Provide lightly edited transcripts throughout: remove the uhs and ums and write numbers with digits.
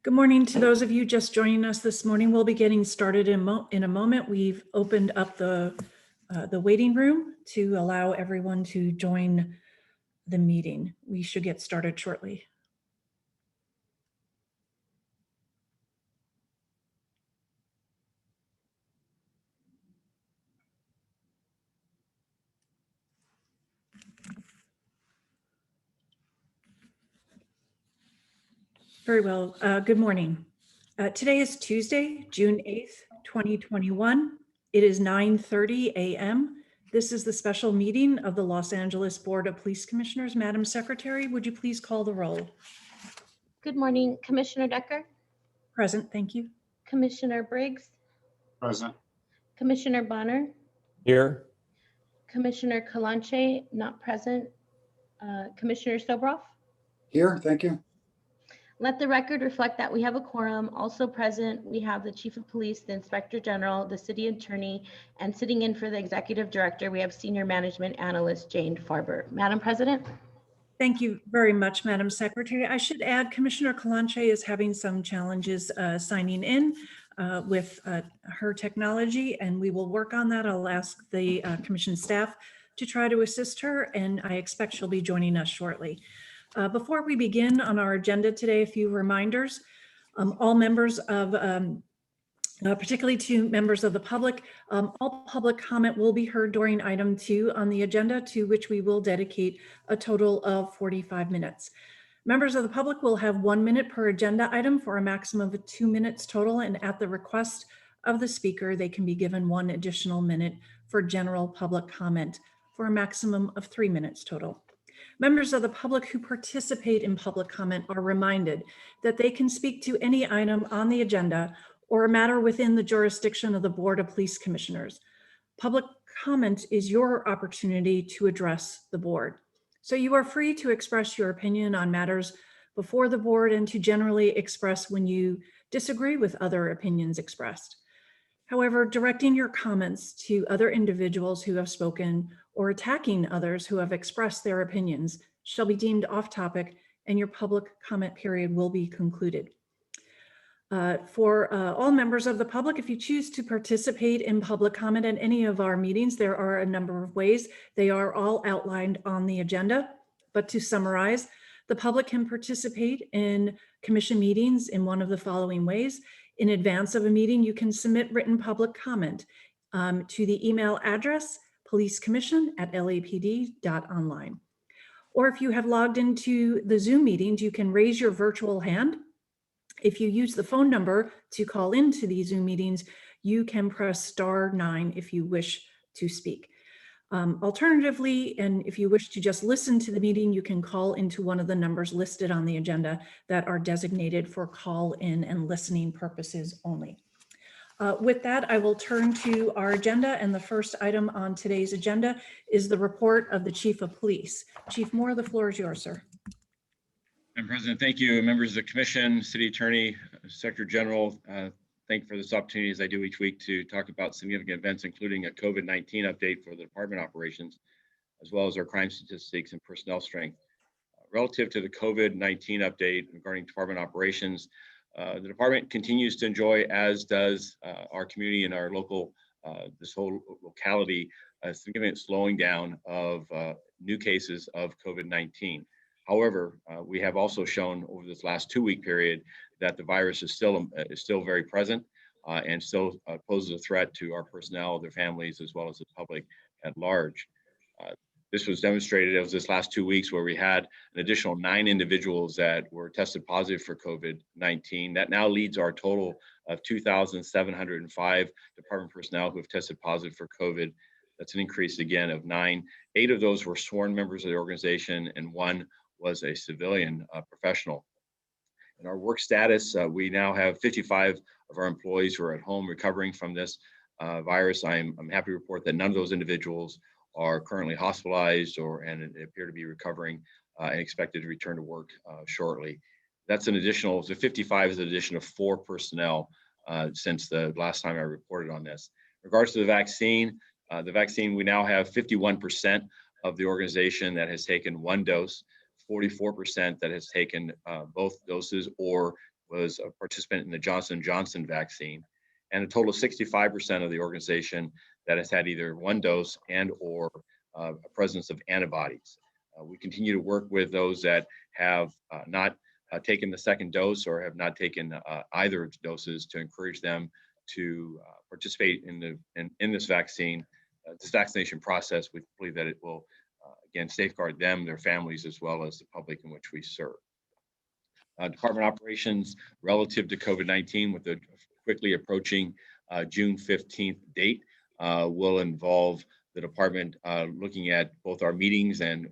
Good morning to those of you just joining us this morning. We'll be getting started in a moment. We've opened up the waiting room to allow everyone to join the meeting. We should get started shortly. Very well. Good morning. Today is Tuesday, June 8th, 2021. It is 9:30 a.m. This is the special meeting of the Los Angeles Board of Police Commissioners. Madam Secretary, would you please call the roll? Good morning, Commissioner Decker, Present, thank you. Commissioner Briggs, Present. Commissioner Bonner, Here. Commissioner Kalanche, not present, Commissioner Sobroff. Here, thank you. Let the record reflect that we have a quorum. Also present, we have the Chief of Police, the Inspector General, the City Attorney, and sitting in for the Executive Director, we have Senior Management Analyst Jane Farber. Madam President. Thank you very much, Madam Secretary. I should add Commissioner Kalanche is having some challenges signing in with her technology, and we will work on that. I'll ask the Commission staff to try to assist her, and I expect she'll be joining us shortly. Before we begin on our agenda today, a few reminders. All members of particularly to members of the public. All public comment will be heard during item 2 on the agenda, to which we will dedicate a total of 45 minutes. Members of the public will have 1 minute per agenda item for a maximum of 2 minutes total, and at the request of the speaker, they can be given 1 additional minute for general public comment for a maximum of 3 minutes total. Members of the public who participate in public comment are reminded that they can speak to any item on the agenda or a matter within the jurisdiction of the Board of Police Commissioners. Public comment is your opportunity to address the board. So you are free to express your opinion on matters before the board and to generally express when you disagree with other opinions expressed. However, directing your comments to other individuals who have spoken or attacking others who have expressed their opinions shall be deemed off topic, and your public comment period will be concluded. For all members of the public, if you choose to participate in public comment at any of our meetings, there are a number of ways. They are all outlined on the agenda. But to summarize, the public can participate in commission meetings in one of the following ways. In advance of a meeting, you can submit written public comment to the email address policecommission@lapd.online. Or if you have logged into the Zoom meetings, you can raise your virtual hand. If you use the phone number to call into these Zoom meetings, you can press *9 if you wish to speak. Alternatively, and if you wish to just listen to the meeting, you can call into one of the numbers listed on the agenda that are designated for call-in and listening purposes only. With that, I will turn to our agenda, and the first item on today's agenda is the report of the Chief of Police. Chief Moore, the floor is yours, sir. Madam President, thank you. Members of the Commission, City Attorney, Secretary General, thank you for this opportunity, as I do each week, to talk about significant events, including a COVID-19 update for the department operations, as well as our crime statistics and personnel strength. Relative to the COVID-19 update regarding department operations, the department continues to enjoy, as does our community and our local, this whole locality, a significant slowing down of new cases of COVID-19. However, we have also shown over this last 2-week period that the virus is still very present and still poses a threat to our personnel, their families, as well as the public at large. This was demonstrated over this last 2 weeks, where we had an additional 9 individuals that were tested positive for COVID-19. That now leads our total of 2,705 department personnel who have tested positive for COVID. That's an increase again of 9. 8 of those were sworn members of the organization, and 1 was a civilian professional. In our work status, we now have 55 of our employees who are at home recovering from this virus. I'm happy to report that none of those individuals are currently hospitalized and appear to be recovering and expected to return to work shortly. That's an additional, so 55 is an addition of 4 personnel since the last time I reported on this. In regards to the vaccine, we now have 51% of the organization that has taken 1 dose, 44% that has taken both doses or was a participant in the Johnson & Johnson vaccine, and a total of 65% of the organization that has had either one dose and or a presence of antibodies. We continue to work with those that have not taken the second dose or have not taken either doses to encourage them to participate in this vaccine, this vaccination process. We believe that it will, again, safeguard them, their families, as well as the public in which we serve. Department operations relative to COVID-19 with the quickly approaching June 15th date will involve the department looking at both our meetings and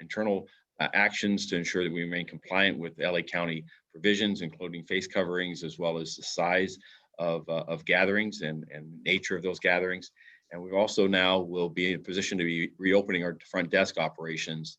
internal actions to ensure that we remain compliant with LA County provisions, including face coverings, as well as the size of gatherings and nature of those gatherings. And we also now will be in a position to be reopening our front desk operations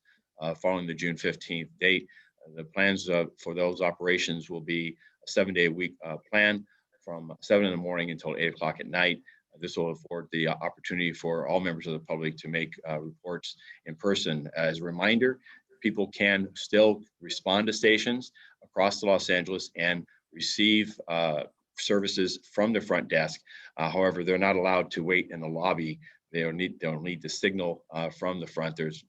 following the June 15th date. The plans for those operations will be a 7-day-a-week plan from 7 in the morning until 8 o'clock at night. This will afford the opportunity for all members of the public to make reports in person. As a reminder, people can still respond to stations across Los Angeles and receive services from the front desk. However, they're not allowed to wait in the lobby. They'll need the signal from the front. There's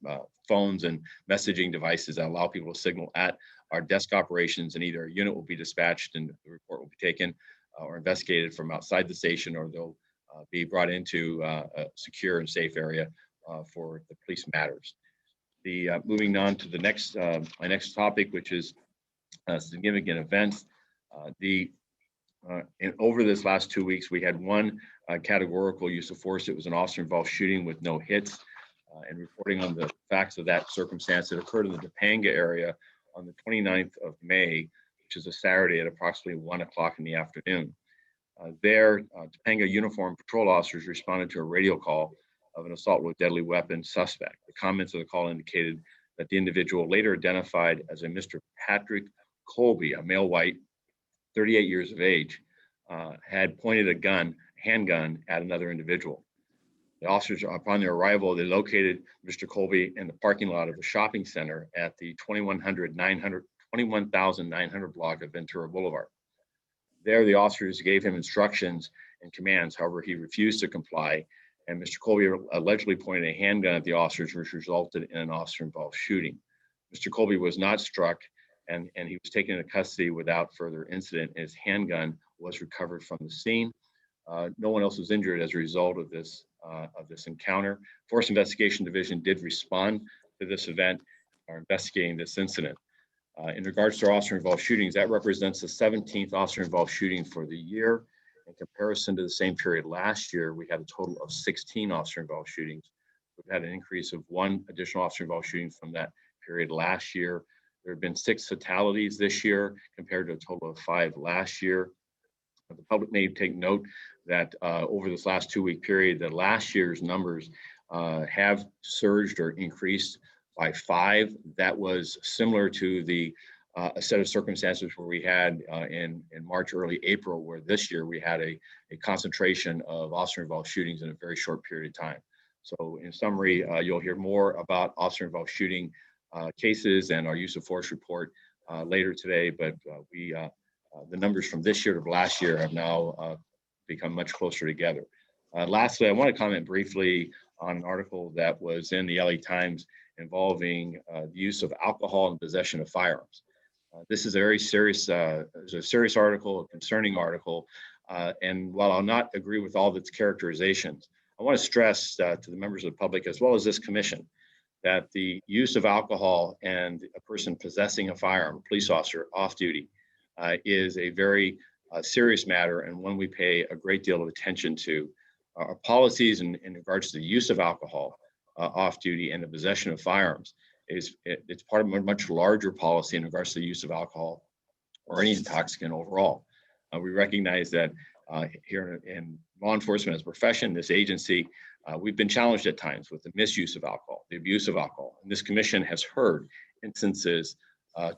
phones and messaging devices that allow people to signal at our desk operations, and either a unit will be dispatched and the report will be taken or investigated from outside the station, or they'll be brought into a secure and safe area for the police matters. Moving on to the next, my next topic, which is significant events. And over this last 2 weeks, we had one categorical use of force. It was an officer-involved shooting with no hits. And reporting on the facts of that circumstance, it occurred in the Topanga area on the 29th of May, which is a Saturday at approximately 1 o'clock in the afternoon. Topanga uniformed patrol officers responded to a radio call of an assault with deadly weapon suspect. The comments of the call indicated that the individual, later identified as a Mr. Patrick Colby, a male white, 38 years of age, had pointed a handgun at another individual. The officers, upon their arrival, they located Mr. Colby in the parking lot of the shopping center at the 21,900 block of Ventura Boulevard. There, the officers gave him instructions and commands. However, he refused to comply, and Mr. Colby allegedly pointed a handgun at the officers, which resulted in an officer-involved shooting. Mr. Colby was not struck, and he was taken into custody without further incident. His handgun was recovered from the scene. No one else was injured as a result of this encounter. Force Investigation Division did respond to this event, are investigating this incident. In regards to officer-involved shootings, that represents the 17th officer-involved shooting for the year. In comparison to the same period last year, we had a total of 16 officer-involved shootings. We've had an increase of 1 additional officer-involved shooting from that period last year. There have been 6 fatalities this year compared to a total of 5 last year. The public may take note that over this last 2-week period, that last year's numbers have surged or increased by 5. That was similar to a set of circumstances where we had in March, early April, where this year we had a concentration of officer-involved shootings in a very short period of time. So in summary, you'll hear more about officer-involved shooting cases and our use of force report later today, but the numbers from this year to last year have now become much closer together. Lastly, I want to comment briefly on an article that was in the LA Times involving the use of alcohol and possession of firearms. This is a very serious, article, a concerning article, and while I'll not agree with all of its characterizations, I want to stress to the members of the public, as well as this commission, that the use of alcohol and a person possessing a firearm, a police officer off duty, is a very serious matter and one we pay a great deal of attention to. Our policies in regards to the use of alcohol off duty and the possession of firearms it's part of a much larger policy in regards to the use of alcohol or any intoxicant overall. We recognize that here in law enforcement as a profession, this agency, we've been challenged at times with the misuse of alcohol, the abuse of alcohol. And this commission has heard instances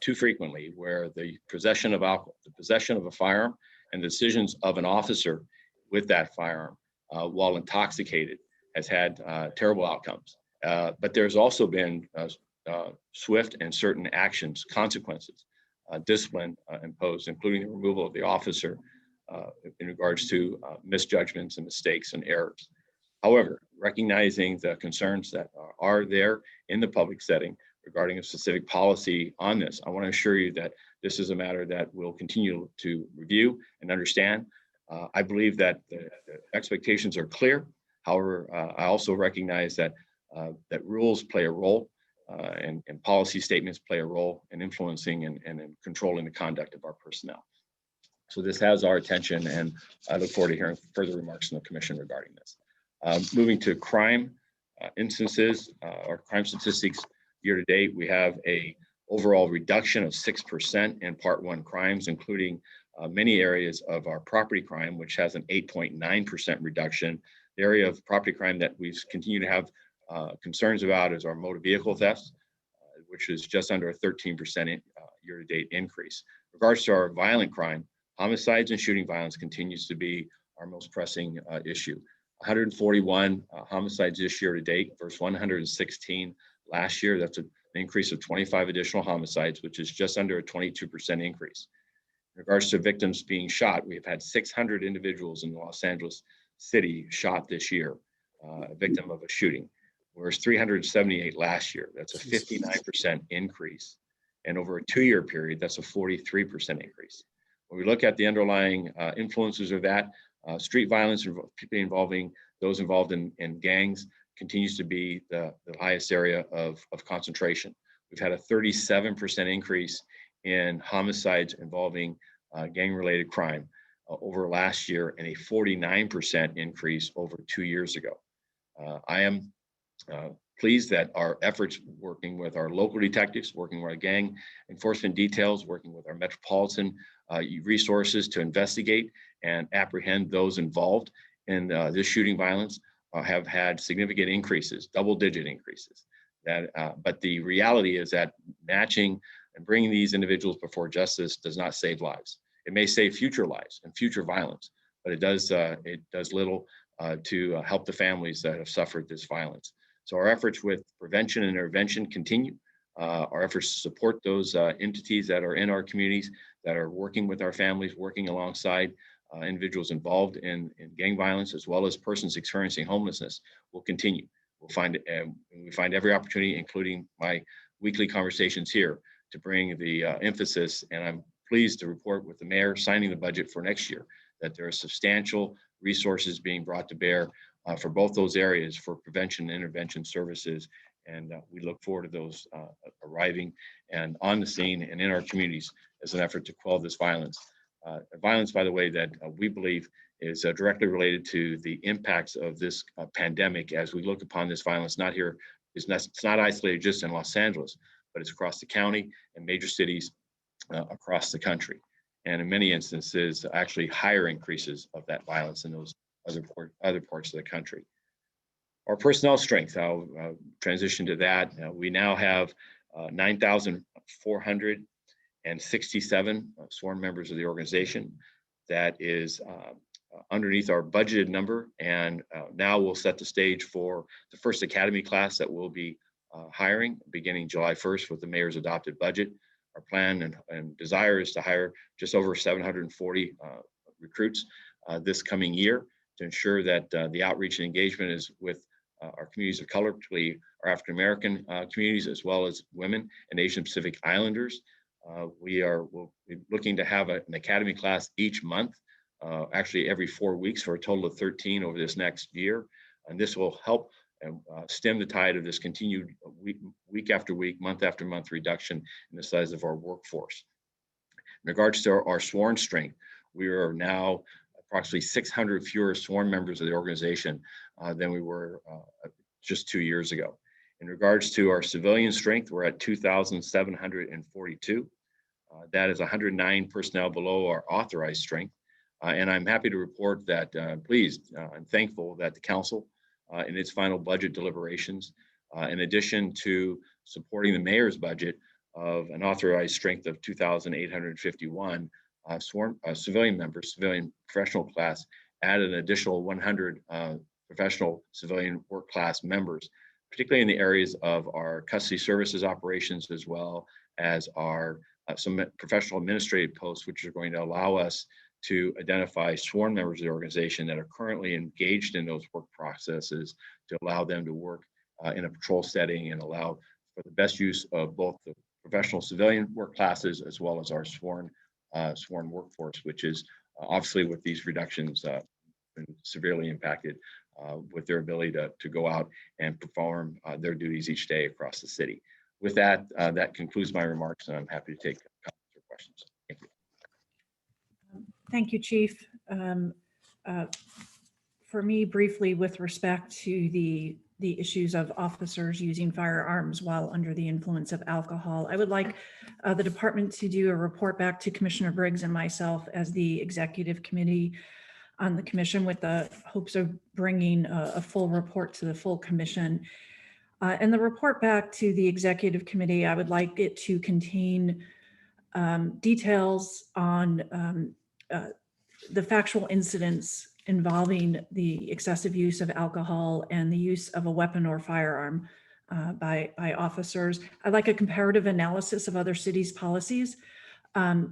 too frequently where the possession of alcohol, the possession of a firearm, and the decisions of an officer with that firearm while intoxicated has had terrible outcomes. But there's also been swift and certain actions, consequences discipline imposed, including the removal of the officer in regards to misjudgments and mistakes and errors. However, recognizing the concerns that are there in the public setting regarding a specific policy on this, I want to assure you that this is a matter that we'll continue to review and understand. I believe that the expectations are clear. However, I also recognize that that rules play a role and policy statements play a role in influencing and in controlling the conduct of our personnel. So this has our attention, and I look forward to hearing further remarks from the commission regarding this. Moving to crime instances or crime statistics year to date, we have a overall reduction of 6% in Part 1 crimes, including many areas of our property crime, which has an 8.9% reduction. The area of property crime that we continue to have concerns about is our motor vehicle thefts, which is just under a 13% year-to-date increase. In regards to our violent crime, homicides and shooting violence continues to be our most pressing issue. 141 homicides this year to date versus 116 last year. That's an increase of 25 additional homicides, which is just under a 22% increase. In regards to victims being shot, we've had 600 individuals in Los Angeles City shot this year, a victim of a shooting, whereas 378 last year. That's a 59% increase. And over a 2-year period, that's a 43% increase. When we look at the underlying influences of that, street violence, particularly involving those involved in gangs, continues to be the highest area of concentration. We've had a 37% increase in homicides involving gang-related crime over last year, and a 49% increase over 2 years ago. I am pleased that our efforts working with our local detectives, working with our gang enforcement details, working with our metropolitan resources to investigate and apprehend those involved in this shooting violence have had significant increases, double-digit increases. But the reality is that matching and bringing these individuals before justice does not save lives. It may save future lives and future violence, but it does little to help the families that have suffered this violence. So our efforts with prevention and intervention continue. Our efforts to support those entities that are in our communities, that are working with our families, working alongside individuals involved in gang violence, as well as persons experiencing homelessness, will continue. We find every opportunity, including my weekly conversations here, to bring the emphasis, and I'm pleased to report with the mayor signing the budget for next year, that there are substantial resources being brought to bear for both those areas for prevention and intervention services. And we look forward to those arriving and on the scene and in our communities as an effort to quell this violence. Violence, by the way, that we believe is directly related to the impacts of this pandemic. As we look upon this violence, it's not isolated just in Los Angeles, but it's across the county and major cities across the country. And in many instances, actually higher increases of that violence in those other parts of the country. Our personnel strength, I'll transition to that. We now have 9,467 sworn members of the organization. That is underneath our budgeted number, and now we'll set the stage for the first academy class that we'll be hiring beginning July 1st with the mayor's adopted budget. Our plan and desire is to hire just over 740 recruits this coming year to ensure that the outreach and engagement is with our communities of color, particularly our African-American communities, as well as women and Asian Pacific Islanders. We'll be looking to have an academy class each month, actually every 4 weeks, for a total of 13 over this next year. And this will help stem the tide of this continued week after week, month after month reduction in the size of our workforce. In regards to our sworn strength, we are now approximately 600 fewer sworn members of the organization than we were just 2 years ago. In regards to our civilian strength, we're at 2,742. That is 109 personnel below our authorized strength. And I'm happy to report that, pleased and thankful that the council in its final budget deliberations, in addition to supporting the mayor's budget of an authorized strength of 2,851, sworn civilian members, civilian professional class, added an additional 100 professional civilian work class members, particularly in the areas of our custody services operations, as well as our some professional administrative posts, which are going to allow us to identify sworn members of the organization that are currently engaged in those work processes, to allow them to work in a patrol setting and allow for the best use of both the professional civilian work classes as well as our sworn workforce, which is obviously with these reductions been severely impacted with their ability to go out and perform their duties each day across the city. With that, that concludes my remarks, and I'm happy to take comments or questions. Thank you. Thank you, Chief. For me, briefly, with respect to the issues of officers using firearms while under the influence of alcohol, I would like the department to do a report back to Commissioner Briggs and myself as the executive committee on the commission, with the hopes of bringing a full report to the full commission. And the report back to the executive committee, I would like it to contain details on the factual incidents involving the excessive use of alcohol and the use of a weapon or firearm by officers. I'd like a comparative analysis of other cities' policies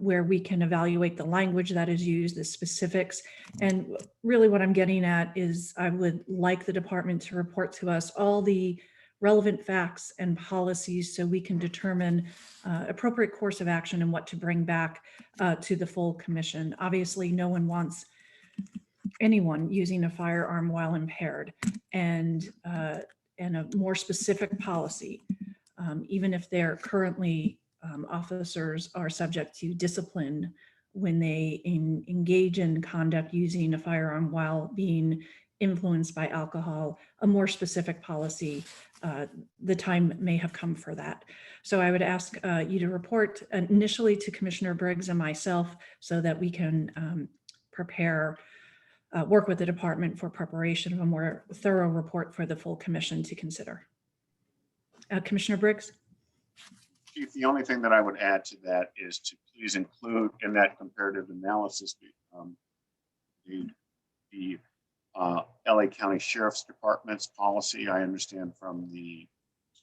where we can evaluate the language that is used, the specifics. And really what I'm getting at is I would like the department to report to us all the relevant facts and policies so we can determine appropriate course of action and what to bring back to the full commission. Obviously, no one wants anyone using a firearm while impaired, and a more specific policy, even if they're currently officers are subject to discipline when they engage in conduct using a firearm while being influenced by alcohol, a more specific policy. The time may have come for that. So I would ask you to report initially to Commissioner Briggs and myself so that we can work with the department for preparation of a more thorough report for the full commission to consider. Commissioner Briggs? Chief, the only thing that I would add to that is to please include in that comparative analysis the LA County Sheriff's Department's policy. I understand from the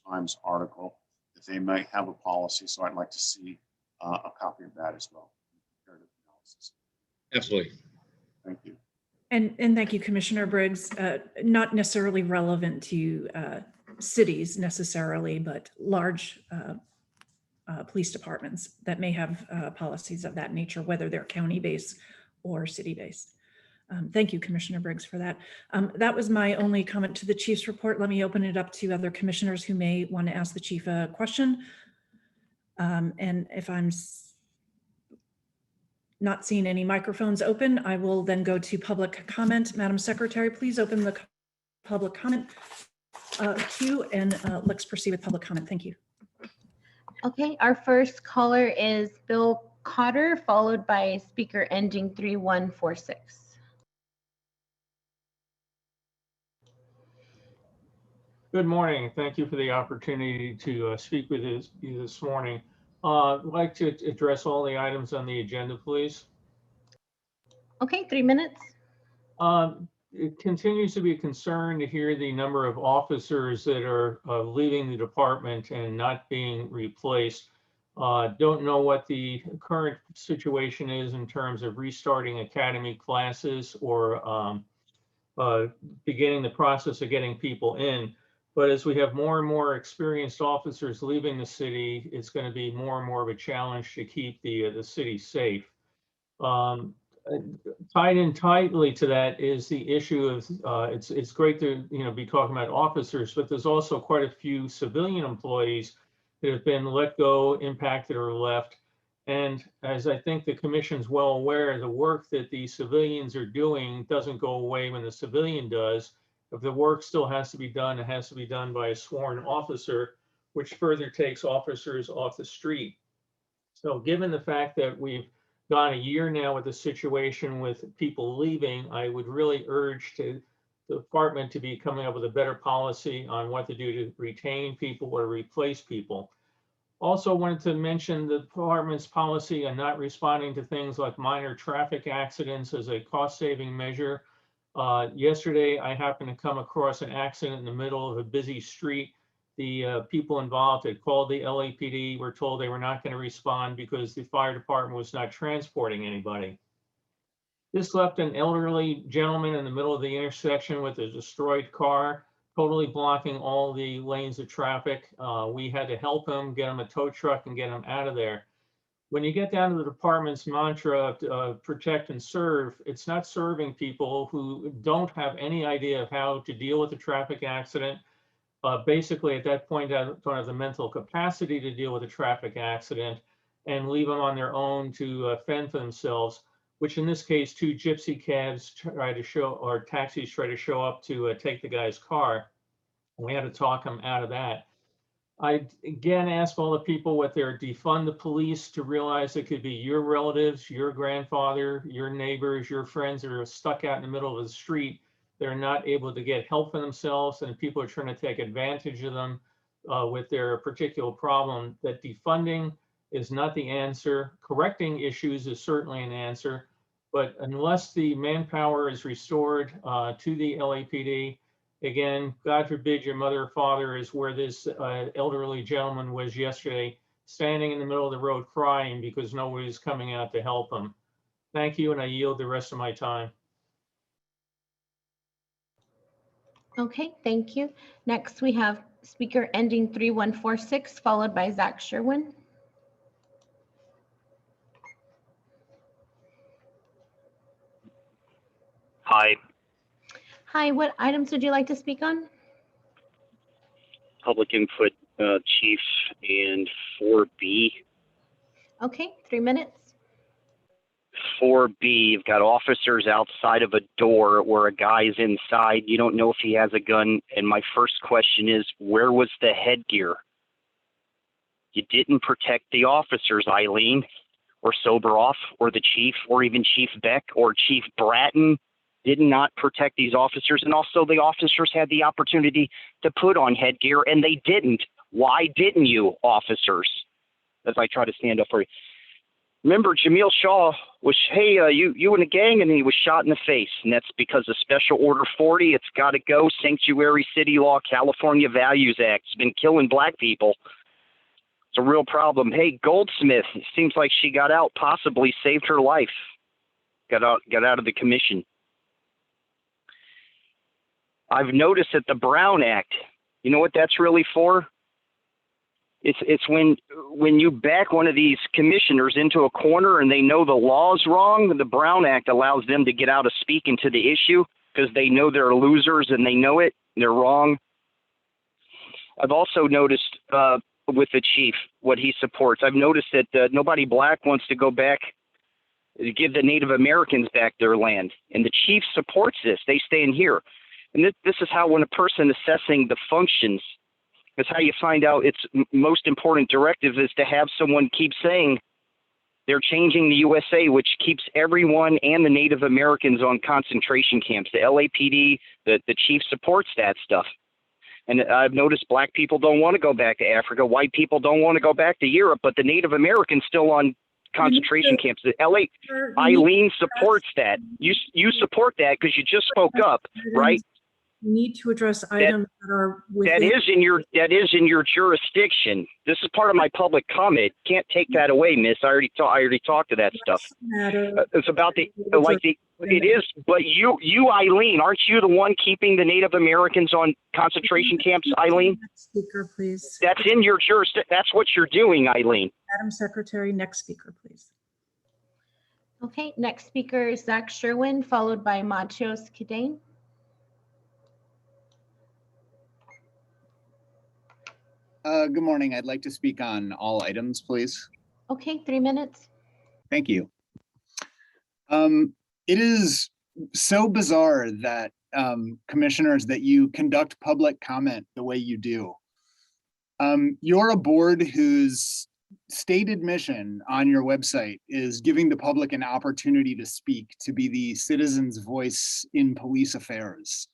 Times article that they might have a policy, so I'd like to see a copy of that as well. Comparative analysis. Absolutely. Thank you. And thank you, Commissioner Briggs. Not necessarily relevant to cities necessarily, but large police departments that may have policies of that nature, whether they're county-based or city-based. Thank you, Commissioner Briggs, for that. That was my only comment to the chief's report. Let me open it up to other commissioners who may want to ask the chief a question. And if I'm not seeing any microphones open, I will then go to public comment. Madam Secretary, please open the public comment queue, and let's proceed with public comment. Thank you. Okay, our first caller is Bill Cotter, followed by speaker ending 3146. Good morning. Thank you for the opportunity to speak with you this morning. I'd like to address all the items on the agenda, please. Okay, 3 minutes. It continues to be a concern to hear the number of officers that are leaving the department and not being replaced. Don't know what the current situation is in terms of restarting academy classes or beginning the process of getting people in. But as we have more and more experienced officers leaving the city, it's going to be more and more of a challenge to keep the city safe. Tied in tightly to that is the issue of it's great to be talking about officers, but there's also quite a few civilian employees that have been let go, impacted, or left. And as I think the commission's well aware, the work that the civilians are doing doesn't go away when the civilian does. If the work still has to be done, it has to be done by a sworn officer, which further takes officers off the street. So given the fact that we've gone a year now with the situation with people leaving, I would really urge the department to be coming up with a better policy on what to do to retain people or replace people. Also wanted to mention the department's policy on not responding to things like minor traffic accidents as a cost-saving measure. Yesterday, I happened to come across an accident in the middle of a busy street The people involved had called the LAPD, were told they were not going to respond because the fire department was not transporting anybody. This left an elderly gentleman in the middle of the intersection with a destroyed car, totally blocking all the lanes of traffic. We had to help him, get him a tow truck and get him out of there. When you get down to the department's mantra, protect and serve, it's not serving people who don't have any idea of how to deal with a traffic accident. Basically, at that point, don't have the mental capacity to deal with a traffic accident and leave them on their own to fend for themselves, which in this case, 2 gypsy cabs try to show, or taxis try to show up to take the guy's car. We had to talk him out of that. I again ask all the people with their defund the police to realize it could be your relatives, your grandfather, your neighbors, your friends that are stuck out in the middle of the street. They're not able to get help for themselves, and people are trying to take advantage of them with their particular problem. That defunding is not the answer. Correcting issues is certainly an answer, but unless the manpower is restored to the LAPD, again, God forbid your mother or father is where this elderly gentleman was yesterday, standing in the middle of the road crying because nobody's coming out to help him. Thank you, and I yield the rest of my time. Okay, thank you. Next, we have speaker ending 3146, followed by Zach Sherwin. Hi, Hi, what items would you like to speak on? public input, chief, and 4B. Okay, 3 minutes. 4B, you've got officers outside of a door where a guy's inside. You don't know if he has a gun. And my first question is, where was the headgear? You didn't protect the officers, Eileen, or Soberoff, or the chief, or even Chief Beck, or Chief Bratton. Did not protect these officers. And also the officers had the opportunity to put on headgear and they didn't. Why didn't you, officers? As I try to stand up for you. Remember, Jamil Shaw was, hey, you in a gang, and he was shot in the face. And that's because of Special Order 40. It's got to go. Sanctuary City Law, California Values Act. It's been killing black people. It's a real problem. Hey, Goldsmith, it seems like she got out, possibly saved her life. Got out of the commission. I've noticed that the Brown Act, you know what that's really for? It's when you back one of these commissioners into a corner and they know the law's wrong, the Brown Act allows them to get out of speaking to the issue because they know they're losers and they know it, they're wrong. I've also noticed with the chief, what he supports, I've noticed that nobody black wants to go back, give the Native Americans back their land. And the chief supports this. They stay in here. And this is how, when a person assessing the functions, that's how you find out its most important directive is to have someone keep saying they're changing the USA, which keeps everyone and the Native Americans on concentration camps. The LAPD, the chief supports that stuff. And I've noticed black people don't want to go back to Africa. White people don't want to go back to Europe, but the Native Americans still on concentration camps. The Eileen supports that. You support that because you just spoke up, right? We need to address items that are within. That is in your jurisdiction. This is part of my public comment. Can't take that away, miss. I already talked to that stuff. It's about it is, but you, Eileen, aren't you the one keeping the Native Americans on concentration camps, Eileen? Next speaker, please. That's in your jurisdiction. That's what you're doing, Eileen. Madam Secretary, next speaker, please. Okay, next speaker is Zach Sherwin, followed by Matios Kadane. Good morning. I'd like to speak on all items, please. Okay, 3 minutes. Thank you. It is so bizarre that, commissioners, that you conduct public comment the way you do. You're a board whose stated mission on your website is giving the public an opportunity to speak, to be the citizen's voice in police affairs.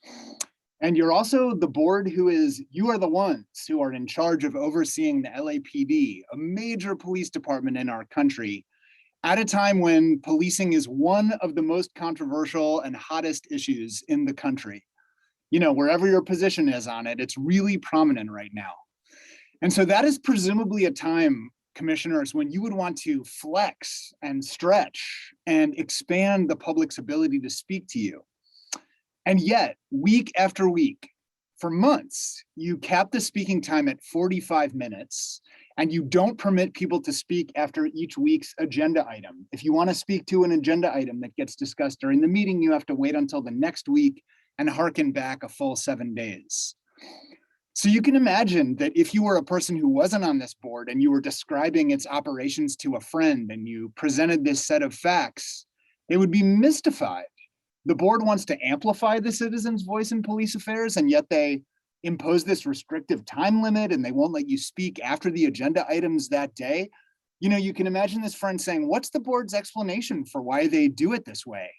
And you're also the board you are the ones who are in charge of overseeing the LAPD, a major police department in our country, at a time when policing is one of the most controversial and hottest issues in the country. You know, wherever your position is on it, it's really prominent right now. And so that is presumably a time, commissioners, when you would want to flex and stretch and expand the public's ability to speak to you. And yet, week after week, for months, you cap the speaking time at 45 minutes, and you don't permit people to speak after each week's agenda item. If you want to speak to an agenda item that gets discussed during the meeting, you have to wait until the next week and hearken back a full 7 days. So you can imagine that if you were a person who wasn't on this board and you were describing its operations to a friend and you presented this set of facts, they would be mystified. The board wants to amplify the citizens' voice in police affairs, and yet they impose this restrictive time limit and they won't let you speak after the agenda items that day. You know, you can imagine this friend saying, what's the board's explanation for why they do it this way?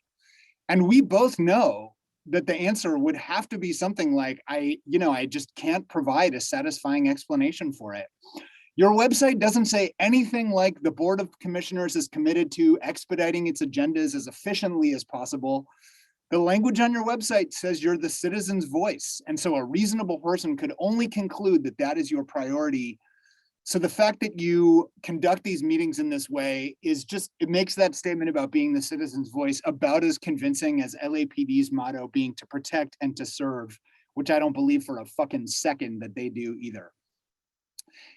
And we both know that the answer would have to be something like, I just can't provide a satisfying explanation for it. Your website doesn't say anything like the Board of Commissioners is committed to expediting its agendas as efficiently as possible. The language on your website says you're the citizen's voice. And so a reasonable person could only conclude that that is your priority. So the fact that you conduct these meetings in this way is just, it makes that statement about being the citizen's voice about as convincing as LAPD's motto being to protect and to serve, which I don't believe for a fucking second that they do either.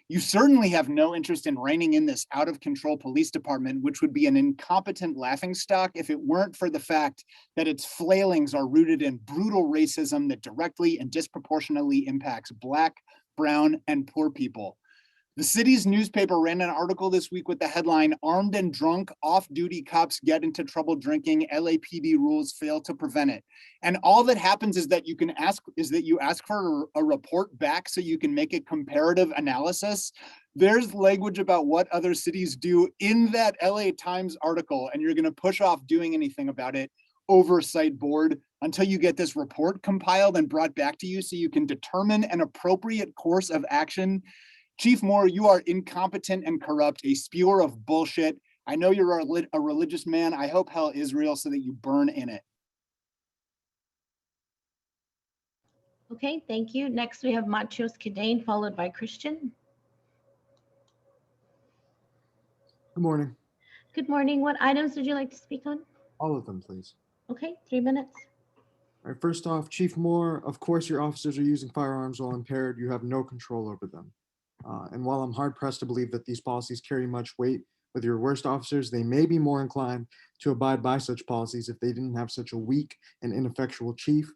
You certainly have no interest in reining in this out of control police department, which would be an incompetent laughingstock if it weren't for the fact that its flailings are rooted in brutal racism that directly and disproportionately impacts Black, brown, and poor people. The city's newspaper ran an article this week with the headline, "Armed and Drunk, Off-Duty Cops Get into Trouble Drinking, LAPD Rules Fail to Prevent It." And all that happens is that you ask for a report back so you can make a comparative analysis. There's language about what other cities do in that LA Times article, and you're gonna push off doing anything about it, oversight board, until you get this report compiled and brought back to you so you can determine an appropriate course of action. Chief Moore, you are incompetent and corrupt, a spewer of bullshit. I know you're a religious man. I hope hell is real so that you burn in it. Okay, thank you. Next, we have Machios Kadane, followed by Christian. Good morning. Good morning. What items would you like to speak on? All of them, please. Okay, 3 minutes. All right, first off, Chief Moore, of course your officers are using firearms while impaired. You have no control over them. And while I'm hard pressed to believe that these policies carry much weight with your worst officers, they may be more inclined to abide by such policies if they didn't have such a weak and ineffectual chief.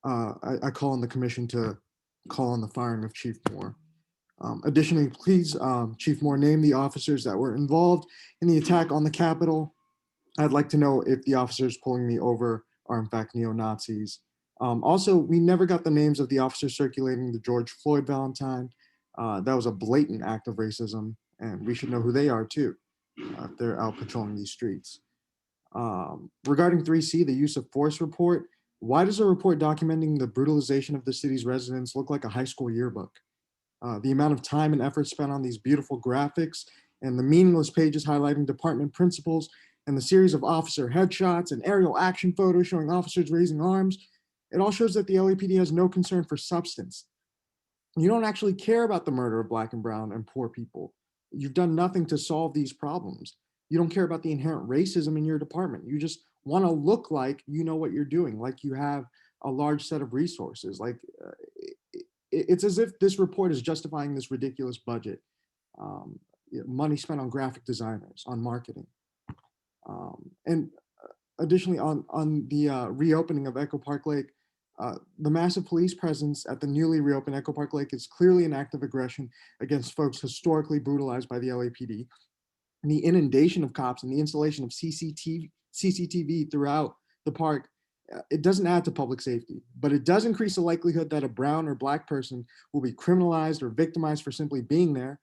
I call on the commission to call on the firing of Chief Moore. Additionally, please, Chief Moore, name the officers that were involved in the attack on the Capitol. I'd like to know if the officers pulling me over are in fact neo-Nazis. Also, we never got the names of the officers circulating the George Floyd Valentine. That was a blatant act of racism, and we should know who they are too, if they're out patrolling these streets. Regarding 3C, the use of force report, why does a report documenting the brutalization of the city's residents look like a high school yearbook? The amount of time and effort spent on these beautiful graphics and the meaningless pages highlighting department principals and the series of officer headshots and aerial action photos showing officers raising arms, it all shows that the LAPD has no concern for substance. You don't actually care about the murder of Black and brown and poor people. You've done nothing to solve these problems. You don't care about the inherent racism in your department. You just want to look like you know what you're doing, like you have a large set of resources. Like it's as if this report is justifying this ridiculous budget. Money spent on graphic designers, on marketing. And additionally, on the reopening of Echo Park Lake, the massive police presence at the newly reopened Echo Park Lake is clearly an act of aggression against folks historically brutalized by the LAPD. And the inundation of cops and the installation of CCTV throughout the park, it doesn't add to public safety, but it does increase the likelihood that a brown or Black person will be criminalized or victimized for simply being there.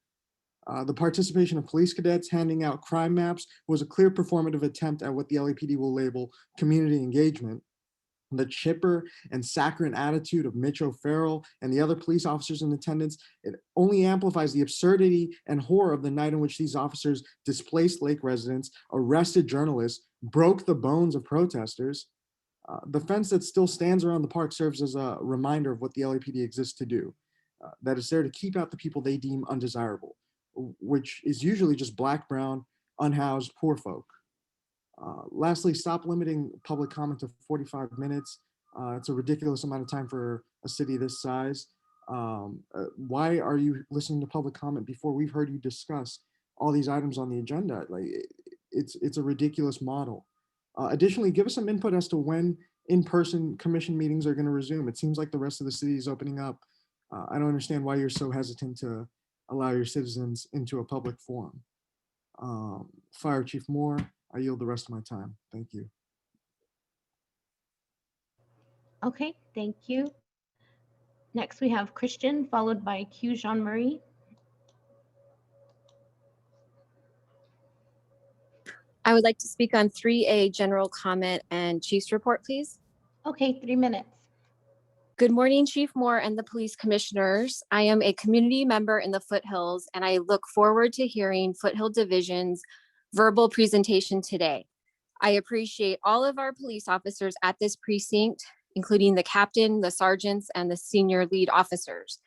The participation of police cadets handing out crime maps was a clear performative attempt at what the LAPD will label community engagement. The chipper and saccharine attitude of Mitch O'Farrell and the other police officers in attendance, it only amplifies the absurdity and horror of the night in which these officers displaced Lake residents, arrested journalists, broke the bones of protesters. The fence that still stands around the park serves as a reminder of what the LAPD exists to do. that is there to keep out the people they deem undesirable, which is usually just Black, brown, unhoused, poor folk. Lastly, stop limiting public comment to 45 minutes. It's a ridiculous amount of time for a city this size. Why are you listening to public comment before we've heard you discuss all these items on the agenda? Like, it's a ridiculous model. Additionally, give us some input as to when in-person commission meetings are going to resume. It seems like the rest of the city is opening up. I don't understand why you're so hesitant to allow your citizens into a public forum. Fire Chief Moore, I yield the rest of my time. Thank you. Okay, thank you. Next, we have Christian, followed by Q Jean Marie. I would like to speak on 3A general comment and chief's report, please. Okay, 3 minutes. Good morning, Chief Moore and the police commissioners. I am a community member in the Foothills, and I look forward to hearing Foothill Division's verbal presentation today. I appreciate all of our police officers at this precinct, including the captain, the sergeants, and the senior lead officers.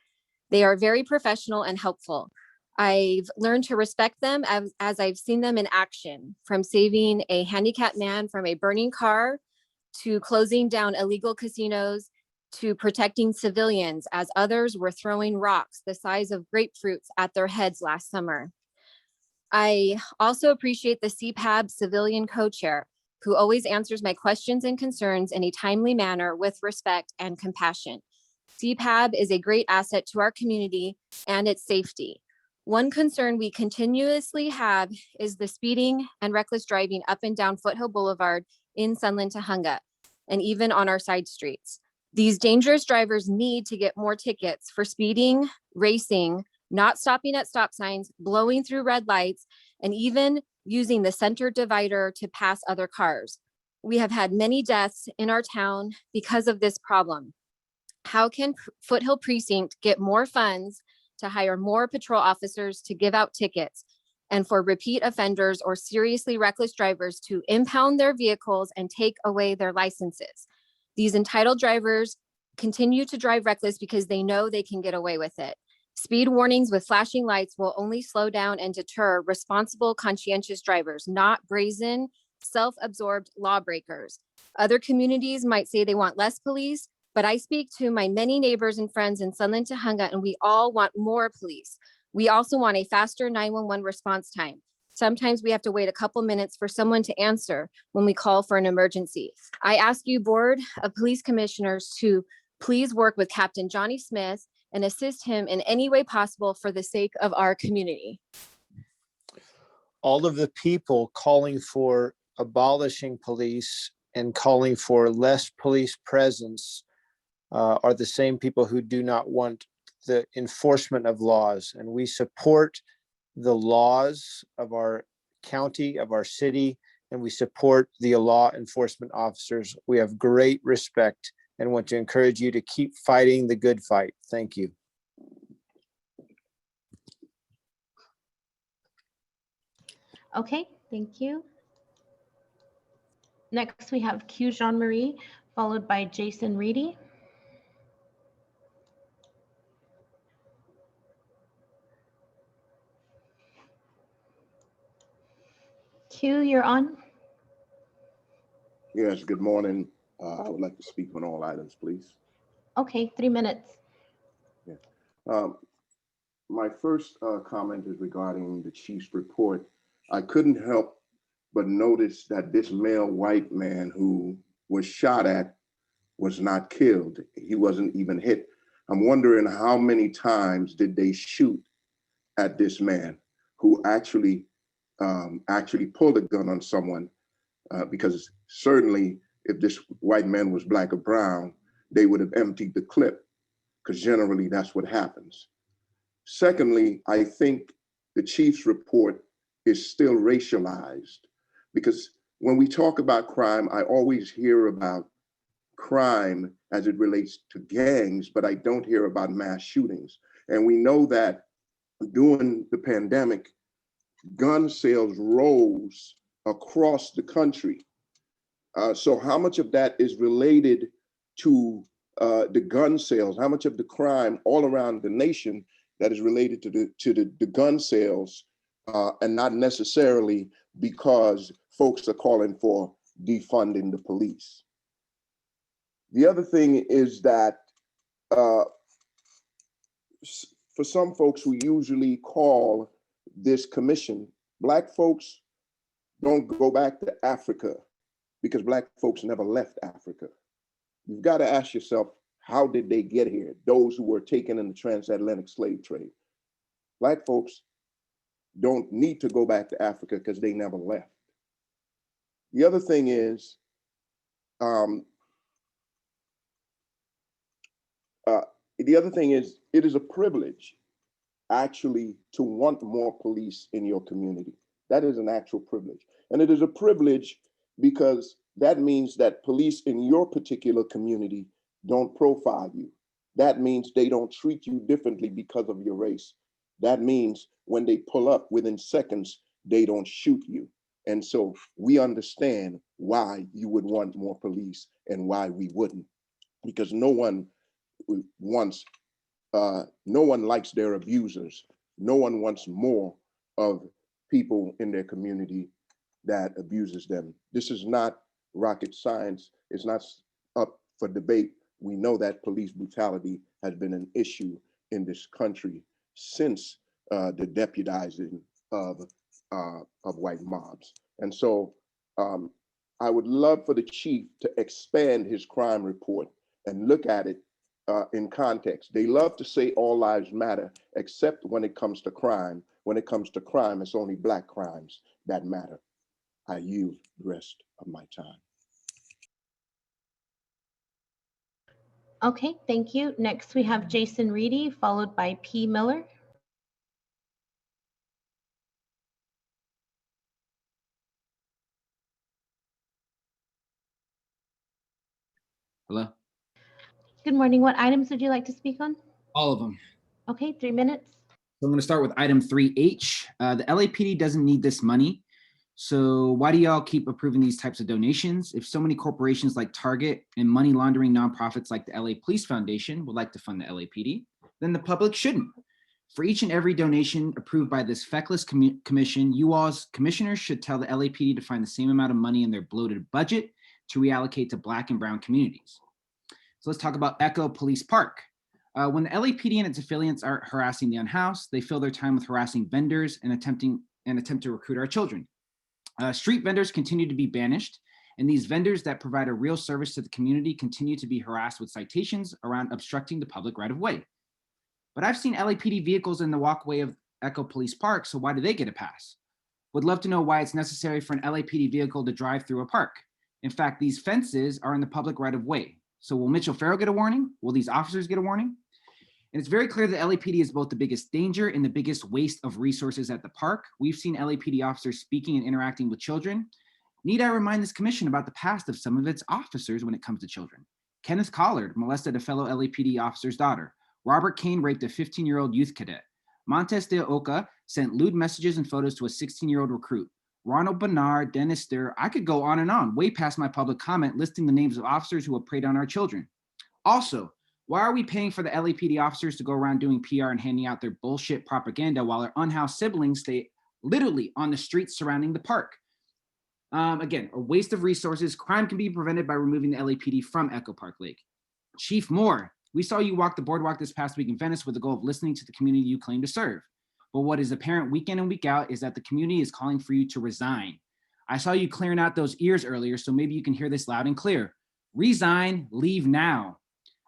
They are very professional and helpful. I've learned to respect them as I've seen them in action, from saving a handicapped man from a burning car, to closing down illegal casinos, to protecting civilians as others were throwing rocks the size of grapefruits at their heads last summer. I also appreciate the CPAB civilian co-chair, who always answers my questions and concerns in a timely manner with respect and compassion. CPAB is a great asset to our community and its safety. One concern we continuously have is the speeding and reckless driving up and down Foothill Boulevard in Sunland, Tujunga, and even on our side streets. These dangerous drivers need to get more tickets for speeding, racing, not stopping at stop signs, blowing through red lights, and even using the center divider to pass other cars. We have had many deaths in our town because of this problem. How can Foothill Precinct get more funds to hire more patrol officers to give out tickets, and for repeat offenders or seriously reckless drivers to impound their vehicles and take away their licenses? These entitled drivers continue to drive reckless because they know they can get away with it. Speed warnings with flashing lights will only slow down and deter responsible, conscientious drivers, not brazen, self-absorbed lawbreakers. Other communities might say they want less police, but I speak to my many neighbors and friends in Sunland, Tujunga, and we all want more police. We also want a faster 911 response time. Sometimes we have to wait a couple minutes for someone to answer when we call for an emergency. I ask you, Board of Police Commissioners, to please work with Captain Johnny Smith and assist him in any way possible for the sake of our community. All of the people calling for abolishing police and calling for less police presence are the same people who do not want the enforcement of laws. And we support the laws of our county, of our city, and we support the law enforcement officers. We have great respect and want to encourage you to keep fighting the good fight. Thank you. Okay, thank you. Next, we have Q Jean Marie, followed by Jason Reedy. Q, you're on. Yes, good morning. I would like to speak on all items, please. Okay, 3 minutes. My first comment is regarding the chief's report. I couldn't help but notice that this male white man who was shot at was not killed. He wasn't even hit. I'm wondering how many times did they shoot at this man who actually pulled a gun on someone, because certainly if this white man was black or brown, they would have emptied the clip, because generally that's what happens. Secondly, I think the chief's report is still racialized, because when we talk about crime, I always hear about crime as it relates to gangs, but I don't hear about mass shootings. And we know that during the pandemic, gun sales rose across the country. So how much of that is related to the gun sales, how much of the crime all around the nation that is related to the gun sales, and not necessarily because folks are calling for defunding the police. The other thing is that for some folks who usually call this commission, Black folks don't go back to Africa because Black folks never left Africa. You've got to ask yourself, how did they get here? Those who were taken in the transatlantic slave trade. Black folks don't need to go back to Africa because they never left. The other thing is, it is a privilege actually to want more police in your community. That is an actual privilege. And it is a privilege because that means that police in your particular community don't profile you. That means they don't treat you differently because of your race. That means when they pull up within seconds, they don't shoot you. And so we understand why you would want more police and why we wouldn't, because no one likes their abusers. No one wants more of people in their community that abuses them. This is not rocket science. It's not up for debate. We know that police brutality has been an issue in this country since the deputizing of white mobs. And so I would love for the chief to expand his crime report and look at it in context. They love to say all lives matter, except when it comes to crime. When it comes to crime, it's only Black crimes that matter. I yield the rest of my time. Okay, thank you. Next, we have Jason Reedy, followed by P. Miller. Hello? Good morning. What items would you like to speak on? All of them. Okay, 3 minutes. So I'm going to start with item 3H. The LAPD doesn't need this money. So why do y'all keep approving these types of donations? If so many corporations like Target and money laundering nonprofits like the LA Police Foundation would like to fund the LAPD, then the public shouldn't. For each and every donation approved by this feckless commission, you all's commissioners should tell the LAPD to find the same amount of money in their bloated budget to reallocate to Black and brown communities. So let's talk about Echo Police Park. When the LAPD and its affiliates are harassing the unhoused, they fill their time with harassing vendors and attempt to recruit our children. Street vendors continue to be banished, and these vendors that provide a real service to the community continue to be harassed with citations around obstructing the public right of way. But I've seen LAPD vehicles in the walkway of Echo Police Park, so why do they get a pass? Would love to know why it's necessary for an LAPD vehicle to drive through a park. In fact, these fences are in the public right of way. So will Mitchell Farrell get a warning? Will these officers get a warning? And it's very clear that LAPD is both the biggest danger and the biggest waste of resources at the park. We've seen LAPD officers speaking and interacting with children. Need I remind this commission about the past of some of its officers when it comes to children? Kenneth Collard molested a fellow LAPD officer's daughter. Robert Kane raped a 15-year-old youth cadet. Montes de Oca sent lewd messages and photos to a 16-year-old recruit. Ronald Bernard, Dennis Stur, I could go on, way past my public comment listing the names of officers who have preyed on our children. Also, why are we paying for the LAPD officers to go around doing PR and handing out their bullshit propaganda while their unhoused siblings stay literally on the streets surrounding the park? Again, a waste of resources. Crime can be prevented by removing the LAPD from Echo Park Lake. Chief Moore, we saw you walk the boardwalk this past week in Venice with the goal of listening to the community you claim to serve. But what is apparent week in and week out is that the community is calling for you to resign. I saw you clearing out those ears earlier, so maybe you can hear this loud and clear. Resign, leave now.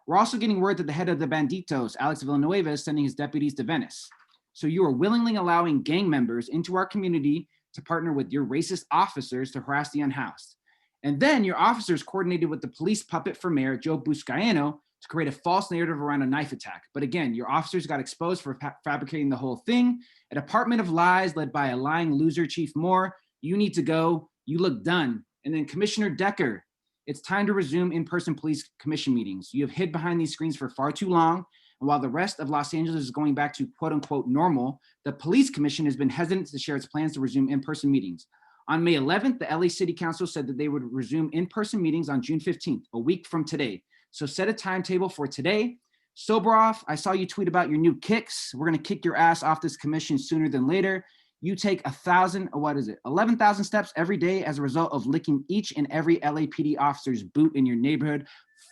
We're also getting word that the head of the Banditos, Alex Villanueva, is sending his deputies to Venice. So you are willingly allowing gang members into our community to partner with your racist officers to harass the unhoused. And then your officers coordinated with the police puppet for mayor, Joe Buscaino, to create a false narrative around a knife attack. But again, your officers got exposed for fabricating the whole thing. A department of lies led by a lying loser, Chief Moore. You need to go. You look done. And then Commissioner Decker, it's time to resume in-person police commission meetings. You have hid behind these screens for far too long. And while the rest of Los Angeles is going back to quote unquote normal, the police commission has been hesitant to share its plans to resume in-person meetings. On May 11th, the LA City Council said that they would resume in-person meetings on June 15th, a week from today. So set a timetable for today. Soboroff, I saw you tweet about your new kicks. We're going to kick your ass off this commission sooner than later. You take 11,000 steps every day as a result of licking each and every LAPD officer's boot in your neighborhood.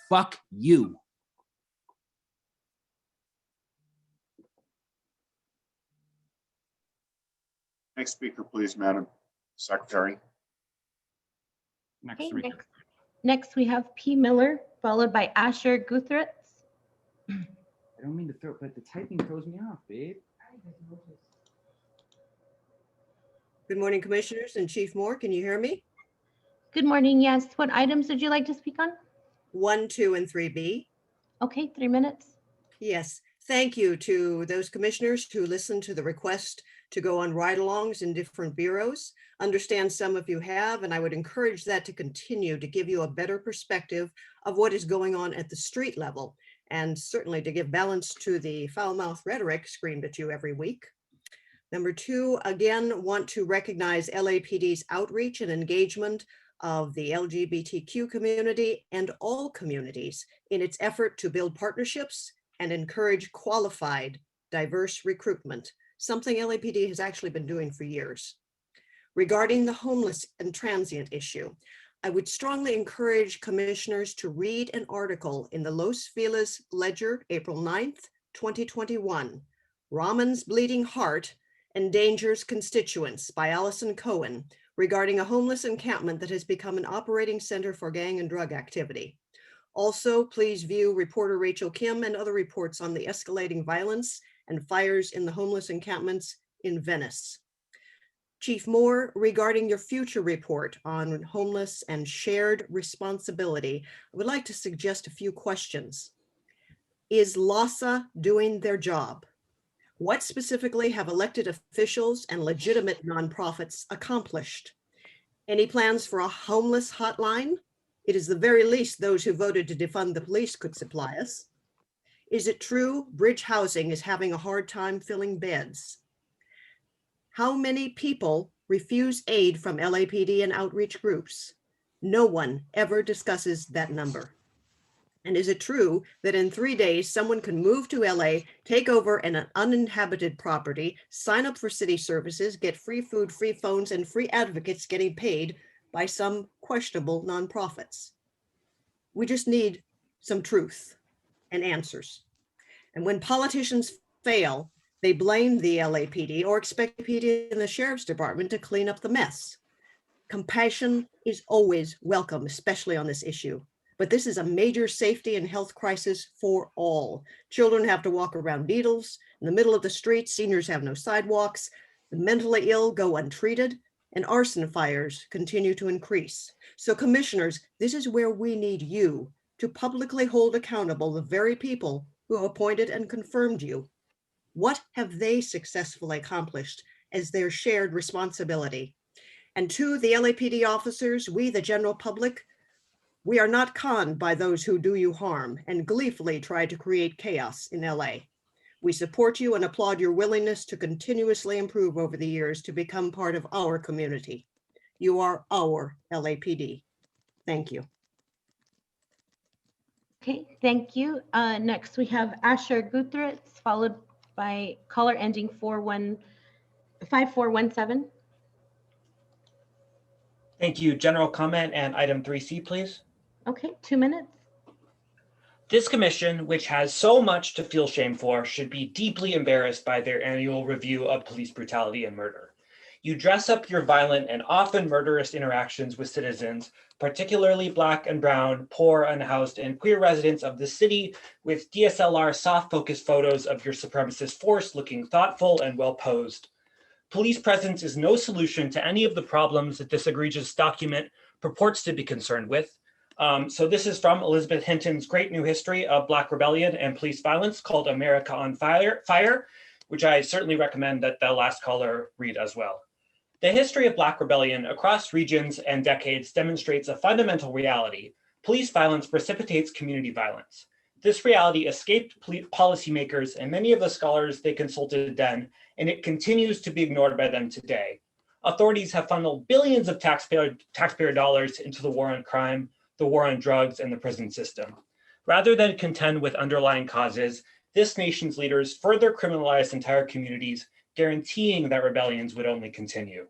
Fuck you. Next speaker, please, Madam Secretary. Okay, next we have P. Miller, followed by Asher Guthritz. I don't mean to throw, but the typing throws me off, babe. Good morning, Commissioners and Chief Moore. Can you hear me? Good morning. Yes. What items would you like to speak on? 1, 2, and 3B. Okay, 3 minutes. Yes. Thank you to those commissioners who listened to the request to go on ride-alongs in different bureaus. Understand some of you have, and I would encourage that to continue to give you a better perspective of what is going on at the street level, and certainly to give balance to the foul-mouthed rhetoric screamed at you every week. Number 2, again, want to recognize LAPD's outreach and engagement of the LGBTQ community and all communities in its effort to build partnerships and encourage qualified, diverse recruitment, something LAPD has actually been doing for years. Regarding the homeless and transient issue, I would strongly encourage commissioners to read an article in the Los Feliz Ledger, April 9th, 2021, Rahman's Bleeding Heart Endangers Constituents by Allison Cohen, regarding a homeless encampment that has become an operating center for gang and drug activity. Also, please view reporter Rachel Kim and other reports on the escalating violence and fires in the homeless encampments in Venice. Chief Moore, regarding your future report on homeless and shared responsibility, I would like to suggest a few questions. Is LAHSA doing their job? What specifically have elected officials and legitimate nonprofits accomplished? Any plans for a homeless hotline? It is the very least those who voted to defund the police could supply us. Is it true Bridge Housing is having a hard time filling beds? How many people refuse aid from LAPD and outreach groups? No one ever discusses that number. And is it true that in 3 days, someone can move to LA, take over an uninhabited property, sign up for city services, get free food, free phones, and free advocates getting paid by some questionable nonprofits? We just need some truth and answers. And when politicians fail, they blame the LAPD or expect PD and the Sheriff's Department to clean up the mess. Compassion is always welcome, especially on this issue. But this is a major safety and health crisis for all. Children have to walk around needles in the middle of the street. Seniors have no sidewalks. The mentally ill go untreated, and arson fires continue to increase. So commissioners, this is where we need you to publicly hold accountable the very people who appointed and confirmed you. What have they successfully accomplished as their shared responsibility? And to the LAPD officers, we, the general public, we are not conned by those who do you harm and gleefully try to create chaos in LA. We support you and applaud your willingness to continuously improve over the years to become part of our community. You are our LAPD. Thank you. Okay, thank you. Next we have Asher Guthritz, followed by caller ending 5417. Thank you. General comment and item 3C, please. Okay, 2 minutes. This commission, which has so much to feel shame for, should be deeply embarrassed by their annual review of police brutality and murder. You dress up your violent and often murderous interactions with citizens, particularly Black and brown, poor, unhoused, and queer residents of the city, with DSLR soft focus photos of your supremacist force looking thoughtful and well posed. Police presence is no solution to any of the problems that this egregious document purports to be concerned with. So this is from Elizabeth Hinton's great new history of Black rebellion and police violence called America on Fire, which I certainly recommend that the last caller read as well. The history of Black rebellion across regions and decades demonstrates a fundamental reality. Police violence precipitates community violence. This reality escaped policymakers and many of the scholars they consulted then, and it continues to be ignored by them today. Authorities have funneled billions of taxpayer dollars into the war on crime, the war on drugs, and the prison system. Rather than contend with underlying causes, this nation's leaders further criminalized entire communities, guaranteeing that rebellions would only continue.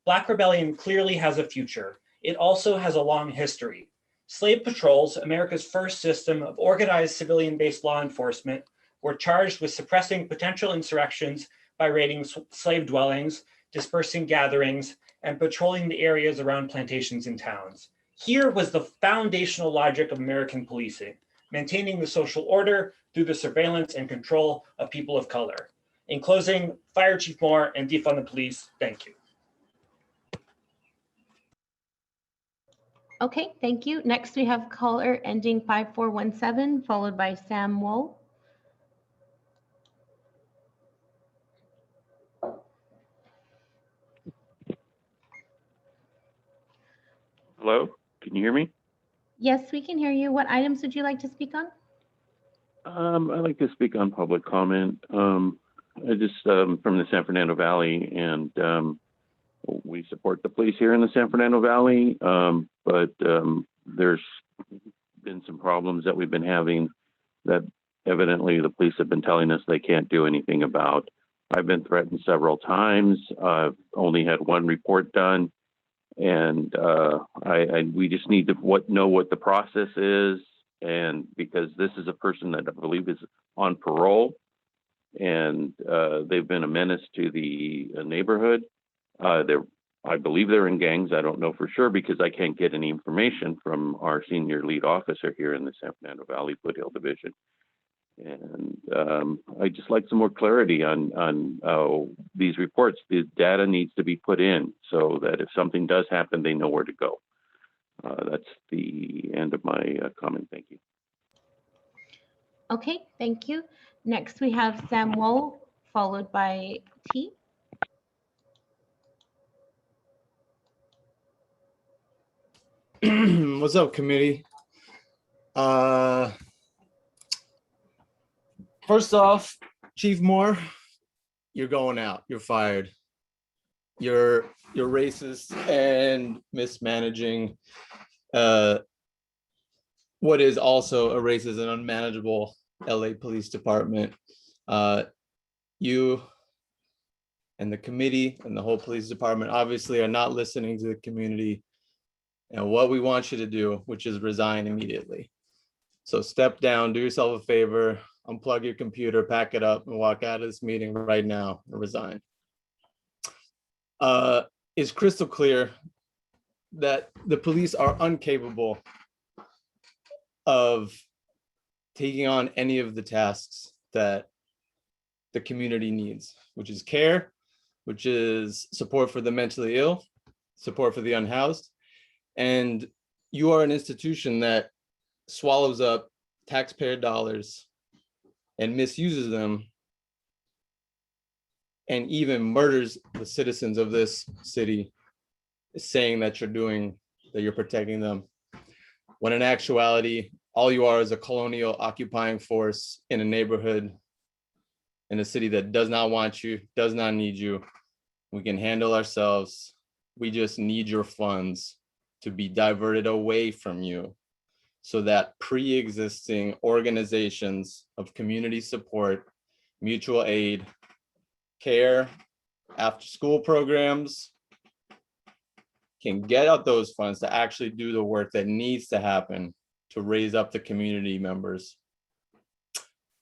Black rebellion clearly has a future. It also has a long history. Slave patrols, America's first system of organized civilian-based law enforcement, were charged with suppressing potential insurrections by raiding slave dwellings, dispersing gatherings, and patrolling the areas around plantations and towns. Here was the foundational logic of American policing, maintaining the social order through the surveillance and control of people of color. In closing, fire Chief Moore and defund the police. Thank you. Okay, thank you. Next, we have caller ending 5417, followed by Sam Woe. Hello, can you hear me? Yes, we can hear you. What items would you like to speak on? I'd like to speak on public comment. I just from the San Fernando Valley, and we support the police here in the San Fernando Valley, but there's been some problems that we've been having that evidently the police have been telling us they can't do anything about. I've been threatened several times. I've only had one report done, and we just need to know what the process is. And because this is a person that I believe is on parole, and they've been a menace to the neighborhood. I believe they're in gangs. I don't know for sure because I can't get any information from our senior lead officer here in the San Fernando Valley Foothill Division. And I'd just like some more clarity on these reports. The data needs to be put in so that if something does happen, they know where to go. That's the end of my comment. Thank you. Okay, thank you. Next, we have Sam Woe, followed by T. What's up, committee? First off, Chief Moore, you're going out. You're fired. You're racist and mismanaging what is also a racist and unmanageable LA Police Department. You and the committee and the whole police department obviously are not listening to the community and what we want you to do, which is resign immediately. So step down, do yourself a favor, unplug your computer, pack it up, and walk out of this meeting right now and resign. It's crystal clear that the police are incapable of taking on any of the tasks that the community needs, which is care, which is support for the mentally ill, support for the unhoused. And you are an institution that swallows up taxpayer dollars and misuses them and even murders the citizens of this city, saying that you're protecting them, when in actuality, all you are is a colonial occupying force in a neighborhood in a city that does not want you, does not need you. We can handle ourselves. We just need your funds to be diverted away from you so that pre-existing organizations of community support, mutual aid, care, after-school programs can get out those funds to actually do the work that needs to happen to raise up the community members,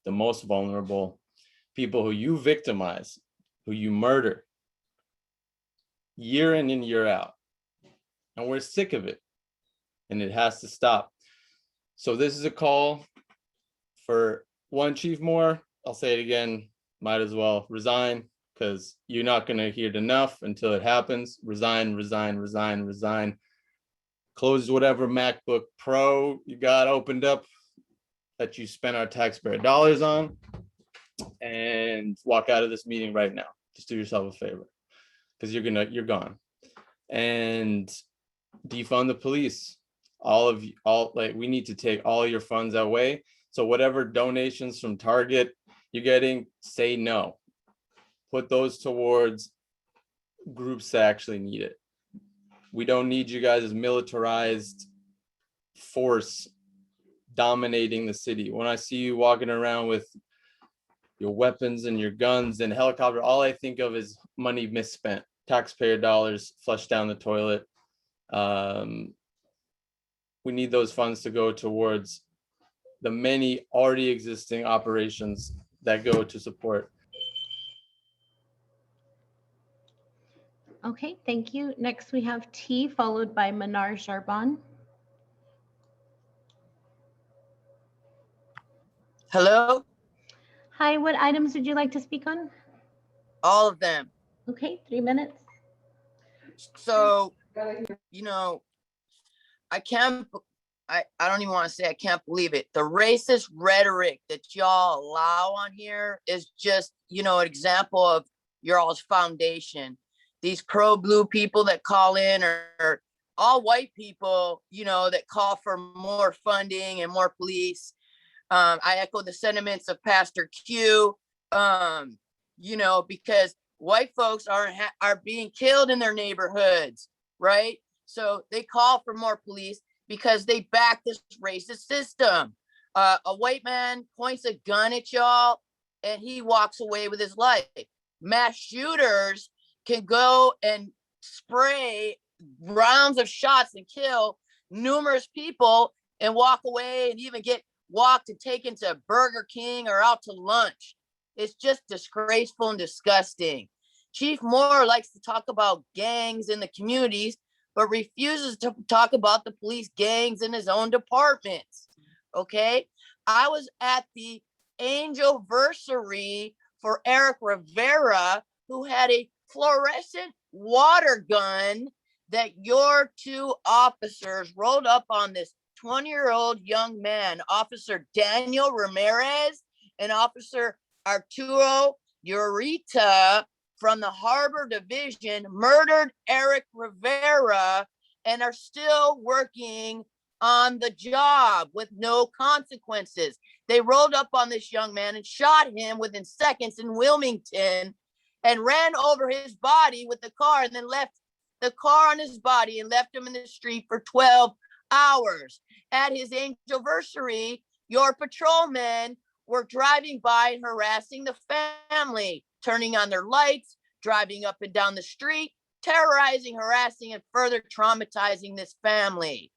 the most vulnerable, people who you victimize, who you murder, year in and year out. And we're sick of it, and it has to stop. So this is a call for one, Chief Moore. I'll say it again, might as well resign, because you're not going to hear enough until it happens. Resign, resign, resign, resign. Close whatever MacBook Pro you got opened up that you spent our taxpayer dollars on, and walk out of this meeting right now. Just do yourself a favor, because you're gone. And defund the police. We need to take all your funds away. So whatever donations from Target you're getting, say no. Put those towards groups that actually need it. We don't need you guys as militarized force dominating the city. When I see you walking around with your weapons and your guns and helicopter, all I think of is money misspent, taxpayer dollars flushed down the toilet. We need those funds to go towards the many already existing operations that go to support. Okay, thank you. Next, we have T followed by Manar Charbon. Hello, Hi, what items would you like to speak on? all of them. Okay, 3 minutes. So, I don't even want to say I can't believe it. The racist rhetoric that y'all allow on here is just, an example of your all's foundation. These pro-blue people that call in are all white people, that call for more funding and more police. I echo the sentiments of Pastor Q, because white folks are being killed in their neighborhoods, right? So they call for more police because they back this racist system. A white man points a gun at y'all and he walks away with his life. Mass shooters can go and spray rounds of shots and kill numerous people and walk away and even get walked and taken to Burger King or out to lunch. It's just disgraceful and disgusting. Chief Moore likes to talk about gangs in the communities, but refuses to talk about the police gangs in his own departments. Okay, I was at the Angelversary for Eric Rivera, who had a fluorescent water gun that your two officers rolled up on this 20-year-old young man, Officer Daniel Ramirez and Officer Arturo Ureta from the Harbor Division, murdered Eric Rivera and are still working on the job with no consequences. They rolled up on this young man and shot him within seconds in Wilmington and ran over his body with the car and then left the car on his body and left him in the street for 12 hours. At his Angelversary, your patrolmen were driving by and harassing the family, turning on their lights, driving up and down the street, terrorizing, harassing, and further traumatizing this family.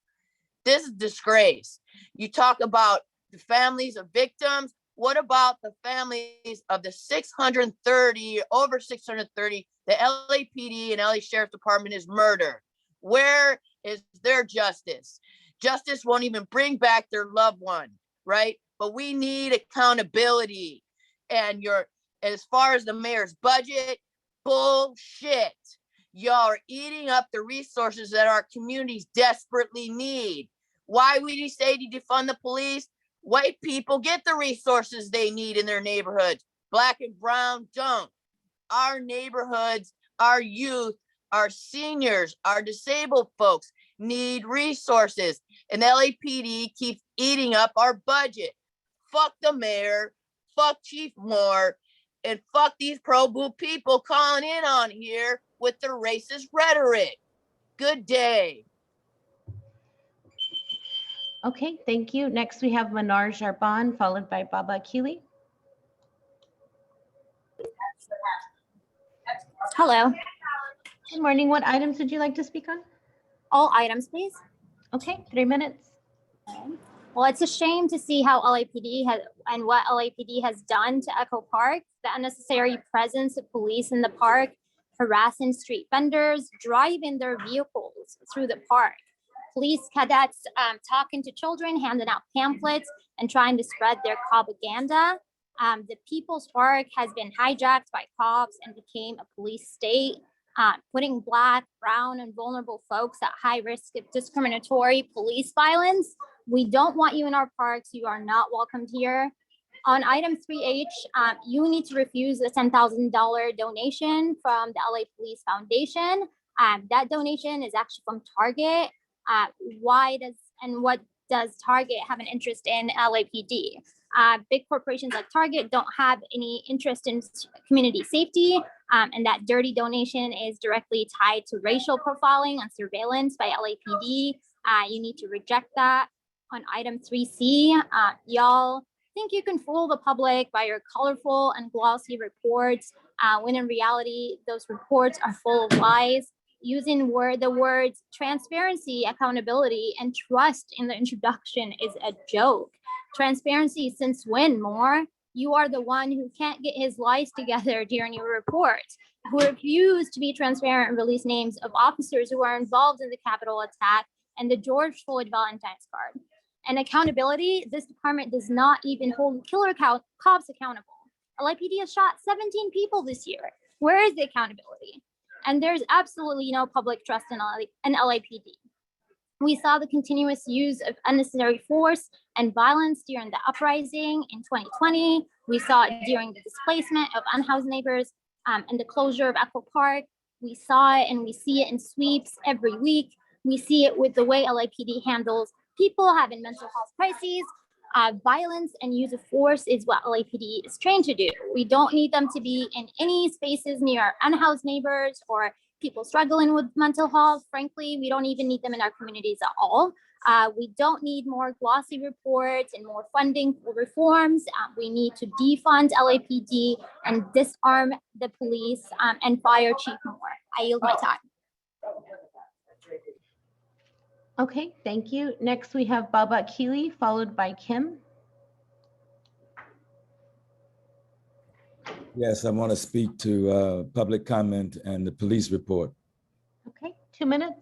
This is disgrace. You talk about the families of victims. What about the families of the 630, over 630, the LAPD and LA Sheriff's Department is murdered? Where is their justice? Justice won't even bring back their loved one, right? But we need accountability. And as far as the mayor's budget, bullshit. Y'all are eating up the resources that our communities desperately need. Why would you say to defund the police? White people get the resources they need in their neighborhoods. Black and brown don't. Our neighborhoods, our youth, our seniors, our disabled folks need resources. And LAPD keeps eating up our budget. Fuck the mayor, fuck Chief Moore, and fuck these pro-blue people calling in on here with their racist rhetoric. Good day. Okay, thank you. Next, we have Manar Charbon, followed by Baba Keely. Hello. Good morning. What items would you like to speak on? All items, please. Okay, 3 minutes. Well, it's a shame to see how LAPD has and what LAPD has done to Echo Park. The unnecessary presence of police in the park, harassing street vendors, driving their vehicles through the park. Police cadets talking to children, handing out pamphlets, and trying to spread their propaganda. The People's Park has been hijacked by cops and became a police state, putting Black, brown, and vulnerable folks at high risk of discriminatory police violence. We don't want you in our parks. You are not welcomed here. On item 3H, you need to refuse the $10,000 donation from the LA Police Foundation. That donation is actually from Target. What does Target have an interest in LAPD? Big corporations like Target don't have any interest in community safety, and that dirty donation is directly tied to racial profiling and surveillance by LAPD. You need to reject that. on item 3C. Y'all think you can fool the public by your colorful and glossy reports, when in reality, those reports are full of lies. Using the words transparency, accountability, and trust in the introduction is a joke. Transparency since when, Moore? You are the one who can't get his lies together during your report, who refused to be transparent and release names of officers who are involved in the Capitol attack and the George Floyd Valentine's card. And accountability, this department does not even hold killer cops accountable. LAPD has shot 17 people this year. Where is the accountability? And there's absolutely no public trust in LAPD. We saw the continuous use of unnecessary force and violence during the uprising in 2020. We saw it during the displacement of unhoused neighbors and the closure of Echo Park. We saw it and we see it in sweeps every week. We see it with the way LAPD handles people having mental health crises. Violence and use of force is what LAPD is trained to do. We don't need them to be in any spaces near our unhoused neighbors or people struggling with mental health. Frankly, we don't even need them in our communities at all. We don't need more glossy reports and more funding for reforms. We need to defund LAPD and disarm the police and fire Chief Moore. I yield my time. Okay, thank you. Next, we have Baba Keeley, followed by Kim. Yes, I want to speak to public comment and the police report. Okay, 2 minutes.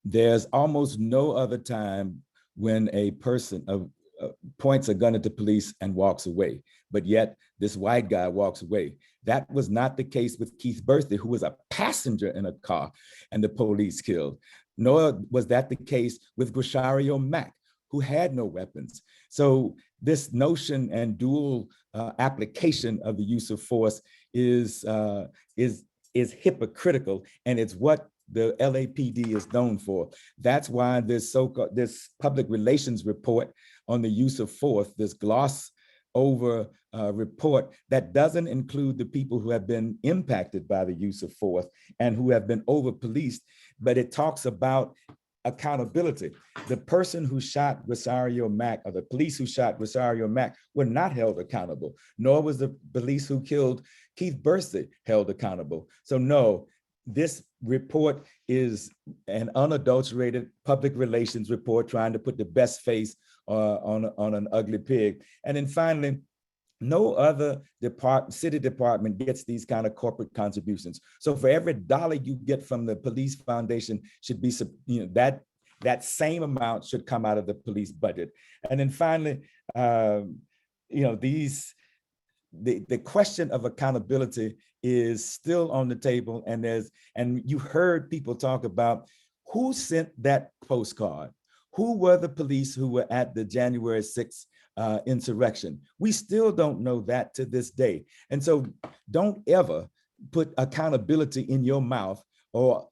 There's almost no other time when a person points a gun at the police and walks away, but yet this white guy walks away. That was not the case with Keith Birthday, who was a passenger in a car and the police killed. Nor was that the case with Grishario Mack, who had no weapons. So this notion and dual application of the use of force is hypocritical, and it's what the LAPD is known for. That's why this public relations report on the use of force, this gloss over report that doesn't include the people who have been impacted by the use of force and who have been over-policed, but it talks about accountability. The person who shot Grishario Mack, or the police who shot Grishario Mack, were not held accountable, nor was the police who killed Keith Birthday held accountable. So no, this report is an unadulterated public relations report trying to put the best face on an ugly pig. And then finally, no other city department gets these kind of corporate contributions. So for every dollar you get from the police foundation should be, that same amount should come out of the police budget. And then finally, the question of accountability is still on the table, and you heard people talk about who sent that postcard. Who were the police who were at the January 6th insurrection? We still don't know that to this day. And so don't ever put accountability in your mouth or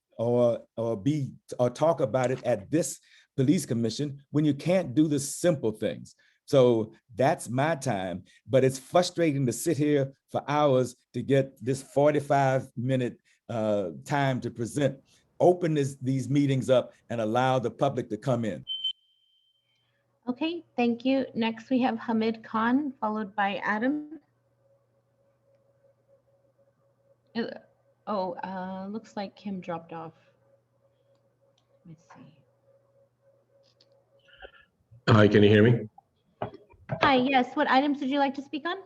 talk about it at this police commission when you can't do the simple things. So that's my time, but it's frustrating to sit here for hours to get this 45-minute time to present. Open these meetings up and allow the public to come in. Okay, thank you. Next, we have Hamid Khan, followed by Adam. Looks like Kim dropped off. Let's see. Hi, can you hear me? Hi, yes. What items would you like to speak on?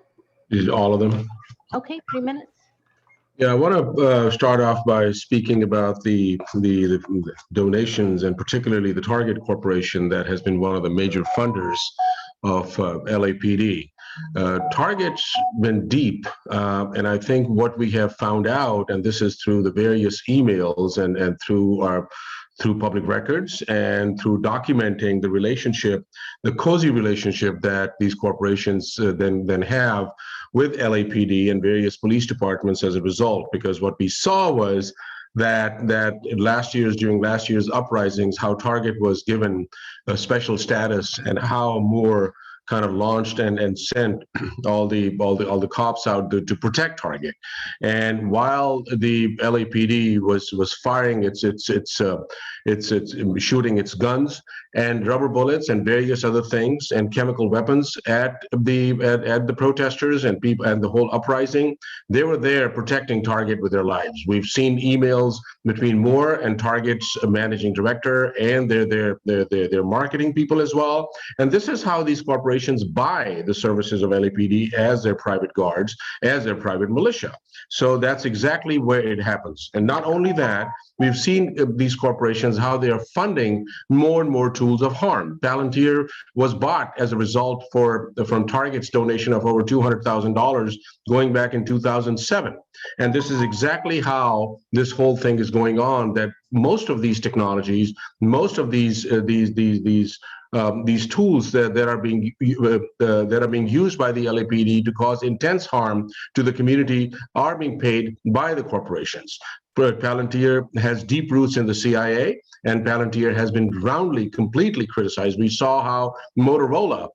All of them. Okay, 3 minutes. Yeah, I want to start off by speaking about the donations, and particularly the Target Corporation that has been one of the major funders of LAPD. Target's been deep, and I think what we have found out, and this is through the various emails and through public records and through documenting the relationship, the cozy relationship that these corporations then have with LAPD and various police departments as a result. Because what we saw was that during last year's uprisings, how Target was given a special status and how more kind of launched and sent all the cops out to protect Target. And while the LAPD was firing its shooting its guns and rubber bullets and various other things and chemical weapons at the protesters and people and the whole uprising, they were there protecting Target with their lives. We've seen emails between Moore and Target's managing director and their marketing people as well. And this is how these corporations buy the services of LAPD as their private guards, as their private militia. So that's exactly where it happens. And not only that, we've seen these corporations, how they are funding more and more tools of harm. Palantir was bought as a result from Target's donation of over $200,000 going back in 2007. And this is exactly how this whole thing is going on, that most of these technologies, most of these tools that are being used by the LAPD to cause intense harm to the community are being paid by the corporations. Palantir has deep roots in the CIA, and Palantir has been roundly, completely criticized. We saw how Motorola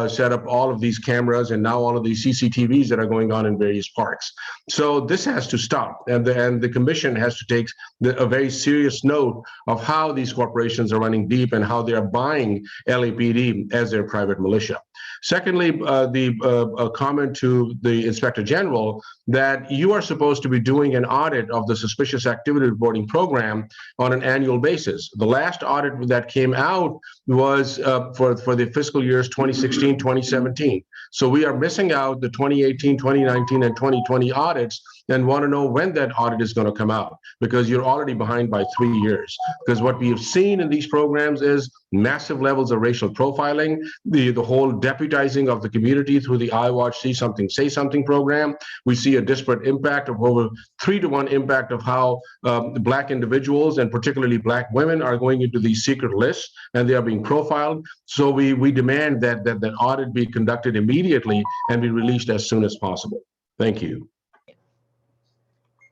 set up all of these cameras and now all of these CCTVs that are going on in various parks. So this has to stop, and the commission has to take a very serious note of how these corporations are running deep and how they are buying LAPD as their private militia. Secondly, a comment to the Inspector General that you are supposed to be doing an audit of the suspicious activity reporting program on an annual basis. The last audit that came out was for the fiscal years 2016, 2017. So we are missing out the 2018, 2019, and 2020 audits and want to know when that audit is going to come out, because you're already behind by 3 years. Because what we have seen in these programs is massive levels of racial profiling, the whole deputizing of the community through the iWatch See Something, Say Something program. We see a disparate impact of over 3-to-1 impact of how Black individuals and particularly Black women are going into these secret lists and they are being profiled. So we demand that audit be conducted immediately and be released as soon as possible. Thank you.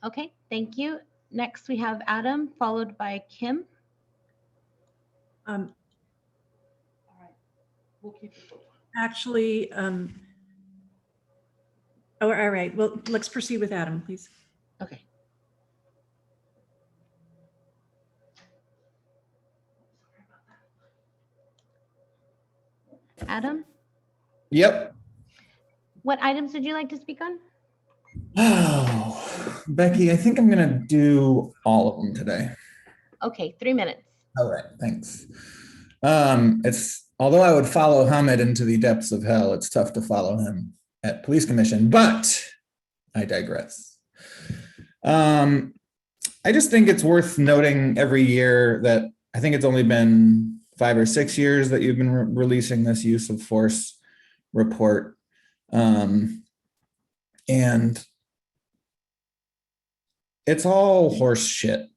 Okay, thank you. Next, we have Adam, followed by Kim. Actually, oh, all right. Well, let's proceed with Adam, please. Okay. Adam, Yep. what items would you like to speak on? Oh, Becky, I think I'm gonna do all of them today. Okay, 3 minutes. All right, thanks. It's although I would follow Hamid into the depths of hell, it's tough to follow him at police commission, but I digress. I just think it's worth noting every year that I think it's only been 5 or 6 years that you've been releasing this use of force report. And it's all horse shit.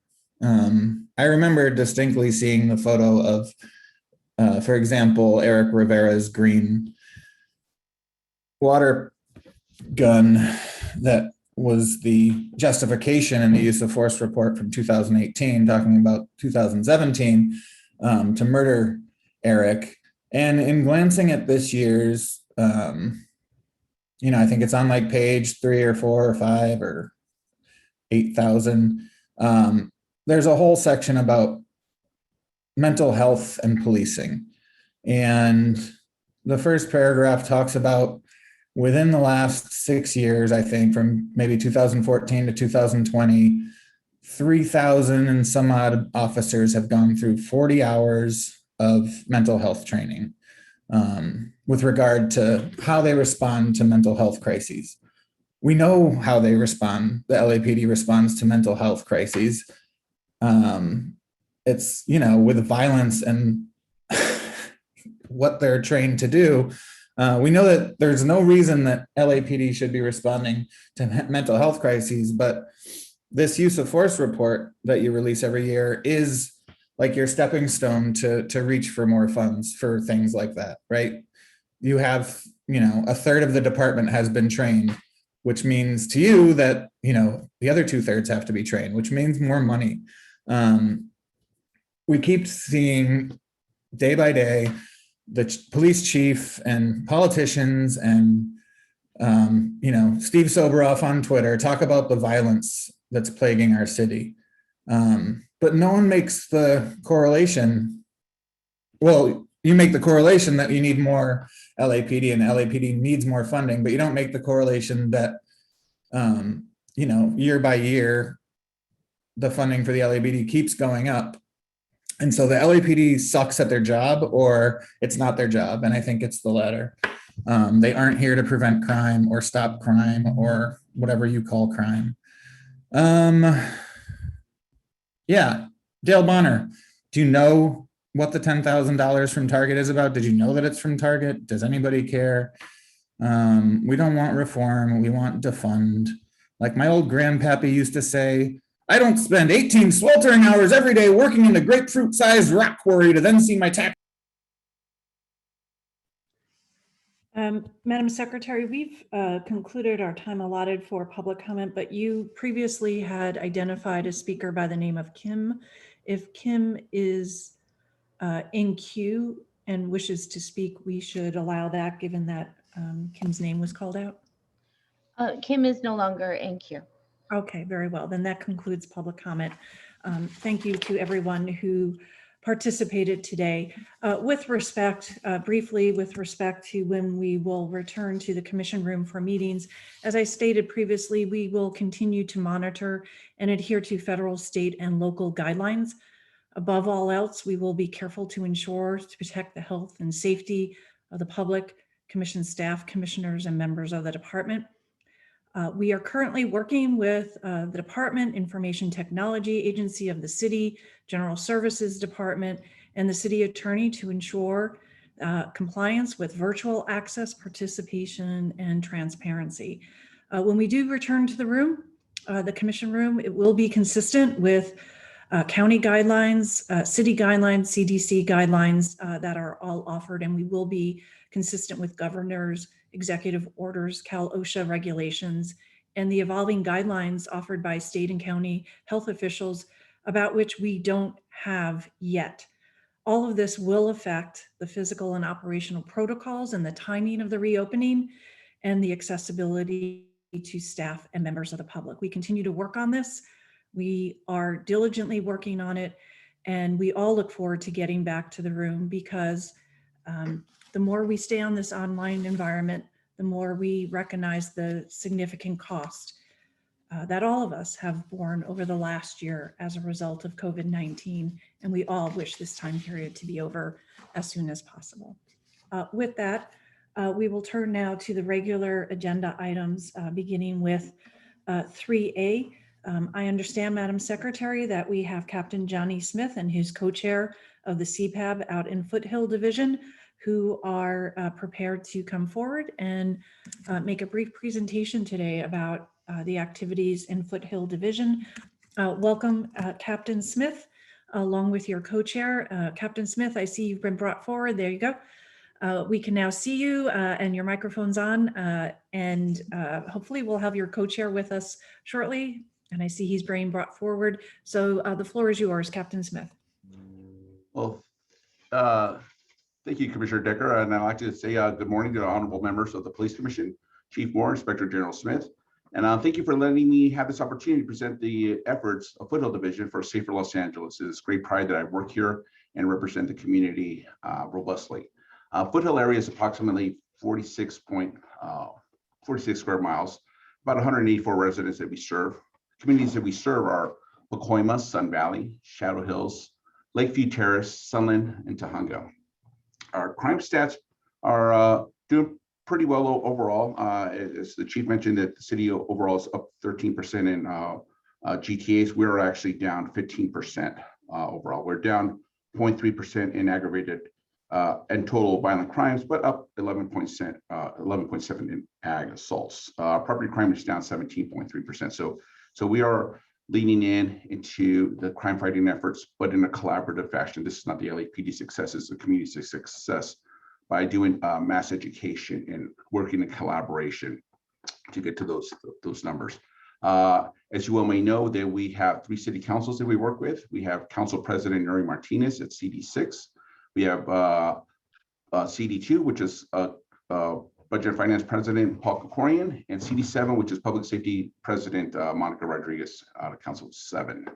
I remember distinctly seeing the photo of, for example, Eric Rivera's green water gun that was the justification in the use of force report from 2018, talking about 2017, to murder Eric. And in glancing at this year's, I think it's on like page 3 or 4 or 5 or 8,000. There's a whole section about mental health and policing. And the first paragraph talks about within the last 6 years, I think from maybe 2014 to 2020, 3,000 and some odd officers have gone through 40 hours of mental health training with regard to how they respond to mental health crises. We know how they respond. The LAPD responds to mental health crises. It's, with violence and what they're trained to do. We know that there's no reason that LAPD should be responding to mental health crises, but this use of force report that you release every year is like your stepping stone to reach for more funds for things like that, right? You have, a third of the department has been trained, which means to you that, the other 2/3 have to be trained, which means more money. We keep seeing day by day police chief and politicians and Steve Soboroff on Twitter talk about the violence that's plaguing our city. But no one makes the correlation. Well, you make the correlation that you need more LAPD and LAPD needs more funding, but you don't make the correlation that, year by year, the funding for the LAPD keeps going up. And so the LAPD sucks at their job, or it's not their job. And I think it's the latter. They aren't here to prevent crime or stop crime or whatever you call crime. Yeah, Dale Bonner, do you know what the $10,000 from Target is about? Did you know that it's from Target? Does anybody care? We don't want reform. We want defund. Like my old grandpappy used to say, I don't spend 18 sweltering hours every day working in a grapefruit-sized rock quarry to then see my tax. Madam Secretary, we've concluded our time allotted for public comment, but you previously had identified a speaker by the name of Kim. If Kim is in queue and wishes to speak, we should allow that, given that Kim's name was called out. Kim is no longer in queue. Okay, very well. Then that concludes public comment. Thank you to everyone who participated today. Briefly with respect to when we will return to the commission room for meetings, as I stated previously, we will continue to monitor and adhere to federal, state, and local guidelines. Above all else, we will be careful to ensure to protect the health and safety of the public, commission staff, commissioners, and members of the department. We are currently working with the Department, Information Technology Agency of the City, General Services Department, and the City Attorney to ensure compliance with virtual access, participation, and transparency. When we do return to the room, the commission room, it will be consistent with county guidelines, city guidelines, CDC guidelines that are all offered, and we will be consistent with governor's executive orders, Cal OSHA regulations, and the evolving guidelines offered by state and county health officials about which we don't have yet. All of this will affect the physical and operational protocols and the timing of the reopening and the accessibility to staff and members of the public. We continue to work on this. We are diligently working on it, and we all look forward to getting back to the room because the more we stay on this online environment, the more we recognize the significant cost that all of us have borne over the last year as a result of COVID-19. And we all wish this time period to be over as soon as possible. With that, we will turn now to the regular agenda items, beginning with 3A. I understand, Madam Secretary, that we have Captain Johnny Smith and his co-chair of the CPAB out in Foothill Division, who are prepared to come forward and make a brief presentation today about the activities in Foothill Division. Welcome, Captain Smith, along with your co-chair. Captain Smith, I see you've been brought forward. There you go. We can now see you and your microphone's on, and hopefully we'll have your co-chair with us shortly. And I see he's being brought forward. So the floor is yours, Captain Smith. Well, thank you, Commissioner Decker. And I'd like to say good morning to the honorable members of the Police Commission, Chief Moore, Inspector General Smith. And thank you for letting me have this opportunity to present the efforts of Foothill Division for Safer Los Angeles. It is great pride that I work here and represent the community robustly. Foothill area is approximately 46 square miles, about 184 residents that we serve. Communities that we serve are Pacoima, Sun Valley, Shadow Hills, Lakeview Terrace, Sunland, and Tahunga. Our crime stats are doing pretty well overall. As the chief mentioned, that the city overall is up 13% in GTAs. We're actually down 15% overall. We're down 0.3% in aggravated and total violent crimes, but up 11.7 in ag assaults. Property crime is down 17.3%. So we are leaning into the crime fighting efforts, but in a collaborative fashion. This is not the LAPD success, it's the community success by doing mass education and working in collaboration to get to those numbers. As you well may know, that we have 3 city councils that we work with. We have Council President Nuri Martinez at CD6. We have CD2, which is Budget and Finance President Paul Kokorian, and CD7, which is Public Safety President Monica Rodriguez out of Council 7.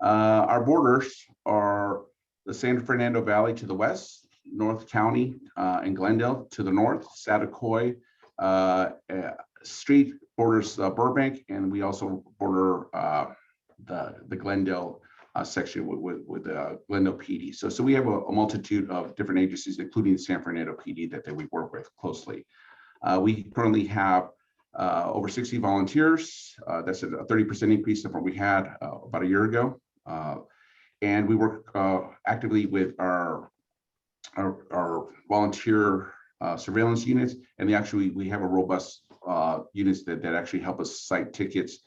Our borders are the San Fernando Valley to the west, North County and Glendale to the north, Satacoy Street borders Burbank, and we also border the Glendale section with Glendale PD. So we have a multitude of different agencies, including the San Fernando PD that we work with closely. We currently have over 60 volunteers. That's a 30% increase from what we had about a year ago. And we work actively with our volunteer surveillance units, and we have a robust units that actually help us cite tickets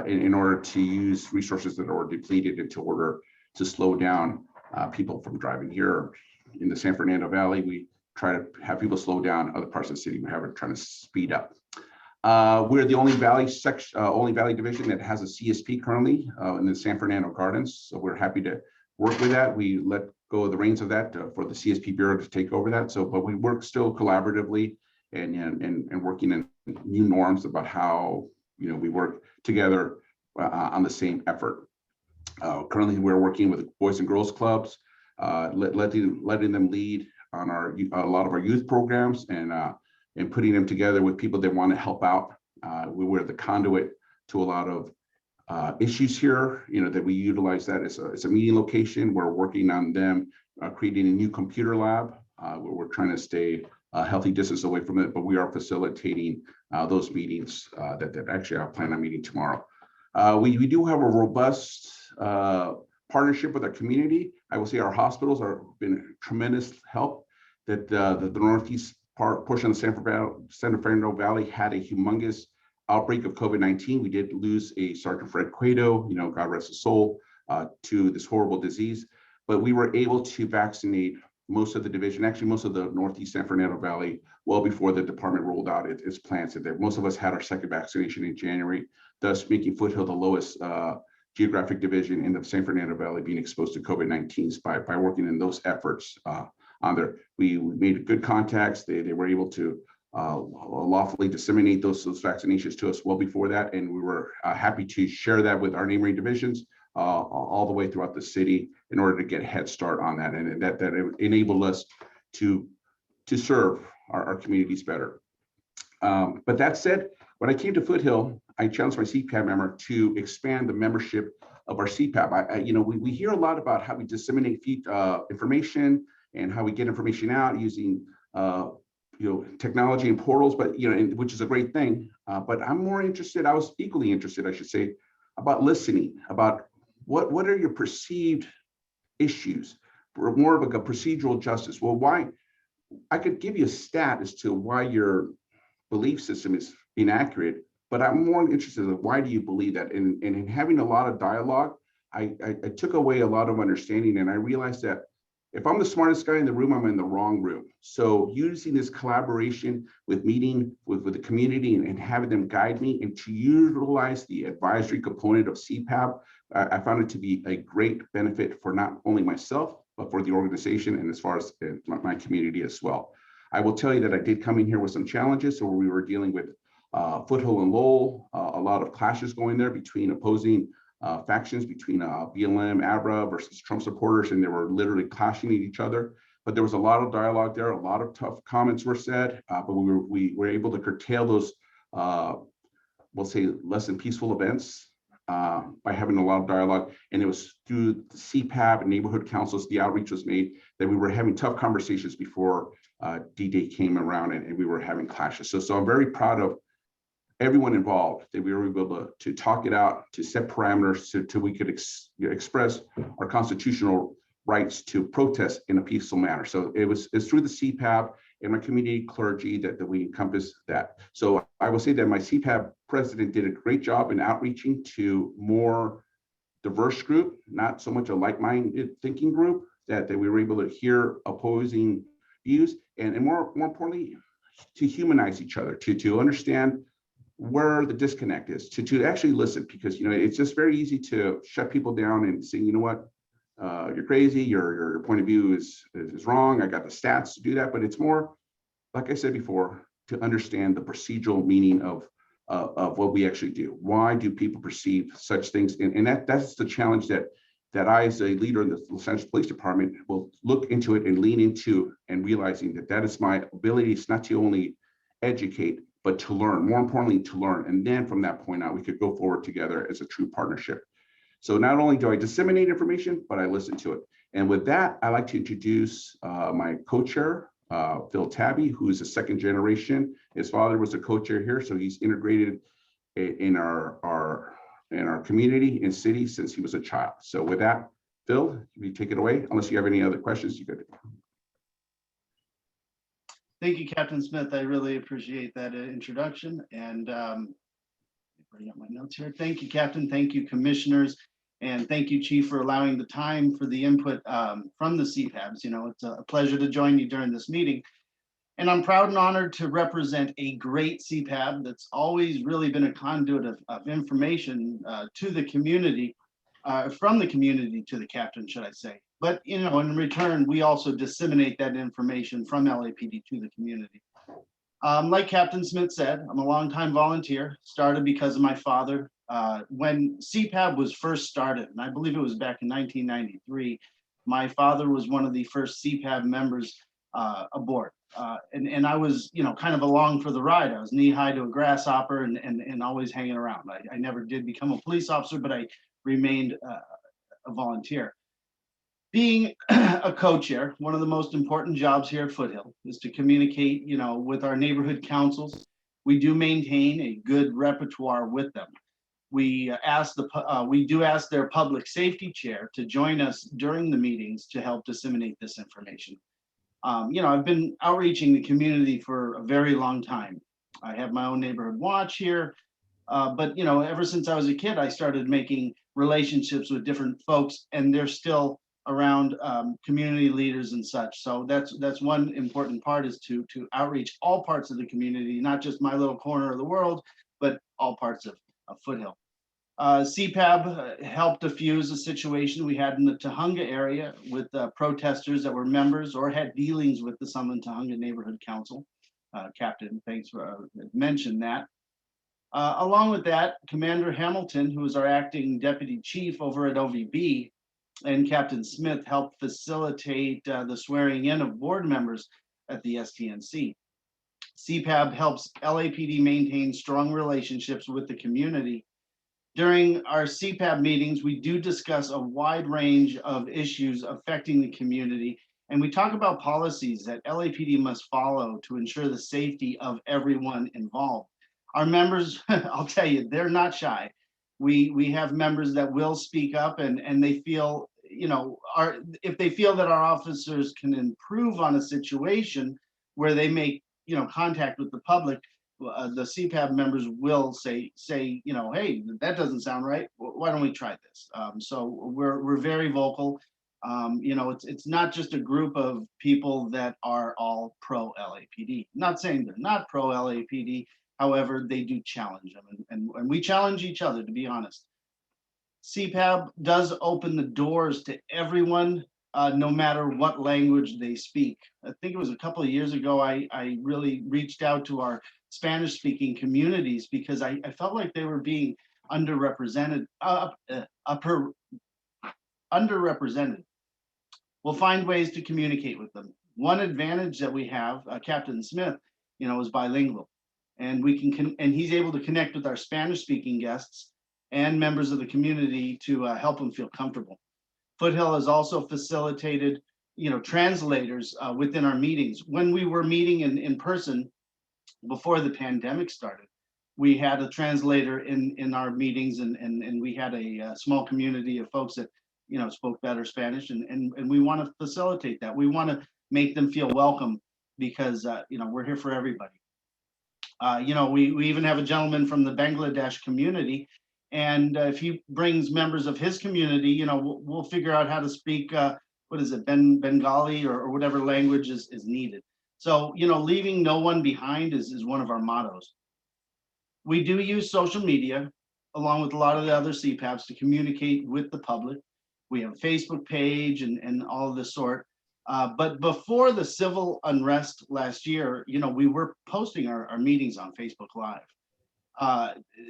in order to use resources that are depleted in order to slow down people from driving here. In the San Fernando Valley, we try to have people slow down. Other parts of the city, we have it trying to speed up. We're the only valley division that has a CSP currently in the San Fernando Gardens. So we're happy to work with that. We let go of the reins of that for the CSP Bureau to take over that. But we work still collaboratively and working in new norms about how we work together on the same effort. Currently, we're working with Boys and Girls Clubs, letting them lead on a lot of our youth programs and putting them together with people that want to help out. We're the conduit to a lot of issues here, that we utilize that as a meeting location. We're working on them creating a new computer lab where we're trying to stay a healthy distance away from it, but we are facilitating those meetings that actually I plan on meeting tomorrow. We do have a robust partnership with our community. I will say our hospitals have been tremendous help. That the northeast portion of the San Fernando Valley had a humongous outbreak of COVID-19. We did lose a Sergeant Fred Cueto, God rest his soul, to this horrible disease. But we were able to vaccinate most of the division, actually most of the northeast San Fernando Valley, well before the department rolled out its plans. Most of us had our second vaccination in January, thus making Foothill the lowest geographic division in the San Fernando Valley being exposed to COVID-19 by working in those efforts on there. We made good contacts. They were able to lawfully disseminate those vaccinations to us well before that, and we were happy to share that with our neighboring divisions all the way throughout the city in order to get a head start on that, and that enabled us to serve our communities better. But that said, when I came to Foothill, I challenged my CPAB member to expand the membership of our CPAB. We hear a lot about how we disseminate information and how we get information out using technology and portals, but which is a great thing. But I'm more interested, I was equally interested, I should say, about listening, about what are your perceived issues, for more of a procedural justice. Well, why? I could give you a stat as to why your belief system is inaccurate, but I'm more interested in why do you believe that? And in having a lot of dialogue, I took away a lot of understanding, and I realized that if I'm the smartest guy in the room, I'm in the wrong room. So using this collaboration with meeting with the community and having them guide me and to utilize the advisory component of CPAB, I found it to be a great benefit for not only myself, but for the organization and as far as my community as well. I will tell you that I did come in here with some challenges. So we were dealing with Foothill and Lowell, a lot of clashes going there between opposing factions, between BLM, ABRA versus Trump supporters, and they were literally clashing at each other. But there was a lot of dialogue there, a lot of tough comments were said, but we were able to curtail those, we'll say, less than peaceful events by having a lot of dialogue. And it was through the CPAB and neighborhood councils, the outreach was made, that we were having tough conversations before D-Day came around and we were having clashes. So I'm very proud of everyone involved, that we were able to talk it out, to set parameters to we could express our constitutional rights to protest in a peaceful manner. So it's through the CPAB and my community clergy that we encompass that. So I will say that my CPAB president did a great job in outreaching to more diverse group, not so much a like-minded thinking group, that we were able to hear opposing views, and more importantly, to humanize each other, to understand where the disconnect is, to actually listen, because it's just very easy to shut people down and say, you know what, you're crazy, your point of view is wrong. I got the stats to do that, but it's more, like I said before, to understand the procedural meaning of what we actually do. Why do people perceive such things? And that's the challenge that I, as a leader in the Los Angeles Police Department, will look into it and lean into, and realizing that is my ability. It's not to only educate, but to learn, more importantly, to learn. And then from that point on, we could go forward together as a true partnership. So not only do I disseminate information, but I listen to it. And with that, I'd like to introduce my co-chair, Phil Tabby, who is a second generation. His father was a co-chair here, so he's integrated in our community and city since he was a child. So with that, Phil, you take it away. Unless you have any other questions, you could. Thank you, Captain Smith. I really appreciate that introduction. And bring up my notes here. Thank you, Captain. Thank you, commissioners. And thank you, Chief, for allowing the time for the input from the CPABs. You know, it's a pleasure to join you during this meeting. And I'm proud and honored to represent a great CPAB that's always really been a conduit of information to the community, from the community to the captain, should I say. But, you know, in return, we also disseminate that information from LAPD to the community. Like Captain Smith said, I'm a longtime volunteer, started because of my father. When CPAB was first started, and I believe it was back in 1993, my father was one of the first CPAB members aboard. And I was, you know, kind of along for the ride. I was knee high to a grasshopper and always hanging around. I never did become a police officer, but I remained a volunteer. Being a co-chair, one of the most important jobs here at Foothill is to communicate, you know, with our neighborhood councils. We do maintain a good repertoire with them. We do ask their public safety chair to join us during the meetings to help disseminate this information. You know, I've been outreaching the community for a very long time. I have my own neighborhood watch here, but you know, ever since I was a kid, I started making relationships with different folks, and they're still around community leaders and such. So that's one important part, is to outreach all parts of the community, not just my little corner of the world, but all parts of Foothill. CPAB helped diffuse a situation we had in the Tujunga area with protesters that were members or had dealings with the Sunland Tujunga Neighborhood Council. Captain, thanks for mentioning that. Along with that, Commander Hamilton, who is our acting deputy chief over at OVB, and Captain Smith helped facilitate the swearing in of board members at the STNC. CPAB helps LAPD maintain strong relationships with the community. During our CPAB meetings, we do discuss a wide range of issues affecting the community, and we talk about policies that LAPD must follow to ensure the safety of everyone involved. Our members, I'll tell you, they're not shy. We have members that will speak up, and they feel, you know, if they feel that our officers can improve on a situation where they make, you know, contact with the public, the CPAB members will say, you know, hey, that doesn't sound right. Why don't we try this? So we're very vocal. You know, it's not just a group of people that are all pro LAPD. Not saying they're not pro LAPD. However, they do challenge them, and we challenge each other, to be honest. CPAB does open the doors to everyone, no matter what language they speak. I think it was a couple of years ago, I really reached out to our Spanish-speaking communities because I felt like they were being underrepresented. Underrepresented. We'll find ways to communicate with them. One advantage that we have, Captain Smith, you know, is bilingual. And we can, and he's able to connect with our Spanish-speaking guests and members of the community to help them feel comfortable. Foothill has also facilitated, you know, translators within our meetings. When we were meeting in person before the pandemic started, we had a translator in our meetings, and we had a small community of folks that, you know, spoke better Spanish, and we want to facilitate that. We want to make them feel welcome because, you know, we're here for everybody. You know, we even have a gentleman from the Bangladesh community, and if he brings members of his community, you know, we'll figure out how to speak, what is it, Bengali or whatever language is needed. So, you know, leaving no one behind is one of our mottos. We do use social media, along with a lot of the other CPABs, to communicate with the public. We have a Facebook page and all of this sort. But before the civil unrest last year, we were posting our meetings on Facebook Live.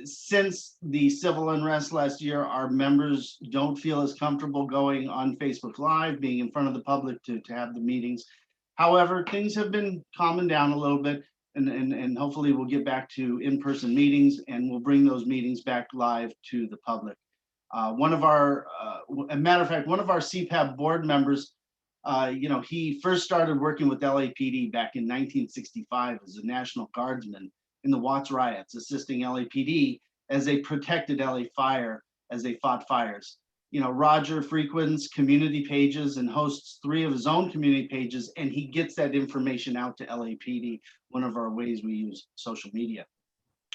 Since the civil unrest last year, our members don't feel as comfortable going on Facebook Live, being in front of the public to have the meetings. However, things have been calming down a little bit, and hopefully we'll get back to in-person meetings, and we'll bring those meetings back live to the public. One of our, a matter of fact, one of our CPAB board members, he first started working with LAPD back in 1965 as a National Guardsman in the Watts riots, assisting LAPD as they protected LA Fire as they fought fires. Roger frequents community pages and hosts 3 of his own community pages, and he gets that information out to LAPD, one of our ways we use social media.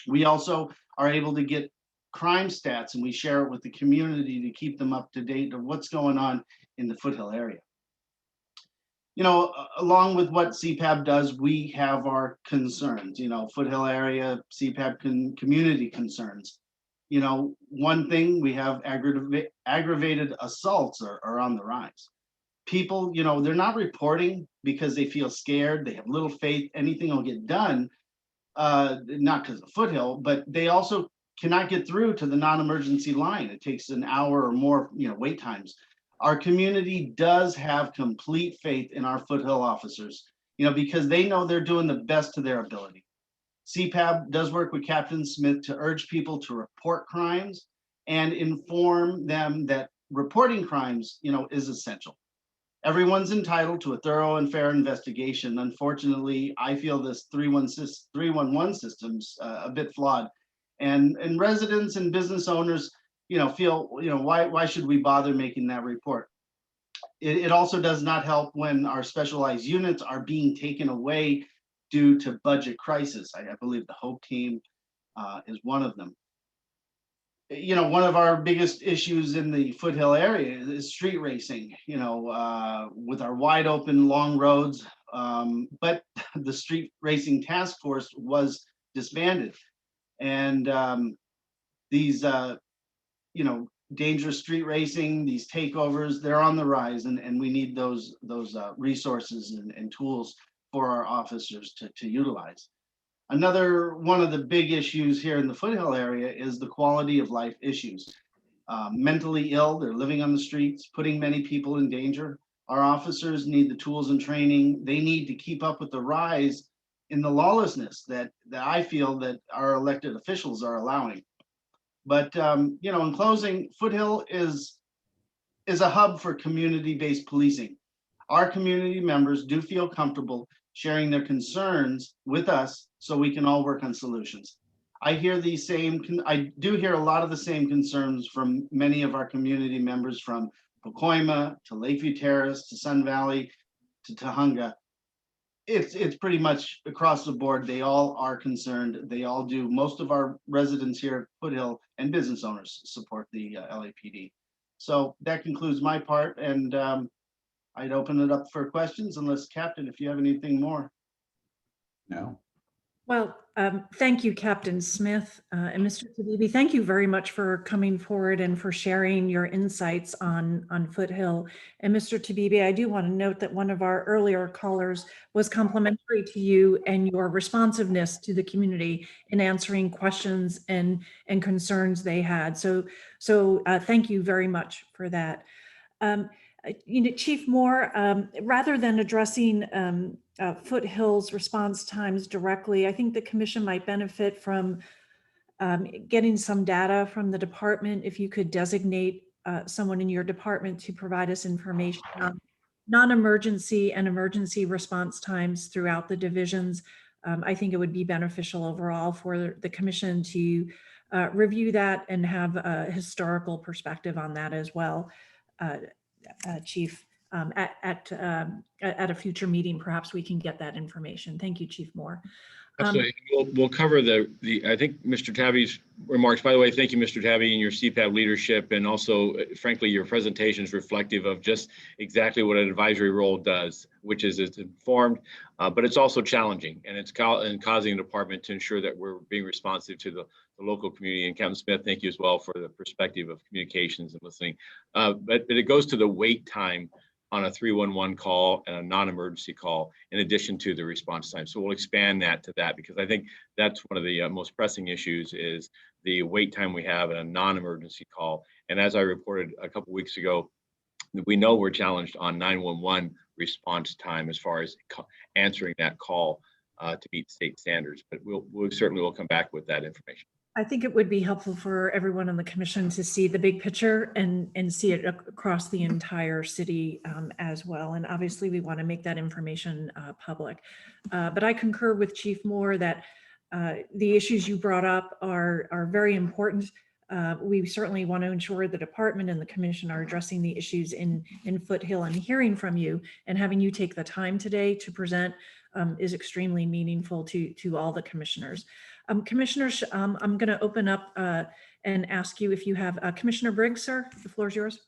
We also are able to get crime stats, and we share it with the community to keep them up to date of what's going on in the Foothill area. Along with what CPAB does, we have our concerns, Foothill area, CPAB community concerns. One thing, we have aggravated assaults are on the rise. People, they're not reporting because they feel scared, they have little faith anything will get done, not because of Foothill, but they also cannot get through to the non-emergency line. It takes an hour or more, wait times. Our community does have complete faith in our Foothill officers, because they know they're doing the best to their ability. CPAB does work with Captain Smith to urge people to report crimes and inform them that reporting crimes, is essential. Everyone's entitled to a thorough and fair investigation. Unfortunately, I feel this 311 system's a bit flawed, and residents and business owners feel, why should we bother making that report? It also does not help when our specialized units are being taken away due to budget crisis. I believe the Hope team is one of them. One of our biggest issues in the Foothill area is street racing, with our wide open long roads. But the street racing task force was disbanded. And these, dangerous street racing, these takeovers, they're on the rise, and we need those resources and tools for our officers to utilize. Another one of the big issues here in the Foothill area is the quality of life issues. Mentally ill, they're living on the streets, putting many people in danger. Our officers need the tools and training. They need to keep up with the rise in the lawlessness that I feel that our elected officials are allowing. But in closing, Foothill is a hub for community-based policing. Our community members do feel comfortable sharing their concerns with us so we can all work on solutions. I do hear a lot of the same concerns from many of our community members, from Pacoima to Lakeview Terrace to Sun Valley to Tahunga. It's pretty much across the board. They all are concerned. They all do. Most of our residents here at Foothill and business owners support the LAPD. So that concludes my part, and I'd open it up for questions, unless Captain, if you have anything more. No. Well, thank you, Captain Smith, and Mr. Tabibi. Thank you very much for coming forward and for sharing your insights on Foothill. And Mr. Tabibi, I do want to note that one of our earlier callers was complimentary to you and your responsiveness to the community in answering questions and concerns they had. So thank you very much for that. Chief Moore, rather than addressing Foothill's response times directly, I think the commission might benefit from getting some data from the department. If you could designate someone in your department to provide us information on non-emergency and emergency response times throughout the divisions, I think it would be beneficial overall for the commission to review that and have a historical perspective on that as well. Chief, at a future meeting, perhaps we can get that information. Thank you, Chief Moore. Absolutely. We'll cover the, I think Mr. Tabby's remarks, by the way, thank you, Mr. Tabby, and your CPAB leadership. And also, frankly, your presentation is reflective of just exactly what an advisory role does, which is it's informed, but it's also challenging, and it's causing the department to ensure that we're being responsive to the local community. And Captain Smith, thank you as well for the perspective of communications and listening. But it goes to the wait time on a 311 call and a non-emergency call, in addition to the response time. So we'll expand that to that, because I think that's one of the most pressing issues is the wait time we have in a non-emergency call. And as I reported a couple weeks ago, we know we're challenged on 911 response time as far as answering that call to meet state standards, but we'll certainly will come back with that information. I think it would be helpful for everyone on the commission to see the big picture and see it across the entire city as well. And obviously we want to make that information public. But I concur with Chief Moore that the issues you brought up are very important. We certainly want to ensure the department and the commission are addressing the issues in Foothill, and hearing from you and having you take the time today to present is extremely meaningful to all the commissioners. Commissioners, I'm going to open up and ask you if you have Commissioner Briggs, sir, the floor is yours.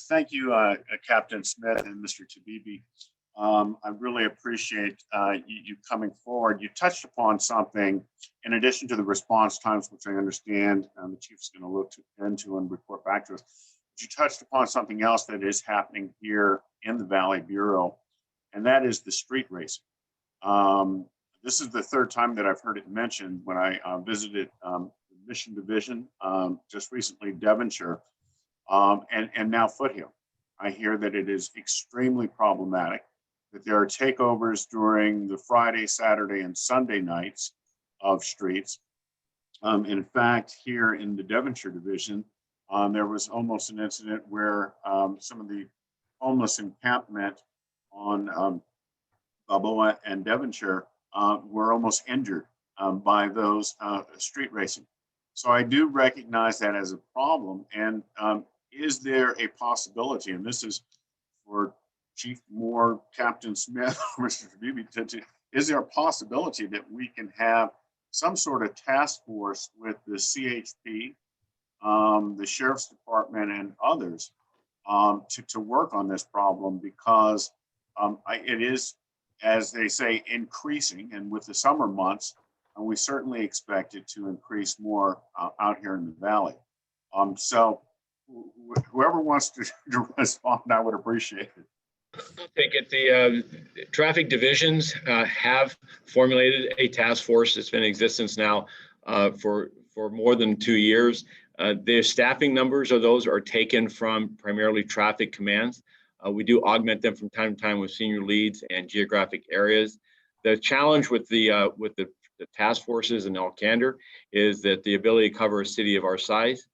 Thank you, Captain Smith and Mr. Tabibi. I really appreciate you coming forward. You touched upon something in addition to the response times, which I understand the chief's going to look into and report back to us. But you touched upon something else that is happening here in the Valley Bureau, and that is the street racing. This is the third time that I've heard it mentioned. When I visited the Mission Division just recently, Devonshire, and now Foothill. I hear that it is extremely problematic, that there are takeovers during the Friday, Saturday, and Sunday nights of streets. In fact, here in the Devonshire Division, there was almost an incident where some of the homeless encampment on Balboa and Devonshire were almost injured by those street racing. So I do recognize that as a problem. And is there a possibility, and this is for Chief Moore, Captain Smith, Mr. Tabibi, is there a possibility that we can have some sort of task force with the CHP, the Sheriff's Department, and others to work on this problem? Because it is, as they say, increasing, and with the summer months, we certainly expect it to increase more out here in the Valley. So whoever wants to respond, I would appreciate it. I'll take it. The traffic divisions have formulated a task force that's been in existence now for more than 2 years. Their staffing numbers of those are taken from primarily traffic commands. We do augment them from time to time with senior leads and geographic areas. The challenge with the task forces, in all candor, is that the ability to cover a city of our size.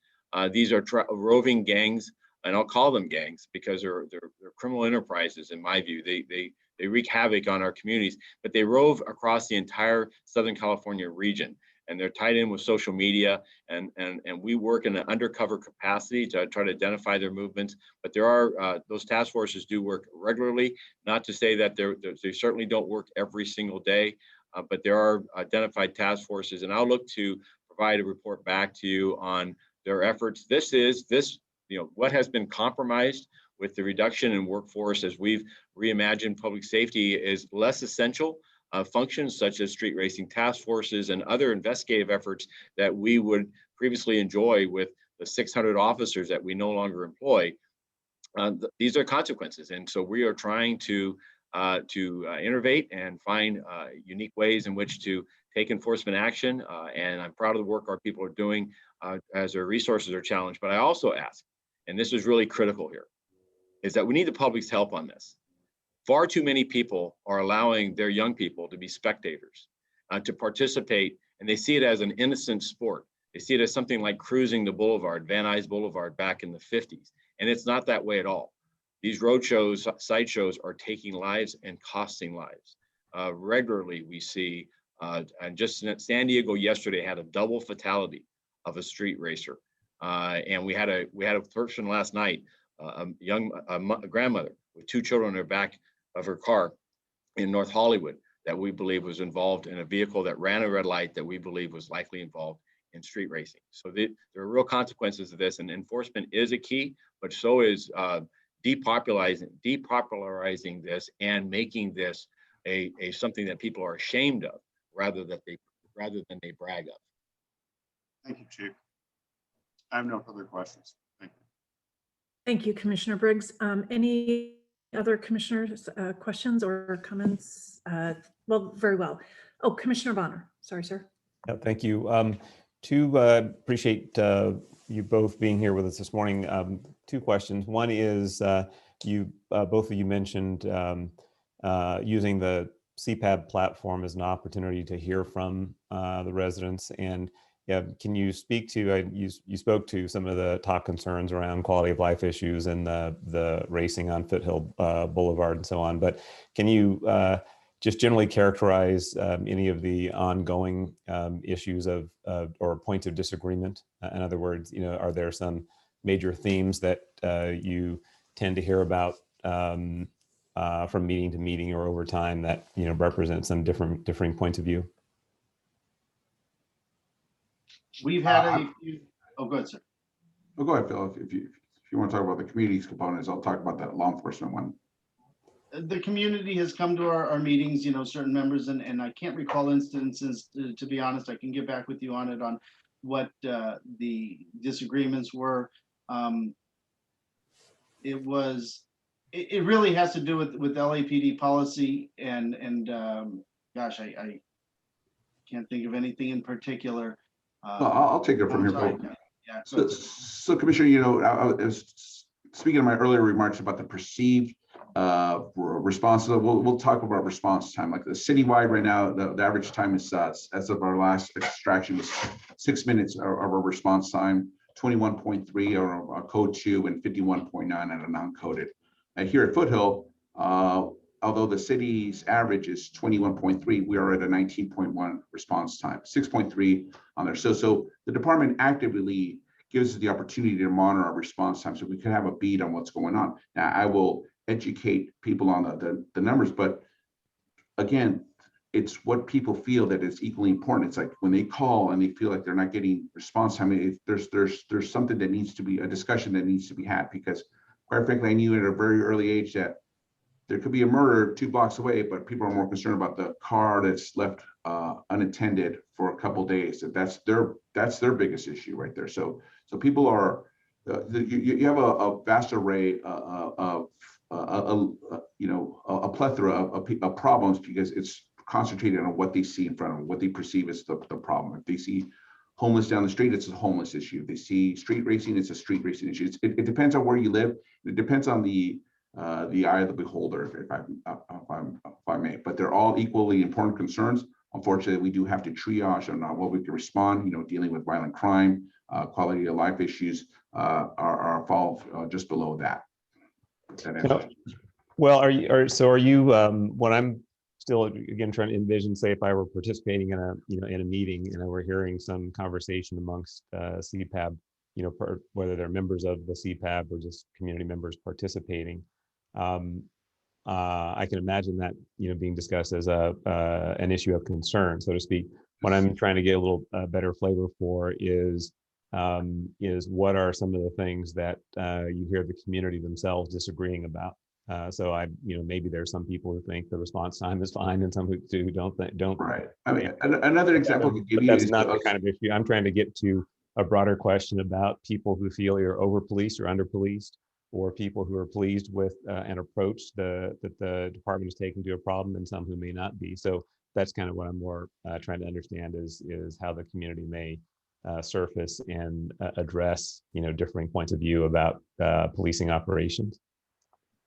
These are roving gangs, and I'll call them gangs because they're criminal enterprises. In my view, they wreak havoc on our communities, but they rove across the entire Southern California region, and they're tied in with social media, and we work in an undercover capacity to try to identify their movements. But there are those task forces do work regularly. Not to say that they certainly don't work every single day, but there are identified task forces, and I'll look to provide a report back to you on their efforts. What has been compromised with the reduction in workforce as we've reimagined public safety is less essential functions such as street racing task forces and other investigative efforts that we would previously enjoy with the 600 officers that we no longer employ. These are consequences, and so we are trying to innovate and find unique ways in which to take enforcement action. And I'm proud of the work our people are doing as their resources are challenged. But I also ask, and this is really critical here, is that we need the public's help on this. Far too many people are allowing their young people to be spectators, to participate, and they see it as an innocent sport. They see it as something like cruising the boulevard, Van Nuys Boulevard back in the 50s. And it's not that way at all. These road shows, sideshows are taking lives and costing lives. Regularly we see, and just San Diego yesterday had a double fatality of a street racer. And we had a person last night, a grandmother with 2 children in the back of her car in North Hollywood, that we believe was involved in a vehicle that ran a red light that we believe was likely involved in street racing. So there are real consequences of this, and enforcement is a key, but so is depopularizing this and making this a something that people are ashamed of rather than they brag of. Thank you, Chief. I have no further questions. Thank you. Thank you, Commissioner Briggs. Any other commissioners, questions or comments? Well, very well. Oh, Commissioner Bonner. Sorry, sir. Yeah, thank you. Appreciate you both being here with us this morning. Two questions. One is both of you mentioned using the CPAB platform as an opportunity to hear from the residents. And yeah, can you speak to, you spoke to some of the top concerns around quality of life issues and the racing on Foothill Boulevard and so on, but can you just generally characterize any of the ongoing issues of or points of disagreement? In other words, are there some major themes that you tend to hear about from meeting to meeting or over time that represent some differing points of view? We've had a few, oh, go ahead, sir. Well, go ahead, Phil. If you want to talk about the communities components, I'll talk about that law enforcement one. The community has come to our meetings, certain members, and I can't recall instances, to be honest. I can get back with you on it, on what the disagreements were. It really has to do with LAPD policy and gosh, I can't think of anything in particular. I'll take it from here, Phil. Yeah. So Commissioner, I was speaking in my earlier remarks about the perceived response. We'll talk about response time. Like the citywide right now, the average time is as of our last extraction was 6 minutes of our response time, 21.3 or code 2 and 51.9 at a non-coded. And here at Foothill, although the city's average is 21.3, we are at a 19.1 response time, 6.3 on there. So the department actively gives us the opportunity to monitor our response time so we can have a beat on what's going on. Now, I will educate people on the numbers, but again, it's what people feel that is equally important. It's like when they call and they feel like they're not getting response time, there's something that needs to be, a discussion that needs to be had, because quite frankly, I knew at a very early age that there could be a murder 2 blocks away, but people are more concerned about the car that's left unattended for a couple days. That's their biggest issue right there. So people are, you have a vast array of a plethora of problems, because it's concentrated on what they see in front of them, what they perceive as the problem. If they see homeless down the street, it's a homeless issue. If they see street racing, it's a street racing issue. It depends on where you live. It depends on the eye of the beholder, if I may. But they're all equally important concerns. Unfortunately, we do have to triage on what we can respond. Dealing with violent crime, quality of life issues fall just below that. Well, are you? What I'm still again trying to envision, say, if I were participating in a meeting and we're hearing some conversation amongst CPAB, whether they're members of the CPAB or just community members participating. I can imagine that being discussed as an issue of concern, so to speak. What I'm trying to get a little better flavor for is what are some of the things that you hear the community themselves disagreeing about. So maybe there's some people who think the response time is fine, and some who don't. Right. I mean, another example to give you that's is not the kind of issue. I'm trying to get to a broader question about people who feel you're over-policed or under-policed, or people who are pleased with an approach that the department is taking to a problem, and some who may not be. So that's kind of what I'm more trying to understand is how the community may surface and address differing points of view about policing operations.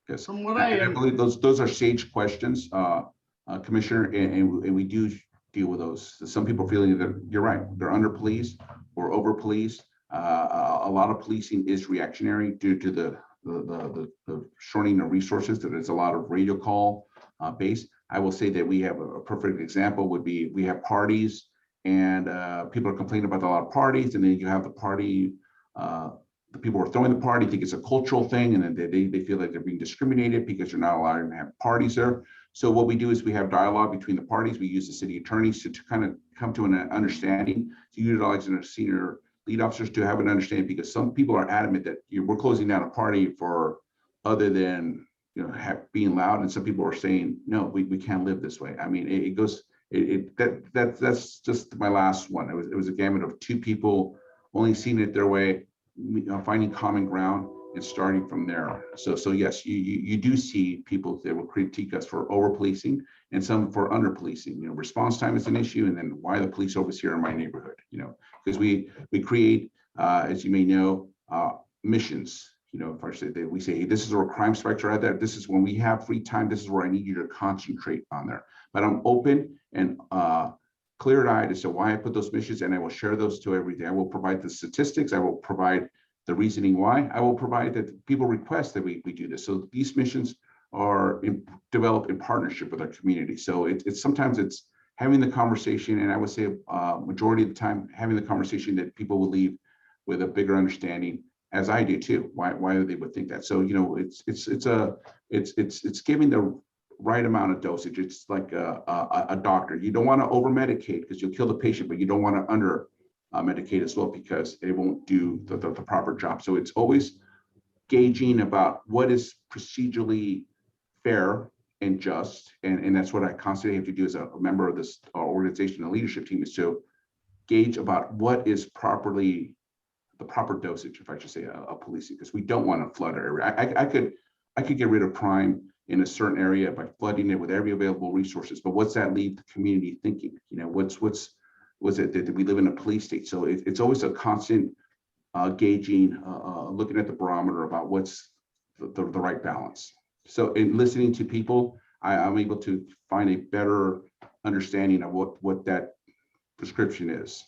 Yes, From what I believe those are sage questions, Commissioner, and we do deal with those. Some people feeling that you're right, they're under policed or over policed. A lot of policing is reactionary due to the shortening of resources. That there's a lot of radio call based. I will say that we have a perfect example would be we have parties, and people are complaining about a lot of parties, and then you have the party. The people who are throwing the party think it's a cultural thing, and then they feel like they're being discriminated because you're not allowed to have parties there. So what we do is we have dialogue between the parties. We use the city attorneys to kind of come to an understanding, to utilize our senior lead officers to have an understanding, because some people are adamant that we're closing down a party for other than being loud, and some people are saying no, we can't live this way. I mean, it goes. That's just my last one. It was a gamut of two people only seeing it their way, finding common ground and starting from there. So yes, you do see people that will critique us for over policing and some for under policing. Response time is an issue, and then why the police overseer in my neighborhood. Because we create, as you may know, missions. If I say that we say, hey, this is where crime spikes are at, that this is when we have free time, this is where I need you to concentrate on there. But I'm open and clear-eyed as to why I put those missions, and I will share those to everything. I will provide the statistics. I will provide the reasoning why. I will provide that people request that we do this. So these missions are developed in partnership with our community. So it's sometimes it's having the conversation, and I would say majority of the time having the conversation that people will leave with a bigger understanding, as I do too. Why they would think that. So it's giving the right amount of dosage. It's like a doctor. You don't want to over medicate because you'll kill the patient, but you don't want to under medicate as well, because it won't do the proper job. So it's always gauging about what is procedurally fair and just, and that's what I constantly have to do as a member of this organization and leadership team, is to gauge about what is the proper dosage, if I should say, a policing, because we don't want to flood our area. I could get rid of crime in a certain area by flooding it with every available resources, but what's that leave the community thinking? Was it that we live in a police state? So it's always a constant gauging, looking at the barometer about what's the right balance. So in listening to people, I'm able to find a better understanding of what that prescription is.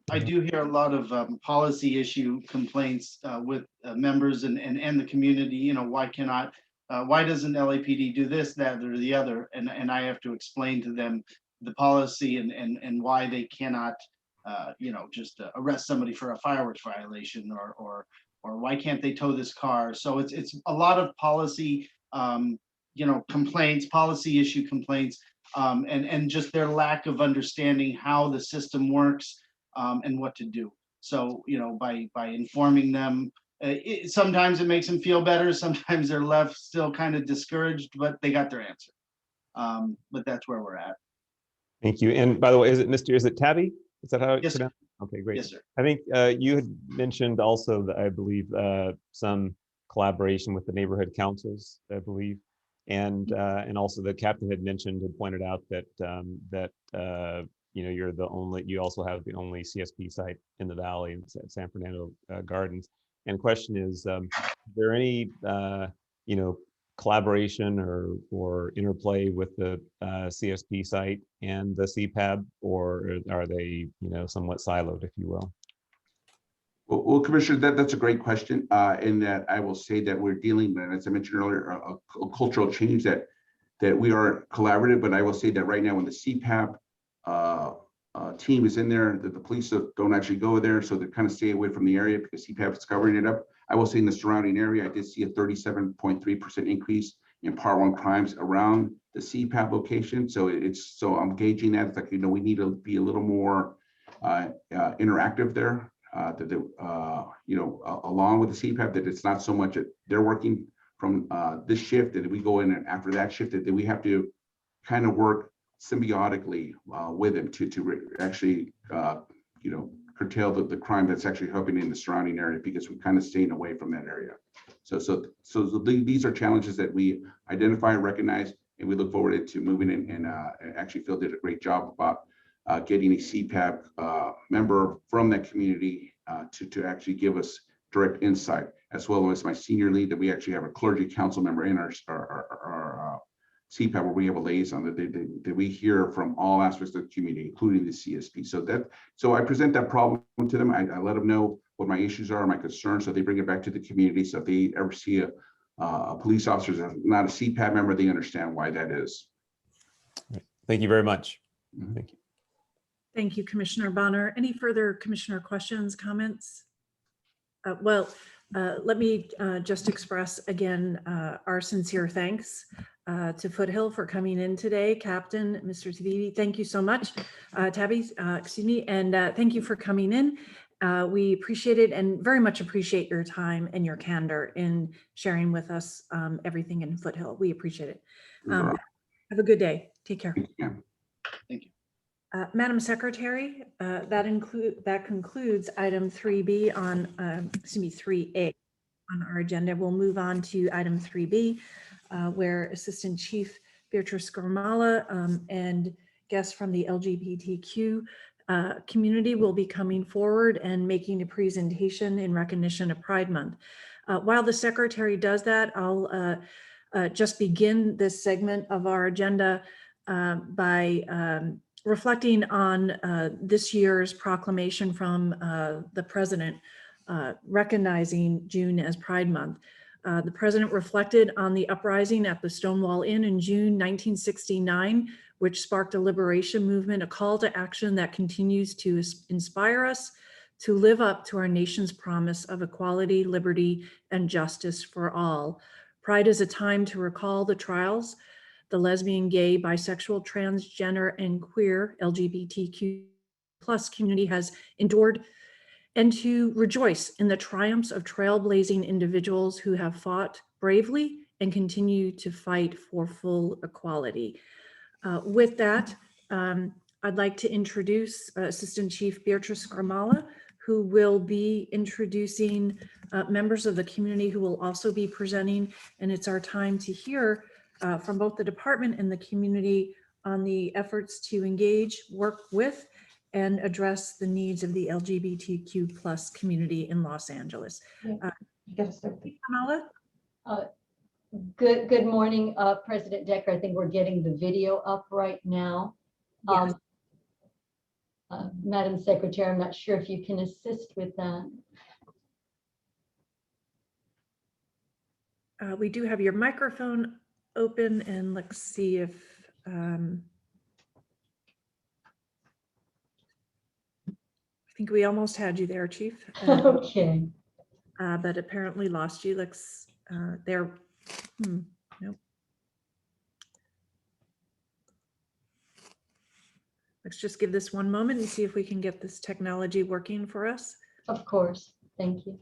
I do hear a lot of policy issue complaints with members and the community. Why doesn't LAPD do this, that, or the other? And I have to explain to them the policy and why they cannot, just arrest somebody for a fireworks violation, or why can't they tow this car? So it's a lot of policy, complaints, policy issue complaints, and just their lack of understanding how the system works. And what to do. So, by informing them, sometimes it makes them feel better. Sometimes they're left still kind of discouraged, but they got their answer. But that's where we're at. Thank you. And by the way, is it Tabby? Is that how it's pronounced? Okay, great. Yes, sir. I think you had mentioned also that I believe some collaboration with the neighborhood councils, I believe. And also the captain had pointed out that you also have the only CSP site in the Valley, at San Fernando Gardens. And the question is there any, collaboration or interplay with the CSP site and the CPAB, or are they, somewhat siloed, if you will? Well, Commissioner, that's a great question. In that I will say that we're dealing with, as I mentioned earlier, a cultural change that we are collaborative, but I will say that right now when the CPAB team is in there, that the police don't actually go there, so they kind of stay away from the area because CPAB is covering it up. I will say in the surrounding area, I did see a 37.3% increase in Part 1 crimes around the CPAB location. So I'm gauging that. It's like, we need to be a little more interactive there. Along with the CPAB, that it's not so much that they're working from this shift, that we go in and after that shift, that we have to kind of work symbiotically with them to actually curtail the crime that's actually happening in the surrounding area, because we're kind of staying away from that area. So these are challenges that we identify and recognize, and we look forward to moving in, and actually Phil did a great job about getting a CPAB member from that community to actually give us direct insight, as well as my senior lead, that we actually have a clergy council member in our CPAB, where we have a liaison that we hear from all aspects of the community, including the CSP. So I present that problem to them. I let them know what my issues are, my concerns, so they bring it back to the community. So if they ever see a police officer that's not a CPAB member, they understand why that is. Thank you very much. Thank you. Thank you, Commissioner Bonner. Any further commissioner questions, comments? Let me just express again our sincere thanks to Foothill for coming in today. Captain, Mr. Tavivi, thank you so much. Tabby, excuse me, and thank you for coming in. We appreciate it and very much appreciate your time and your candor in sharing with us everything in Foothill. We appreciate it. Have a good day. Take care. Thank you. Madam Secretary, that concludes item 3B on, excuse me, 3A on our agenda. We'll move on to item 3B, where Assistant Chief Beatrice Gramala and guests from the LGBTQ community will be coming forward and making a presentation in recognition of Pride Month. While the Secretary does that, I'll just begin this segment of our agenda by reflecting on this year's proclamation from the President recognizing June as Pride Month. The President reflected on the uprising at the Stonewall Inn in June 1969, which sparked a liberation movement, a call to action that continues to inspire us to live up to our nation's promise of equality, liberty, and justice for all. Pride is a time to recall the trials the lesbian, gay, bisexual, transgender, and queer LGBTQ+ community has endured, and to rejoice in the triumphs of trailblazing individuals who have fought bravely and continue to fight for full equality. With that, I'd like to introduce Assistant Chief Beatrice Gramala, who will be introducing members of the community who will also be presenting, and it's our time to hear from both the department and the community on the efforts to engage, work with, and address the needs of the LGBTQ+ community in Los Angeles. Gramala? Good morning, President Decker. I think we're getting the video up right now. Yes. Madam Secretary, I'm not sure if you can assist with that. We do have your microphone open, and let's see if I think we almost had you there, Chief. Okay. But apparently lost you. Let's there. Nope. Let's just give this one moment and see if we can get this technology working for us. Of course. Thank you.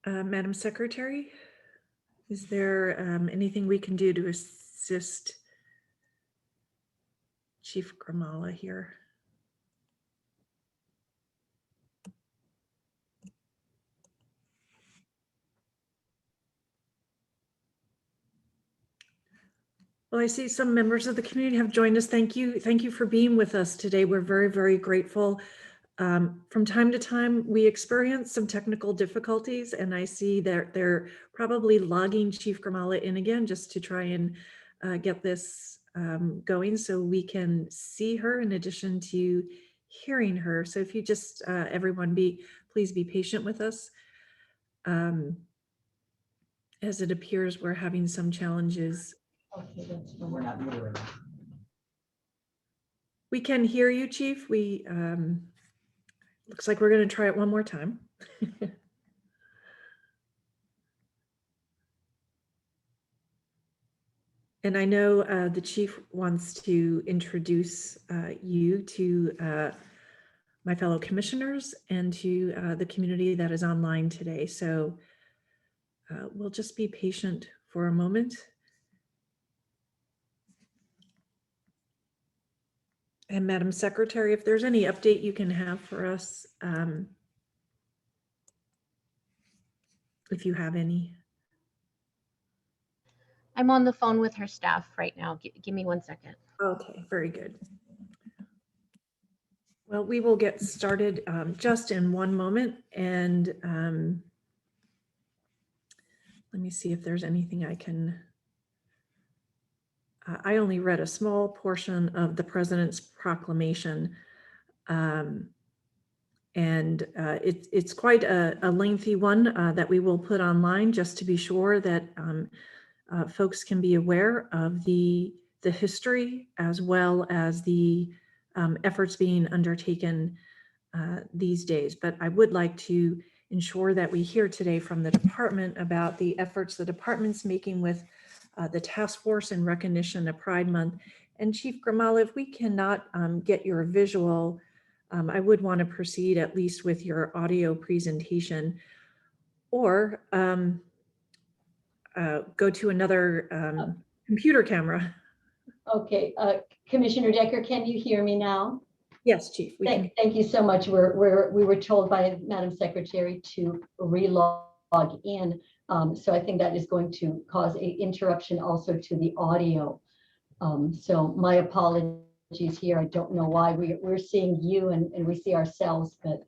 Madam Secretary, is there anything we can do to assist Chief Gramala here? Well, I see some members of the community have joined us. Thank you. Thank you for being with us today. We're very, very grateful. From time to time, we experience some technical difficulties, and I see that they're probably logging Chief Gramala in again just to try and get this going so we can see her in addition to hearing her. So if you just, everyone please be patient with us. As it appears we're having some challenges. Okay, that's fine. We're not moving. We can hear you, Chief. We, looks like we're going to try it one more time. And I know the chief wants to introduce you to my fellow commissioners and to the community that is online today. So we'll just be patient for a moment. And Madam Secretary, if there's any update you can have for us, if you have any. I'm on the phone with her staff right now. Give me 1 second. Okay, very good. Well, we will get started just in one moment. And let me see if there's anything I can. I only read a small portion of the President's proclamation, and it's quite a lengthy one that we will put online just to be sure that folks can be aware of the history as well as the efforts being undertaken these days, but I would like to ensure that we hear today from the department about the efforts the department's making with the task force in recognition of Pride Month. And Chief Grimala, if we cannot get your visual, I would want to proceed at least with your audio presentation, or go to another computer camera. Okay, Commissioner Decker, can you hear me now? Yes, Chief. Thank you so much. We were told by Madam Secretary to relog in. So I think that is going to cause an interruption also to the audio. So my apologies here. I don't know why we're seeing you and we see ourselves, but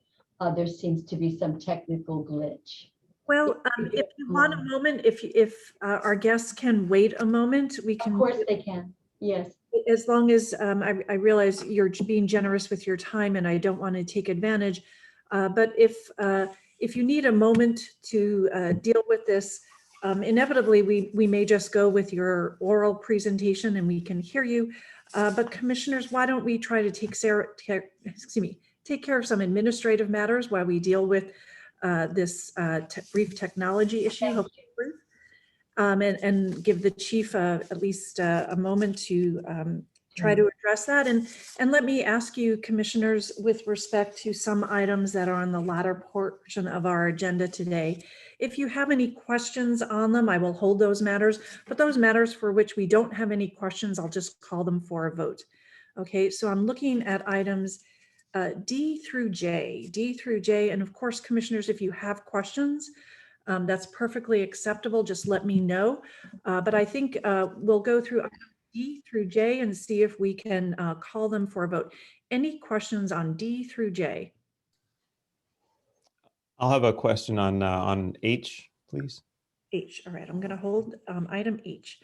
there seems to be some technical glitch. Well, if you want a moment, if our guests can wait a moment, we can. Of course they can. Yes. As long as I realize you're being generous with your time and I don't want to take advantage. But if you need a moment to deal with this, inevitably we may just go with your oral presentation and we can hear you. But commissioners, why don't we try to take care of some administrative matters while we deal with this brief technology issue, hopefully brief, and give the chief at least a moment to try to address that. And let me ask you, commissioners, with respect to some items that are on the latter portion of our agenda today, if you have any questions on them, I will hold those matters, but those matters for which we don't have any questions, I'll just call them for a vote. Okay, so I'm looking at items D through J, and of course, commissioners, if you have questions, that's perfectly acceptable. Just let me know. But I think we'll go through D through J and see if we can call them for a vote. Any questions on D through J? I'll have a question on H, please. H. All right, I'm going to hold item H.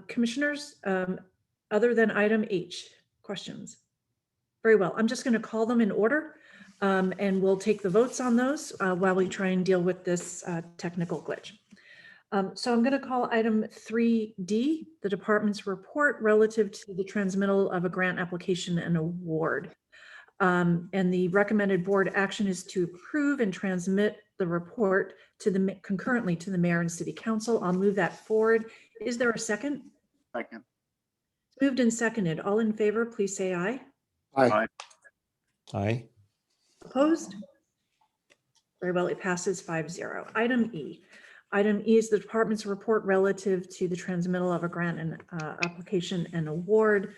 Commissioners, other than item H, questions? Very well. I'm just going to call them in order, and we'll take the votes on those while we try and deal with this technical glitch. So I'm going to call item 3D, the department's report relative to the transmittal of a grant application and award. And the recommended board action is to approve and transmit the report to concurrently to the mayor and city council. I'll move that forward. Is there a second? Second. Moved and seconded. All in favor, please say aye. Aye. Aye. Opposed? Very well, it passes 5-0. Item E. Item E is the department's report relative to the transmittal of a grant and application and award.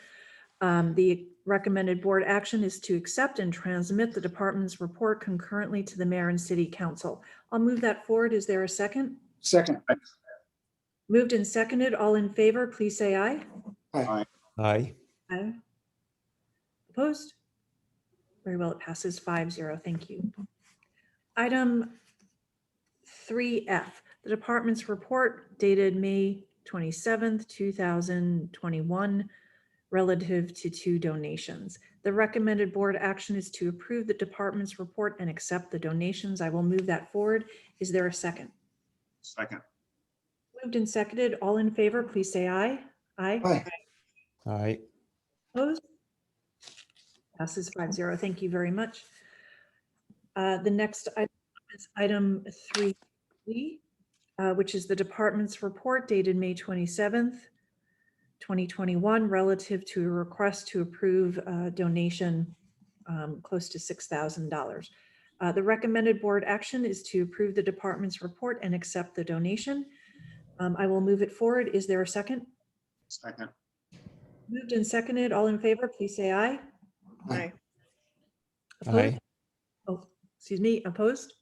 The recommended board action is to accept and transmit the department's report concurrently to the mayor and city council. I'll move that forward. Is there a second? Second. Moved and seconded. All in favor, please say aye. Aye. Aye. Aye. Opposed? Very well, it passes 5-0. Thank you. Item 3F, the department's report dated May 27th, 2021, relative to 2 donations. The recommended board action is to approve the department's report and accept the donations. I will move that forward. Is there a second? Second. Moved and seconded. All in favor, please say aye. Aye. Aye. Aye. Opposed? Passes 5-0. Thank you very much. The next item is item 3B, which is the department's report dated May 27th, 2021, relative to a request to approve a donation close to $6,000. The recommended board action is to approve the department's report and accept the donation. I will move it forward. Is there a second? Second. Moved and seconded. All in favor, please say aye. Aye. Opposed? Aye. Oh, excuse me, opposed?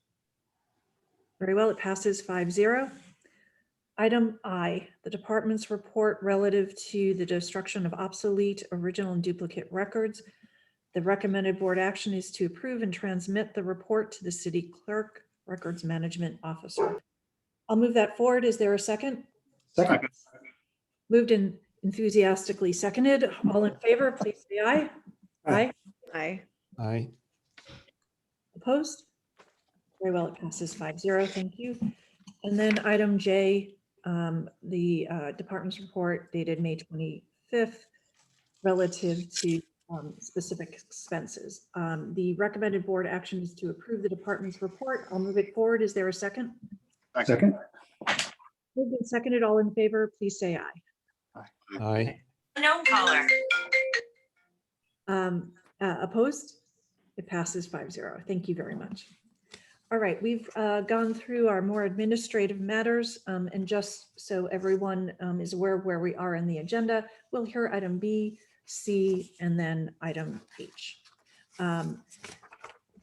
Very well, it passes 5-0. Item I, the department's report relative to the destruction of obsolete, original, and duplicate records. The recommended board action is to approve and transmit the report to the city clerk, records management officer. I'll move that forward. Is there a second? Second. Moved and enthusiastically seconded. All in favor, please say aye. Aye. Aye. Aye. Opposed? Very well, it passes 5-0. Thank you. And then item J, the department's report dated May 25th relative to specific expenses. The recommended board action is to approve the department's report. I'll move it forward. Is there a second? Second. Moved and seconded, all in favor, please say aye. Aye. No caller. Opposed? It passes 5-0. Thank you very much. All right, we've gone through our more administrative matters, and just so everyone is aware of where we are in the agenda, we'll hear item B, C, and then item H.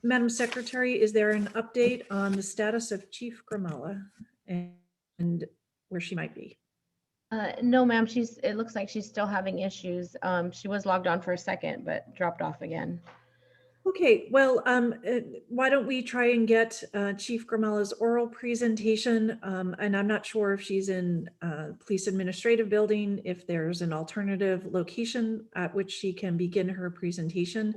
Madam Secretary, is there an update on the status of Chief Grimala and where she might be? No, ma'am, it looks like she's still having issues. She was logged on for a second, but dropped off again. Okay, well, why don't we try and get Chief Grimala's oral presentation? And I'm not sure if she's in Police Administrative Building, if there's an alternative location at which she can begin her presentation.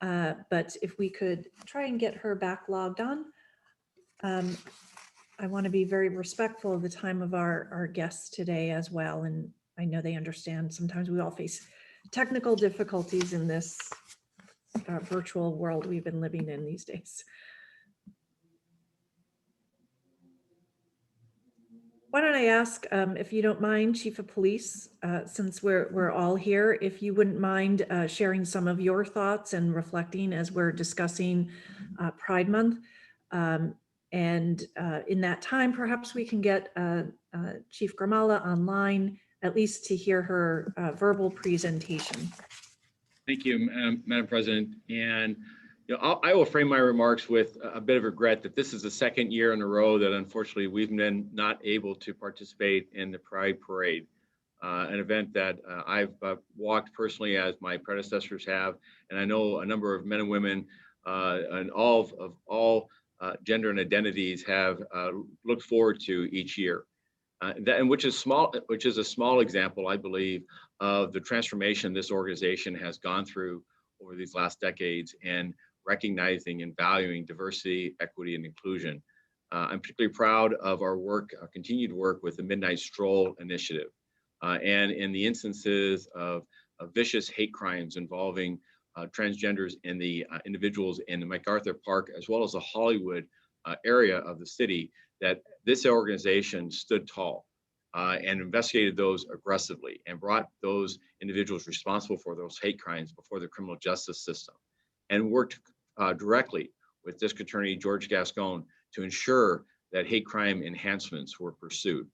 But if we could try and get her back logged on. I want to be very respectful of the time of our guests today as well. And I know they understand sometimes we all face technical difficulties in this virtual world we've been living in these days. Why don't I ask, if you don't mind, Chief of Police, since we're all here, if you wouldn't mind sharing some of your thoughts and reflecting as we're discussing Pride Month. And in that time, perhaps we can get Chief Grimala online, at least to hear her verbal presentation. Thank you, Madam President. And I will frame my remarks with a bit of regret that this is the second year in a row that unfortunately we've been not able to participate in the Pride Parade, an event that I've walked personally as my predecessors have, and I know a number of men and women and all gender and identities have looked forward to each year. Which is a small example, I believe, of the transformation this organization has gone through over these last decades and recognizing and valuing diversity, equity, and inclusion. I'm particularly proud of our work, our continued work with the Midnight Stroll initiative. And in the instances of vicious hate crimes involving transgenders and the individuals in the MacArthur Park, as well as the Hollywood area of the city, that this organization stood tall and investigated those aggressively and brought those individuals responsible for those hate crimes before the criminal justice system, and worked directly with District Attorney George Gascon to ensure that hate crime enhancements were pursued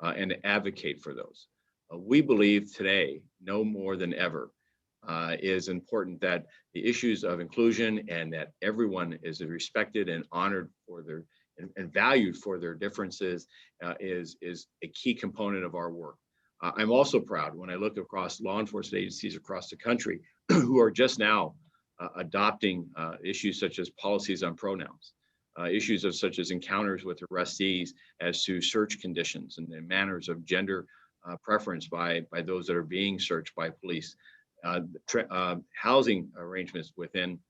and to advocate for those. We believe today, no more than ever, is important that the issues of inclusion and that everyone is respected and honored for their and valued for their differences is a key component of our work. I'm also proud when I look across law enforcement agencies across the country who are just now adopting issues such as policies on pronouns, issues of such as encounters with arrestees as to search conditions and the manners of gender preference by those that are being searched by police, housing arrangements within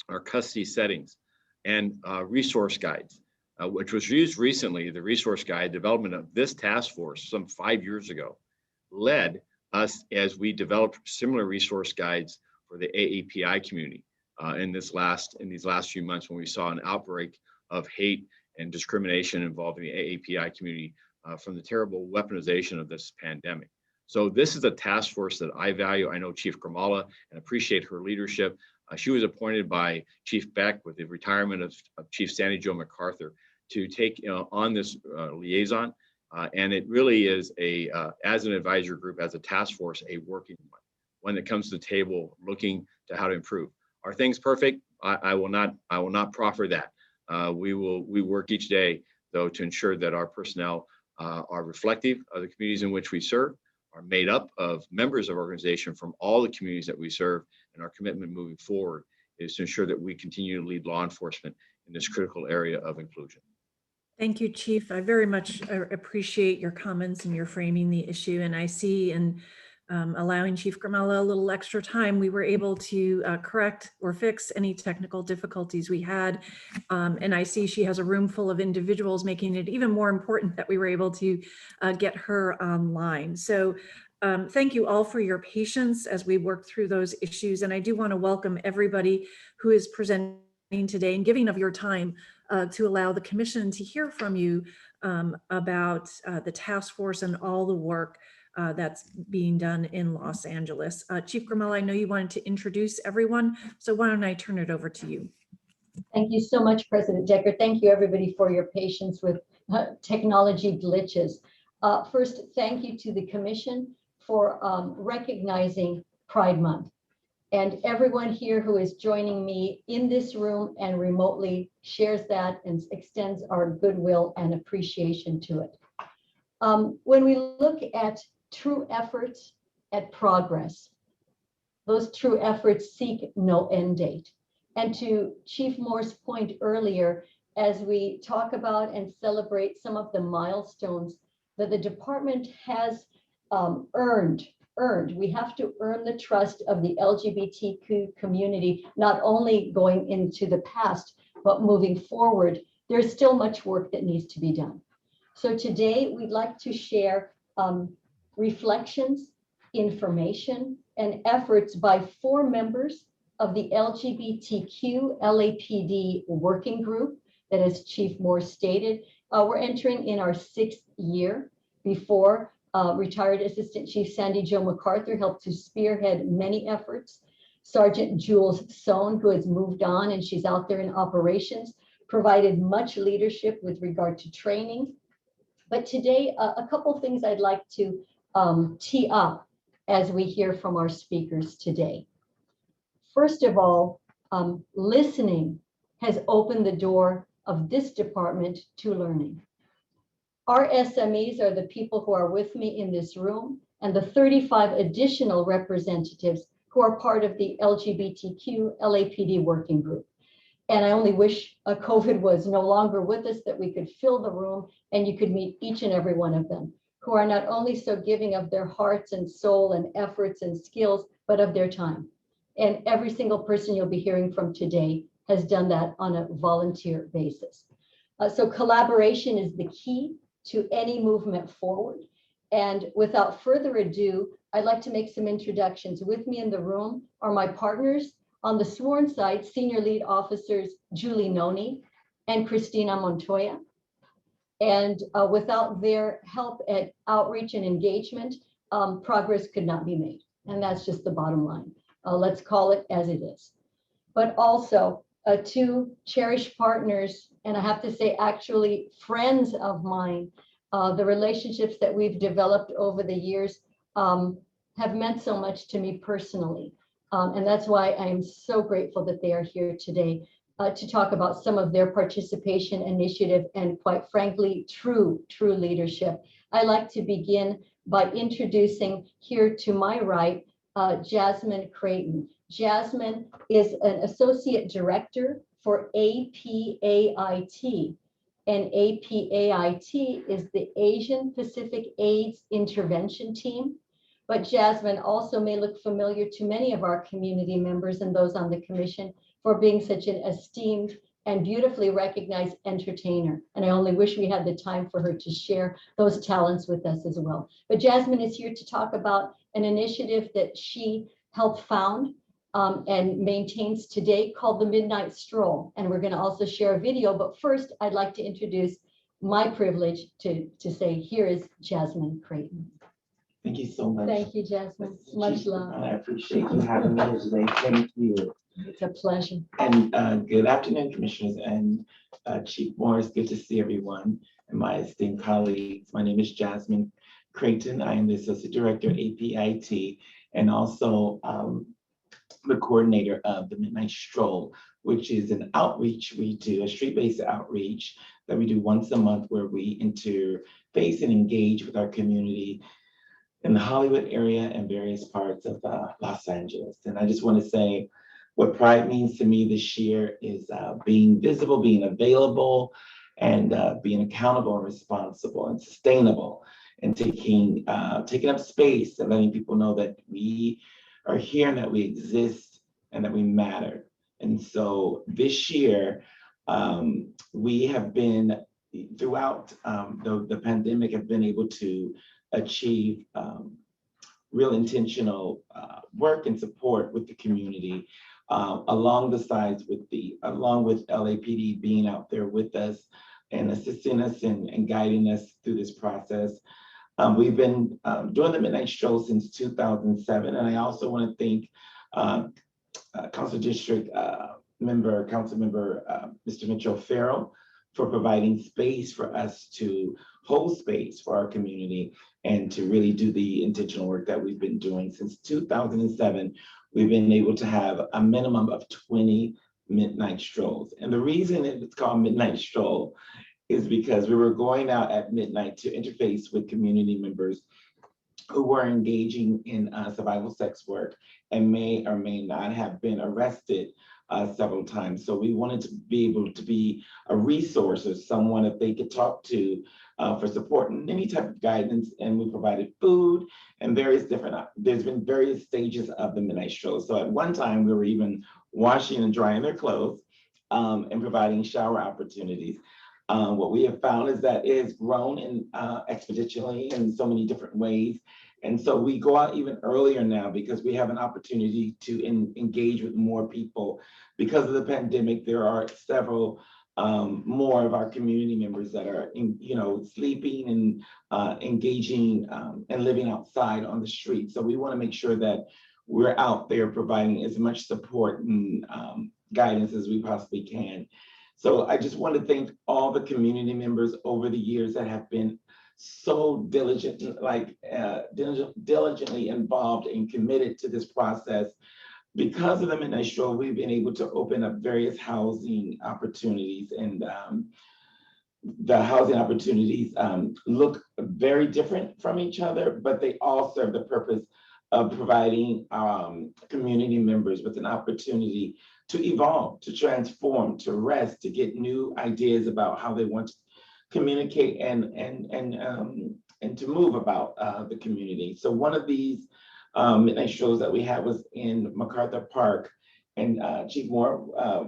our custody settings, and resource guides. Which was used recently, the resource guide development of this task force some 5 years ago, led us as we developed similar resource guides for the AAPI community in these last few months when we saw an outbreak of hate and discrimination involving the AAPI community from the terrible weaponization of this pandemic. So this is a task force that I value. I know Chief Grimala and appreciate her leadership. She was appointed by Chief Beck with the retirement of Chief Sandy Jo MacArthur to take on this liaison. And it really is as an advisor group, as a task force, a working one that comes to the table looking to how to improve. Are things perfect? I will not proffer that. We work each day though to ensure that our personnel are reflective of the communities in which we serve, are made up of members of our organization from all the communities that we serve, and our commitment moving forward is to ensure that we continue to lead law enforcement in this critical area of inclusion. Thank you, Chief. I very much appreciate your comments and your framing the issue. And I see in allowing Chief Grimala a little extra time, we were able to correct or fix any technical difficulties we had. And I see she has a room full of individuals, making it even more important that we were able to get her online. So Thank you all for your patience as we work through those issues. And I do want to welcome everybody who is presenting today and giving of your time to allow the commission to hear from you about the task force and all the work that's being done in Los Angeles. Chief Grimella, I know you wanted to introduce everyone, so why don't I turn it over to you? Thank you so much, President Decker. Thank you, everybody, for your patience with technology glitches. First, thank you to the commission for recognizing Pride Month. And everyone here who is joining me in this room and remotely shares that and extends our goodwill and appreciation to it. When we look at true efforts at progress, those true efforts seek no end date. And to Chief Moore's point earlier, as we talk about and celebrate some of the milestones that the department has earned, we have to earn the trust of the LGBTQ community, not only going into the past, but moving forward. There's still much work that needs to be done. So today we'd like to share reflections, information, and efforts by 4 members of the LGBTQ LAPD working group that, as Chief Moore stated, we're entering in our 6th year. Before, retired Assistant Chief Sandy Jo MacArthur helped to spearhead many efforts. Sergeant Jules Sohn, who has moved on and she's out there in operations, provided much leadership with regard to training. But today, a couple things I'd like to tee up as we hear from our speakers today. First of all, listening has opened the door of this department to learning. Our SMEs are the people who are with me in this room and the 35 additional representatives who are part of the LGBTQ LAPD working group. And I only wish COVID was no longer with us, that we could fill the room and you could meet each and every one of them, who are not only so giving of their hearts and soul and efforts and skills, but of their time. And every single person you'll be hearing from today has done that on a volunteer basis. So collaboration is the key to any movement forward. And without further ado, I'd like to make some introductions. With me in the room are my partners on the sworn side, Senior Lead Officers Julie Noni and Christina Montoya. And without their help at outreach and engagement, progress could not be made. And that's just the bottom line. Let's call it as it is. But also 2 cherished partners, and I have to say actually friends of mine. The relationships that we've developed over the years have meant so much to me personally. And that's why I am so grateful that they are here today to talk about some of their participation, initiative, and quite frankly, true leadership. I'd like to begin by introducing here to my right, Jasmine Creighton. Jasmine is an associate director for APAIT. And APAIT is the Asian Pacific AIDS Intervention Team. But Jasmine also may look familiar to many of our community members and those on the commission for being such an esteemed and beautifully recognized entertainer. And I only wish we had the time for her to share those talents with us as well. But Jasmine is here to talk about an initiative that she helped found and maintains today called the Midnight Stroll. And we're going to also share a video. But first, I'd like to introduce my privilege to say, here is Jasmine Creighton. Thank you so much. Thank you, Jasmine. Much love. I appreciate you having me here today. Thank you. It's a pleasure. And good afternoon, commissioners and Chief Moore. It's good to see everyone and my esteemed colleagues. My name is Jasmine Creighton. I am the Associate Director at APIT and also the coordinator of the Midnight Stroll, which is an outreach we do, a street-based outreach that we do once a month where we interface and engage with our community in the Hollywood area and various parts of Los Angeles. And I just want to say what Pride means to me this year is being visible, being available, and being accountable and responsible and sustainable, and taking up space and letting people know that we are here and that we exist and that we matter. And so this year, we have been, throughout the pandemic, have been able to achieve real intentional work and support with the community, along with LAPD being out there with us and assisting us and guiding us through this process. We've been doing the Midnight Stroll since 2007, and I also want to thank Council Member Mr. Mitchell Farrell for providing space for us to hold space for our community and to really do the intentional work that we've been doing. Since 2007, we've been able to have a minimum of 20 midnight strolls. And the reason it's called Midnight Stroll is because we were going out at midnight to interface with community members who were engaging in survival sex work and may or may not have been arrested several times. So we wanted to be able to be a resource or someone that they could talk to for support and any type of guidance. And we provided food and there's been various stages of the Midnight Stroll. So at one time we were even washing and drying their clothes and providing shower opportunities. What we have found is that it has grown exponentially in so many different ways. And so we go out even earlier now because we have an opportunity to engage with more people. Because of the pandemic, there are several more of our community members that are sleeping and engaging and living outside on the street. So we want to make sure that we're out there providing as much support and guidance as we possibly can. So I just want to thank all the community members over the years that have been so diligently involved and committed to this process. Because of the Midnight Stroll, we've been able to open up various housing opportunities, and the housing opportunities look very different from each other, but they all serve the purpose of providing community members with an opportunity to evolve, to transform, to rest, to get new ideas about how they want to communicate and to move about the community. So one of these midnight strolls that we had was in MacArthur Park, and Chief Moore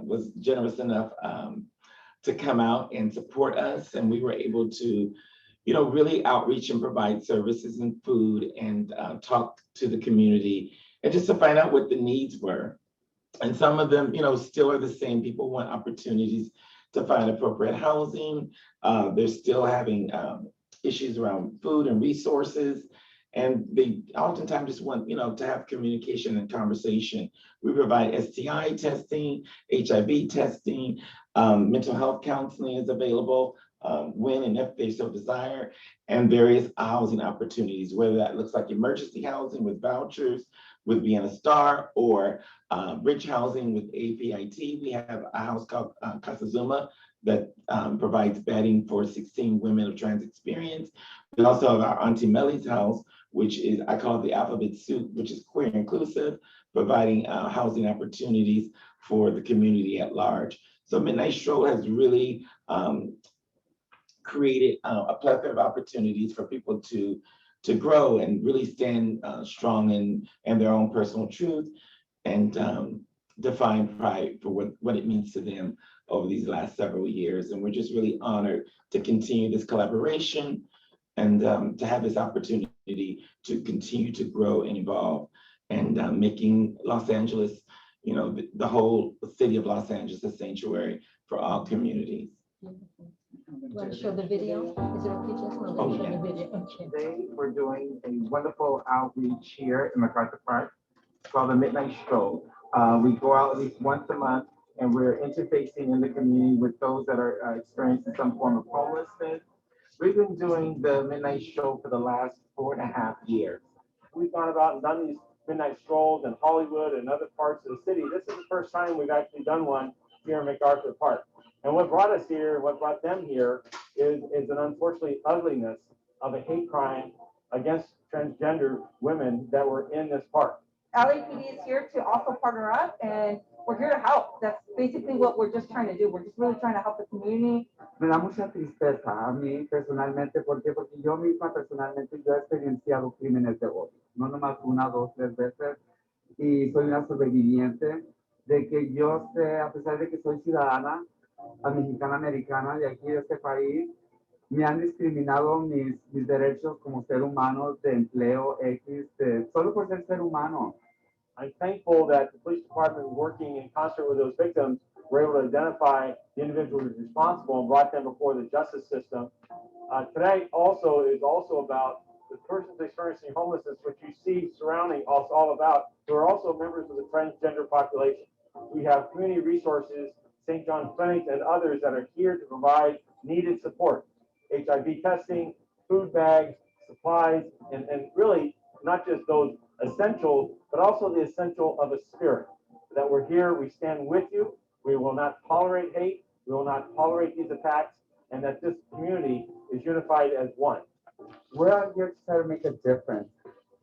was generous enough to come out and support us, and we were able to really outreach and provide services and food and talk to the community and just to find out what the needs were. And some of them, still are the same. People want opportunities to find appropriate housing. They're still having issues around food and resources. And they oftentimes just want, to have communication and conversation. We provide STI testing, HIV testing, mental health counseling is available when and if they so desire, and various housing opportunities, whether that looks like emergency housing with vouchers, with Vienna Star, or bridge housing with APIT. We have a house called Casa Zuma that provides bedding for 16 women of trans experience. We also have our Auntie Melly's house, which is, I call it the alphabet soup, which is queer inclusive, providing housing opportunities for the community at large. So Midnight Stroll has really created a plethora of opportunities for people to grow and really stand strong in their own personal truth and define pride for what it means to them over these last several years. And we're just really honored to continue this collaboration and to have this opportunity to continue to grow and evolve and making Los Angeles, the whole city of Los Angeles a sanctuary for all communities. You want to show the video? Is it okay, Jess? Oh, Show yeah. the video. Okay. Today, we're doing a wonderful outreach here in MacArthur Park called the Midnight Stroll. We go out at least once a month, and we're interfacing in the community with those that are experiencing some form of homelessness. We've been doing the Midnight Stroll for the last 4.5 years. We've gone about and done these midnight strolls in Hollywood and other parts of the city. This is the first time we've actually done one here in MacArthur Park. And what brought us here, what brought them here, is an unfortunately ugliness of a hate crime against transgender women that were in this park. LAPD is here to also partner up, and we're here to help. That's basically what we're just trying to do. We're just really trying to help the community. Me da mucha tristeza a mí personalmente, porque yo misma personalmente yo he experienciado crímenes de odio, no nomás 1, 2, 3 veces, y soy una sobreviviente de que yo sé, a pesar de que soy ciudadana mexicana americana de aquí de este país, me han discriminado mis derechos como ser humano, de empleo X, solo por ser humano. I'm thankful that the police department, working in concert with those victims, were able to identify the individual who's responsible and brought them before the justice system. Today also is also about the persons experiencing homelessness, which you see surrounding us all about, who are also members of the transgender population. We have community resources, St. John Clinic and others that are here to provide needed support, HIV testing, food bags, supplies, and really not just those essentials, but also the essential of a spirit, that we're here, we stand with you, we will not tolerate hate, we will not tolerate these attacks, and that this community is unified as one. We're here to try to make a difference.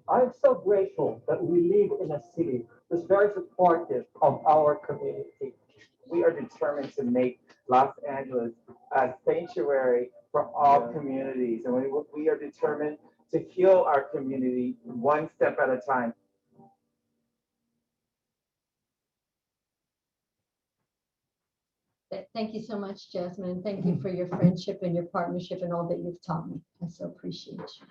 I'm so grateful that we live in a city that's very supportive of our community. We are determined to make Los Angeles a sanctuary for all communities. And we are determined to heal our community one step at a time. Thank you so much, Jasmine. And thank you for your friendship and your partnership and all that you've taught me. I so appreciate you.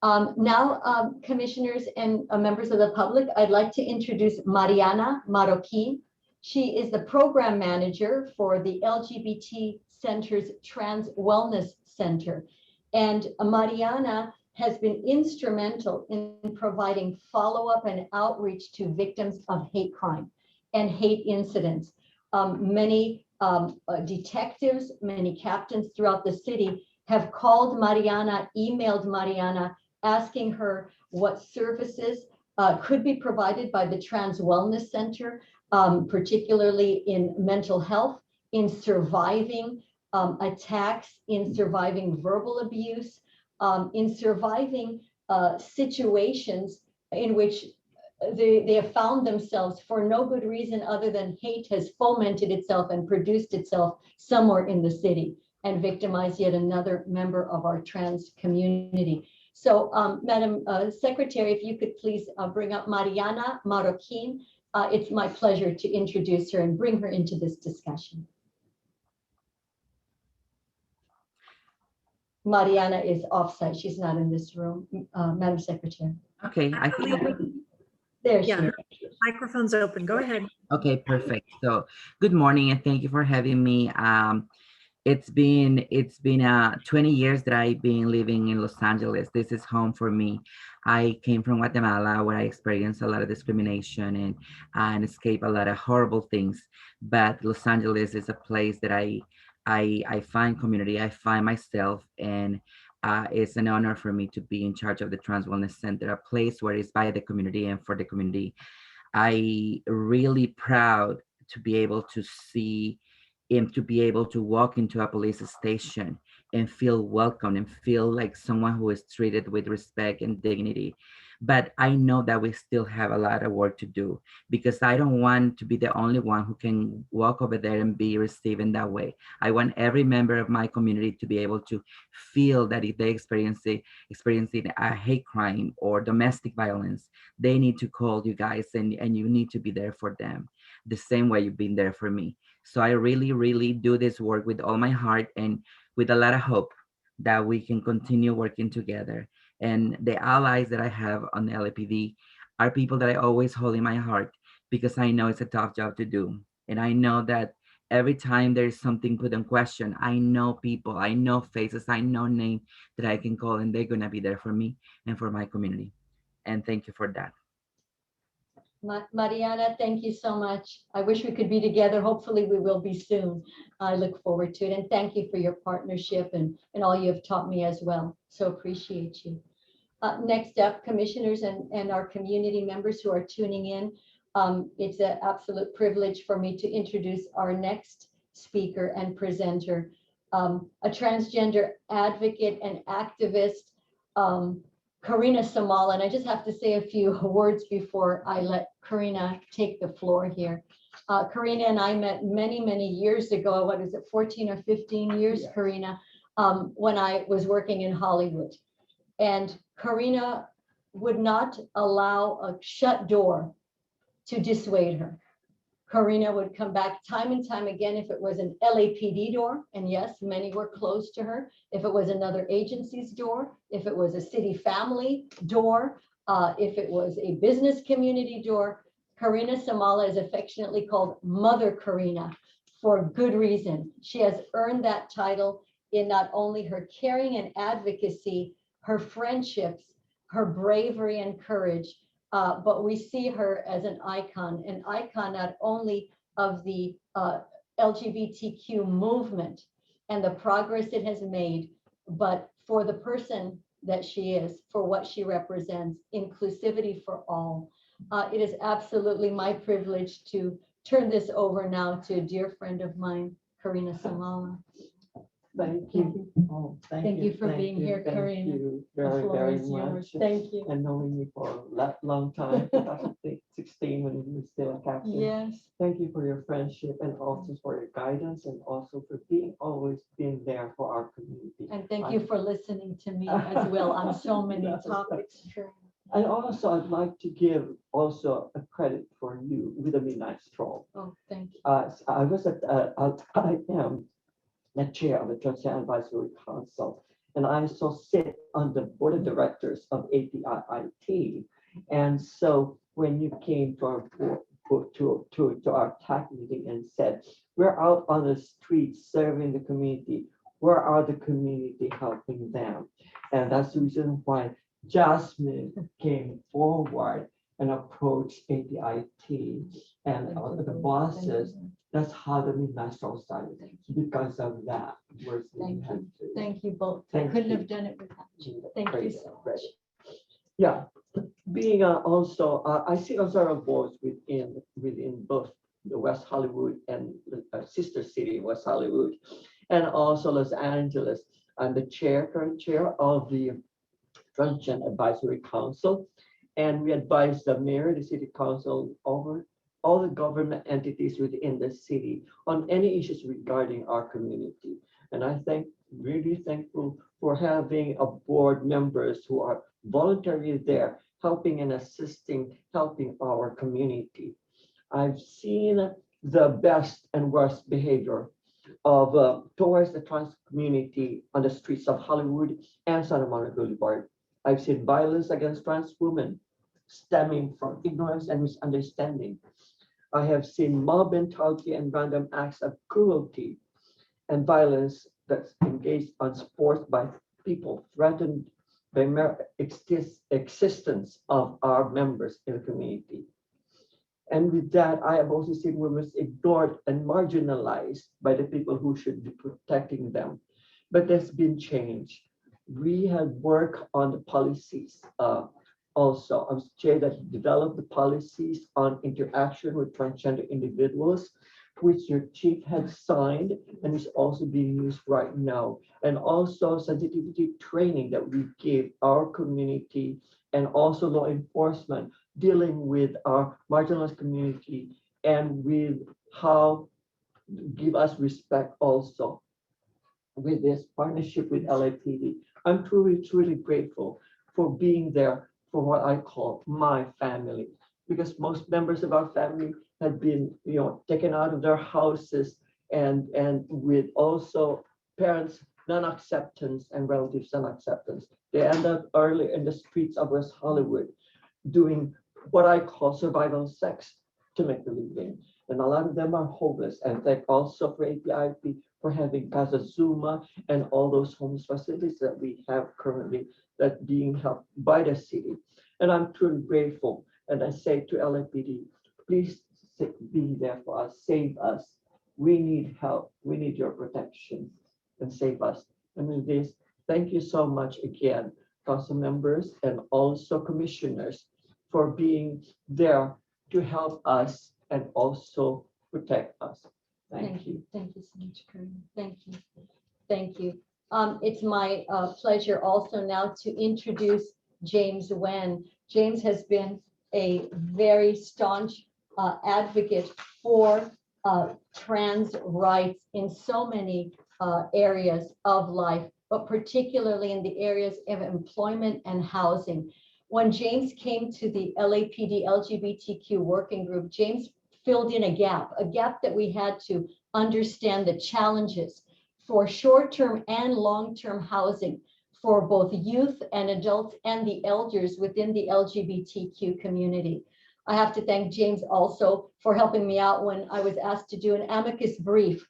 Now, commissioners and members of the public, I'd like to introduce Mariana Marroquin. She is the program manager for the LGBT Center's Trans Wellness Center. And Mariana has been instrumental in providing follow-up and outreach to victims of hate crime and hate incidents. Many detectives, many captains throughout the city have called Mariana, emailed Mariana, asking her what services could be provided by the Trans Wellness Center, particularly in mental health, in surviving attacks, in surviving verbal abuse, in surviving situations in which they have found themselves for no good reason other than hate has fomented itself and produced itself somewhere in the city and victimized yet another member of our trans community. So, Madam Secretary, if you could please bring up Mariana Marroquin. It's my pleasure to introduce her and bring her into this discussion. Mariana is offsite. She's not in this room, Madam Secretary. Okay, I think. There she Yeah, is. her microphone's open. Go ahead. Okay, perfect. So, good morning and thank you for having me. It's been 20 years that I've been living in Los Angeles. This is home for me. I came from Guatemala, where I experienced a lot of discrimination and escaped a lot of horrible things. But Los Angeles is a place that I find community, I find myself, and it's an honor for me to be in charge of the Trans Wellness Center, a place where it's by the community and for the community. I really proud to be able to see him, to be able to walk into a police station and feel welcome and feel like someone who is treated with respect and dignity. But I know that we still have a lot of work to do, because I don't want to be the only one who can walk over there and be received in that way. I want every member of my community to be able to feel that if they experiencing a hate crime or domestic violence, they need to call you guys and you need to be there for them the same way you've been there for me. So I really, really do this work with all my heart and with a lot of hope that we can continue working together. And the allies that I have on the LAPD are people that I always hold in my heart, because I know it's a tough job to do. And I know that every time there's something put in question, I know people, I know faces, I know names that I can call, and they're gonna be there for me and for my community. And thank you for that. Mariana, thank you so much. I wish we could be together. Hopefully we will be soon. I look forward to it. And thank you for your partnership and all you have taught me as well. So appreciate you. Next up, commissioners and our community members who are tuning in. It's an absolute privilege for me to introduce our next speaker and presenter, a transgender advocate and activist, Karina Samal. And I just have to say a few words before I let Karina take the floor here. Karina and I met many, many years ago. What is it, 14 or 15 years, yeah. Karina, when I was working in Hollywood. And Karina would not allow a shut door to dissuade her. Karina would come back time and time again if it was an LAPD door, and yes, many were closed to her. If it was another agency's door, if it was a city family door, if it was a business community door, Karina Samala is affectionately called Mother Karina for good reason. She has earned that title in not only her caring and advocacy, her friendships, her bravery and courage, but we see her as an icon not only of the LGBTQ movement and the progress it has made, but for the person that she is, for what she represents, inclusivity for all. It is absolutely my privilege to turn this over now to a dear friend of mine, Karina Samala. Thank you. Oh, Thank you for being here, thank Karina. you The very, floor very is yours. much. Thank you. And knowing me for that long time, 2016 when you were still a captain. Yes. Thank you for your friendship and also for your guidance and also for always being there for our community. And thank you for listening to me as well on so many Yes. topics. And also, I'd like to give also a credit for you with the Midnight Stroll. Oh, thank you. I was at, I am the chair of the Transition Advisory Council, and I also sit on the board of directors of APIIT. And so when you came to our to our TAC meeting and said, we're out on the streets serving the community, where are the community helping them? And that's the reason why Jasmine came forward and approached APIT and the bosses. That's how the Midnight Stroll started. Because of that. Thank you both. I Thank couldn't you. have done it without you. Thank you Great, so great. much. Yeah, being also, I sit on several boards within both the West Hollywood and the sister city, West Hollywood, and also Los Angeles. I'm the current chair of the Transition Advisory Council, and we advise the mayor, the city council, over all the government entities within the city on any issues regarding our community. And I think really thankful for having a board members who are voluntarily there, helping and assisting, helping our community. I've seen the best and worst behavior of towards the trans community on the streets of Hollywood and Santa Monica Boulevard. I've seen violence against trans women stemming from ignorance and misunderstanding. I have seen mob mentality and random acts of cruelty and violence that's engaged on sports by people threatened the mere existence of our members in the community. And with that, I have also seen women ignored and marginalized by the people who should be protecting them. But there's been change. We have worked on the policies. Also, I was chair that developed the policies on interaction with transgender individuals, which your chief had signed and is also being used right now. And also sensitivity training that we give our community and also law enforcement dealing with our marginalized community and with how give us respect also with this partnership with LAPD. I'm truly grateful for being there for what I call my family, because most members of our family had been, taken out of their houses and with also parents non-acceptance and relatives non-acceptance. They end up early in the streets of West Hollywood doing what I call survival sex to make a living. And a lot of them are homeless. And thank also for APIP for having Casa Zuma and all those homeless facilities that we have currently that being helped by the city. And I'm truly grateful. And I say to LAPD, please be there for us, save us. We need help. We need your protection and save us. And with this, thank you so much again, council members and also commissioners for being there to help us and also protect us. Thank you. Thank you so much, Karina. Thank you. Thank you. It's my pleasure also now to introduce James Wen. James has been a very staunch advocate for trans rights in so many areas of life, but particularly in the areas of employment and housing. When James came to the LAPD LGBTQ working group, James filled in a gap that we had to understand the challenges for short-term and long-term housing for both youth and adults and the elders within the LGBTQ community. I have to thank James also for helping me out when I was asked to do an amicus brief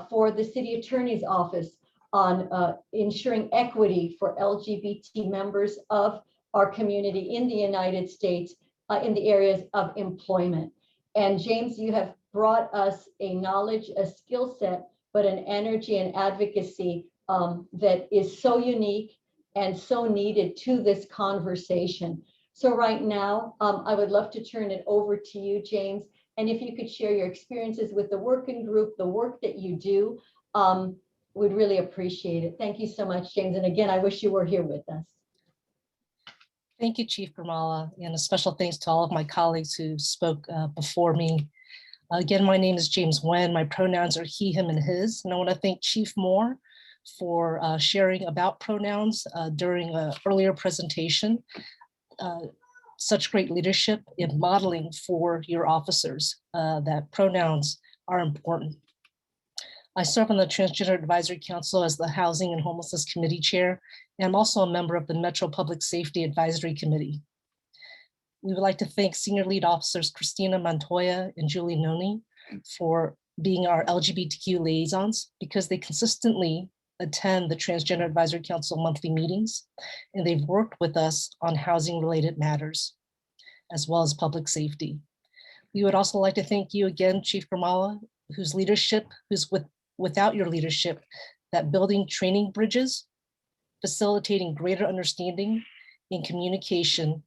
for the city attorney's office on ensuring equity for LGBT members of our community in the United States in the areas of employment. And James, you have brought us a knowledge, a skill set, but an energy and advocacy that is so unique and so needed to this conversation. So right now, I would love to turn it over to you, James. And if you could share your experiences with the working group, the work that you do, we'd really appreciate it. Thank you so much, James. And again, I wish you were here with us. Thank you, Chief Grimala, and a special thanks to all of my colleagues who spoke before me. Again, my name is James Nguyen. My pronouns are he, him, and his. And I want to thank Chief Moore for sharing about pronouns during an earlier presentation. Such great leadership in modeling for your officers that pronouns are important. I serve on the Transgender Advisory Council as the Housing and Homelessness Committee Chair, and I'm also a member of the Metro Public Safety Advisory Committee. We would like to thank Senior Lead Officers Christina Montoya and Julie Noni for being our LGBTQ liaisons, because they consistently attend the Transgender Advisory Council monthly meetings, and they've worked with us on housing-related matters, as well as public safety. We would also like to thank you again, Chief Grimala, without your leadership, that building training bridges, facilitating greater understanding and communication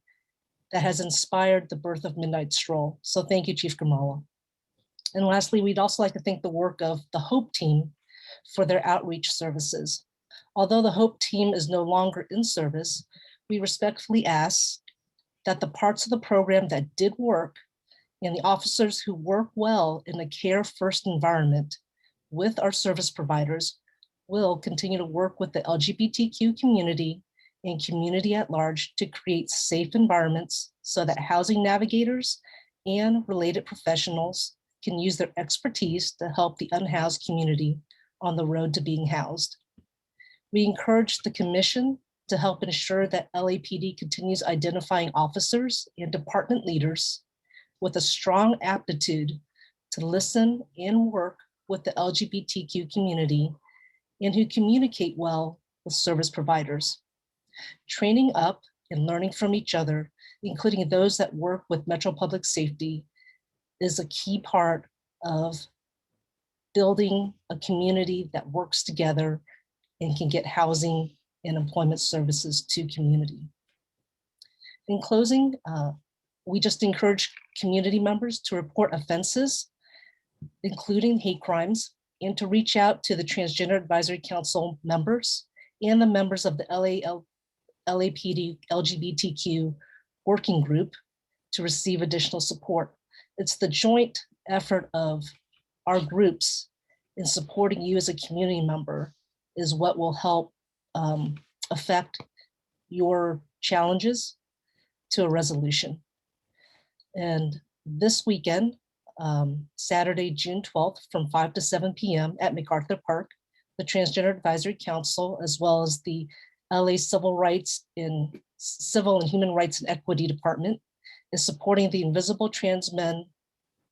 that has inspired the birth of Midnight Stroll. So thank you, Chief Grimala. And lastly, we'd also like to thank the work of the HOPE team for their outreach services. Although the HOPE team is no longer in service, we respectfully ask that the parts of the program that did work and the officers who work well in a care-first environment with our service providers will continue to work with the LGBTQ community and community at large to create safe environments so that housing navigators and related professionals can use their expertise to help the unhoused community on the road to being housed. We encourage the commission to help ensure that LAPD continues identifying officers and department leaders with a strong aptitude to listen and work with the LGBTQ community and who communicate well with service providers. Training up and learning from each other, including those that work with Metro Public Safety, is a key part of building a community that works together and can get housing and employment services to community. In closing, we just encourage community members to report offenses, including hate crimes, and to reach out to the Transgender Advisory Council members and the members of the LAPD LGBTQ working group to receive additional support. It's the joint effort of our groups in supporting you as a community member is what will help affect your challenges to a resolution. And this weekend, Saturday, June 12th, from 5 to 7 p.m. at MacArthur Park, the Transgender Advisory Council, as well as the LA Civil and Human Rights and Equity Department, is supporting the Invisible Trans Men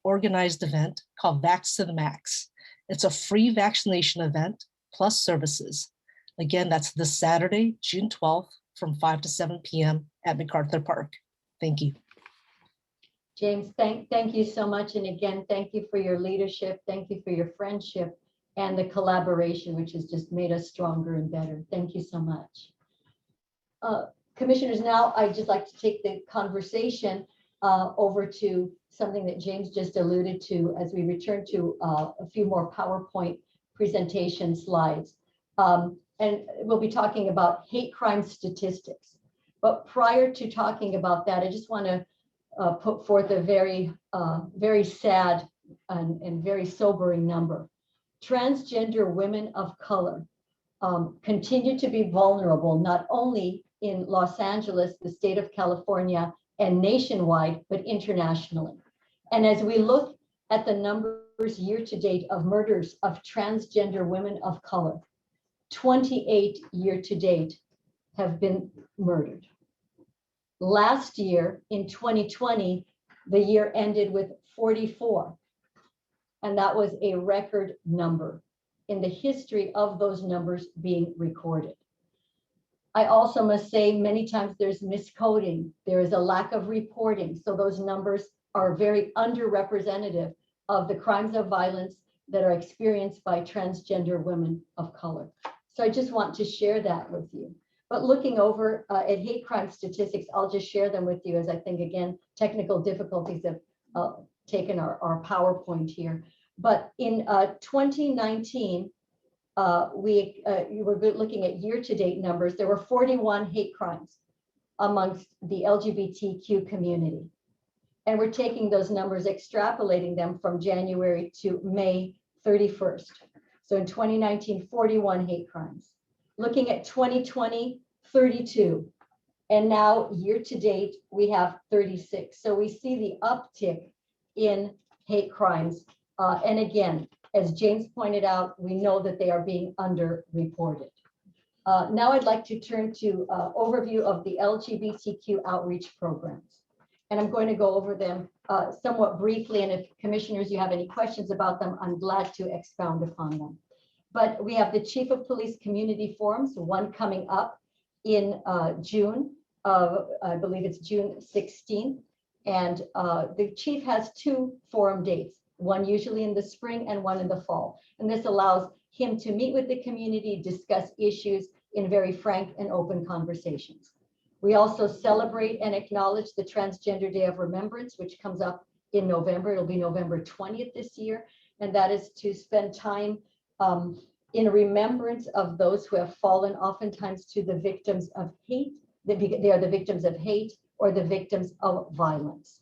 organized event called Vax to the Max. It's a free vaccination event plus services. Again, that's this Saturday, June 12th, from 5 to 7 p.m. at MacArthur Park. Thank you. James, thank you so much. And again, thank you for your leadership. Thank you for your friendship and the collaboration, which has just made us stronger and better. Thank you so much. Commissioners, now I'd just like to take the conversation over to something that James just alluded to as we return to a few more PowerPoint presentation slides. And we'll be talking about hate crime statistics. But prior to talking about that, I just want to put forth a very sad and very sobering number. Transgender women of color continue to be vulnerable, not only in Los Angeles, the state of California, and nationwide, but internationally. And as we look at the numbers year to date of murders of transgender women of color. 28 year to date have been murdered. Last year, in 2020, the year ended with 44. And that was a record number in the history of those numbers being recorded. I also must say many times there's miscoding. There is a lack of reporting. So those numbers are very underrepresentative of the crimes of violence that are experienced by transgender women of color. So I just want to share that with you. But looking over at hate crime statistics, I'll just share them with you as I think, again, technical difficulties have taken our PowerPoint here. But in 2019, we were looking at year-to-date numbers. There were 41 hate crimes amongst the LGBTQ community. And we're taking those numbers, extrapolating them from January to May 31st. So in 2019, 41 hate crimes. Looking at 2020, 32. And now year-to-date, we have 36. So we see the uptick in hate crimes. And again, as James pointed out, we know that they are being underreported. Now I'd like to turn to overview of the LGBTQ outreach programs. And I'm going to go over them somewhat briefly. And if commissioners, you have any questions about them, I'm glad to expound upon them. But we have the Chief of Police Community Forums, one coming up in June of, I believe it's June 16th. And the chief has 2 forum dates, one usually in the spring and one in the fall. And this allows him to meet with the community, discuss issues in very frank and open conversations. We also celebrate and acknowledge the Transgender Day of Remembrance, which comes up in November. It'll be November 20th this year. And that is to spend time in remembrance of those who have fallen oftentimes to the victims of hate. They are the victims of hate or the victims of violence.